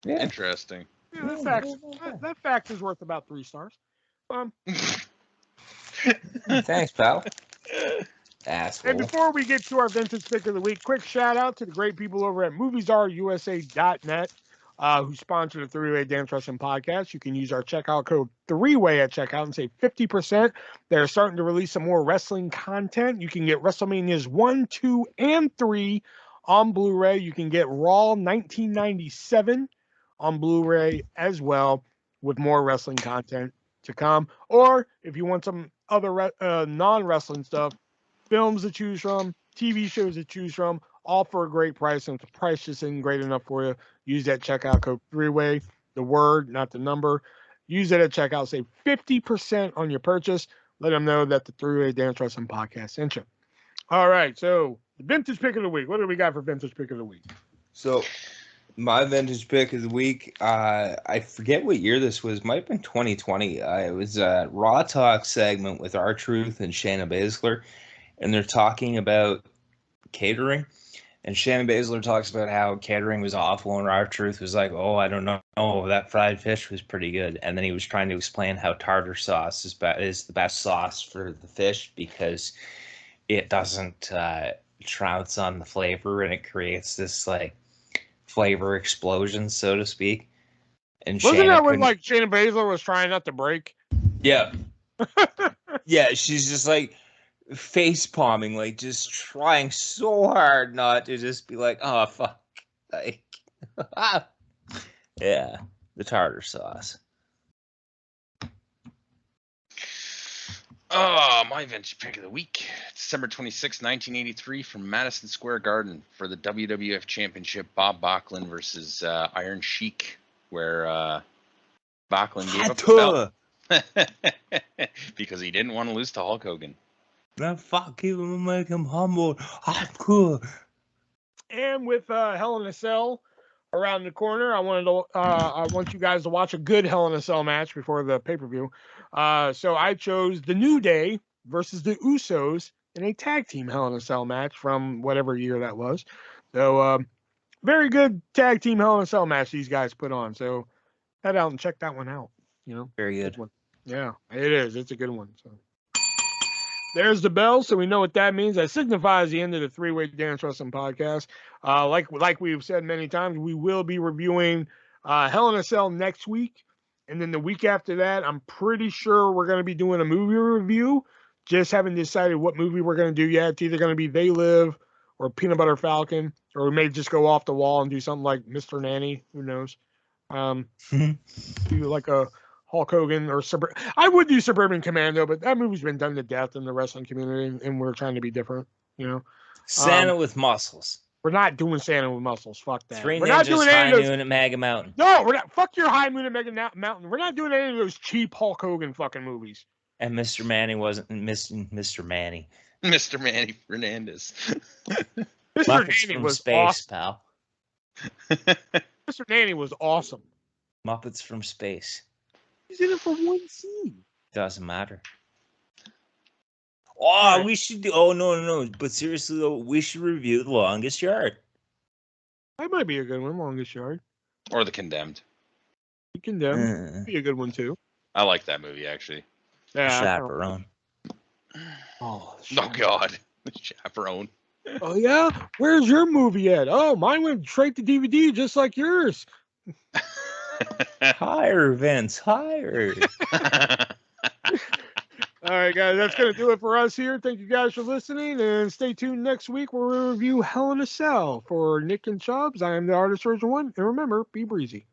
Yeah. Interesting. Yeah, that fact is worth about 3 stars. Thanks, pal. And Asshole. before we get to our vintage pick of the week, quick shout out to the great people over at MoviesRUSA.net who sponsor the Three-Way Dance Wrestling Podcast. You can use our checkout code 3-Way at checkout and save 50%. They're starting to release some more wrestling content. You can get WrestleManias 1, 2, and 3 on Blu-ray. You can get Raw 1997 on Blu-ray as well, with more wrestling content to come. Or if you want some other non-wrestling stuff, films to choose from, TV shows to choose from, all for a great price. And if the price just isn't great enough for you, use that checkout code 3-Way, the word, not the number. Use it at checkout. Save 50% on your purchase. Let them know that the 3-Way Dance Wrestling Podcast sent you. All right, so the vintage pick of the week. What do we got for vintage pick of the week? So, my vintage pick of the week, I forget what year this was. Might have been 2020. It was a Raw Talk segment with R-Truth and Shayna Baszler, and they're talking about catering. And Shayna Baszler talks about how catering was awful, and R-Truth was like, "Oh, I don't know. Oh, that fried fish was pretty good." And then he was trying to explain how tartar sauce is the best sauce for the fish because it doesn't trounce on the flavor, and it creates this like flavor explosion, so to speak. And wasn't that when like Shayna Baszler was trying not to break? Yeah. Yeah, she's just like face palming, like just trying so hard not to just be like, oh fuck, like, yeah, the tartar sauce. Oh, my vintage pick of the week. December 26, 1983 from Madison Square Garden for the WWF Championship, Bob Backlund versus Iron Sheik, where Backlund gave up the belt because he didn't want to lose to Hulk Hogan. Man, fuck him, make him humble. I'm cool. And with Hell in a Cell around the corner, I want you guys to watch a good Hell in a Cell match before the pay-per-view. So I chose The New Day versus the Usos in a tag team Hell in a Cell match from whatever year that was. So very good tag team Hell in a Cell match these guys put on. So head out and check that one out. You know, very good. one. Yeah, it is. It's a good one. So there's the bell, so we know what that means. That signifies the end of the Three-Way Dance Wrestling Podcast. Like we've said many times, we will be reviewing Hell in a Cell next week. And then the week after that, I'm pretty sure we're going to be doing a movie review. Just haven't decided what movie we're going to do yet. It's either going to be They Live or Peanut Butter Falcon, or we may just go off the wall and do something like Mr. Nanny. Who knows? Do like a Hulk Hogan or I would do Suburban Commando, but that movie's been done to death in the wrestling community, and we're trying to be different, you know. Santa with muscles. We're not doing Santa with muscles. Fuck that. Three we're Ninjas, not doing High any of those. Noon at Mega Mountain. No, we're not. Fuck your High Moon at Mega Mountain. We're not doing any of those cheap Hulk Hogan fucking movies. And Mr. Manny wasn't Mr. Manny. Mr. Manny Fernandez. Mr. Muppets Nanny from was space, awesome. pal. Mr. Nanny was awesome. Muppets from space. He's in it for one scene. Doesn't matter. Oh, we should do. Oh no! But seriously though, we should review The Longest Yard. That might be a good one, Longest Yard. Or The Condemned. The Condemned. Be a good one too. I like that movie actually. Yeah. Chaperone. Oh God. Chaperone. Oh yeah? Where's your movie at? Oh, mine went straight to DVD just like yours. Higher, Vince, higher. All right, guys, that's going to do it for us here. Thank you guys for listening, and stay tuned next week where we'll review Hell in a Cell. For Nick and Chubbs, I am the Artist Version 1, and remember, be breezy.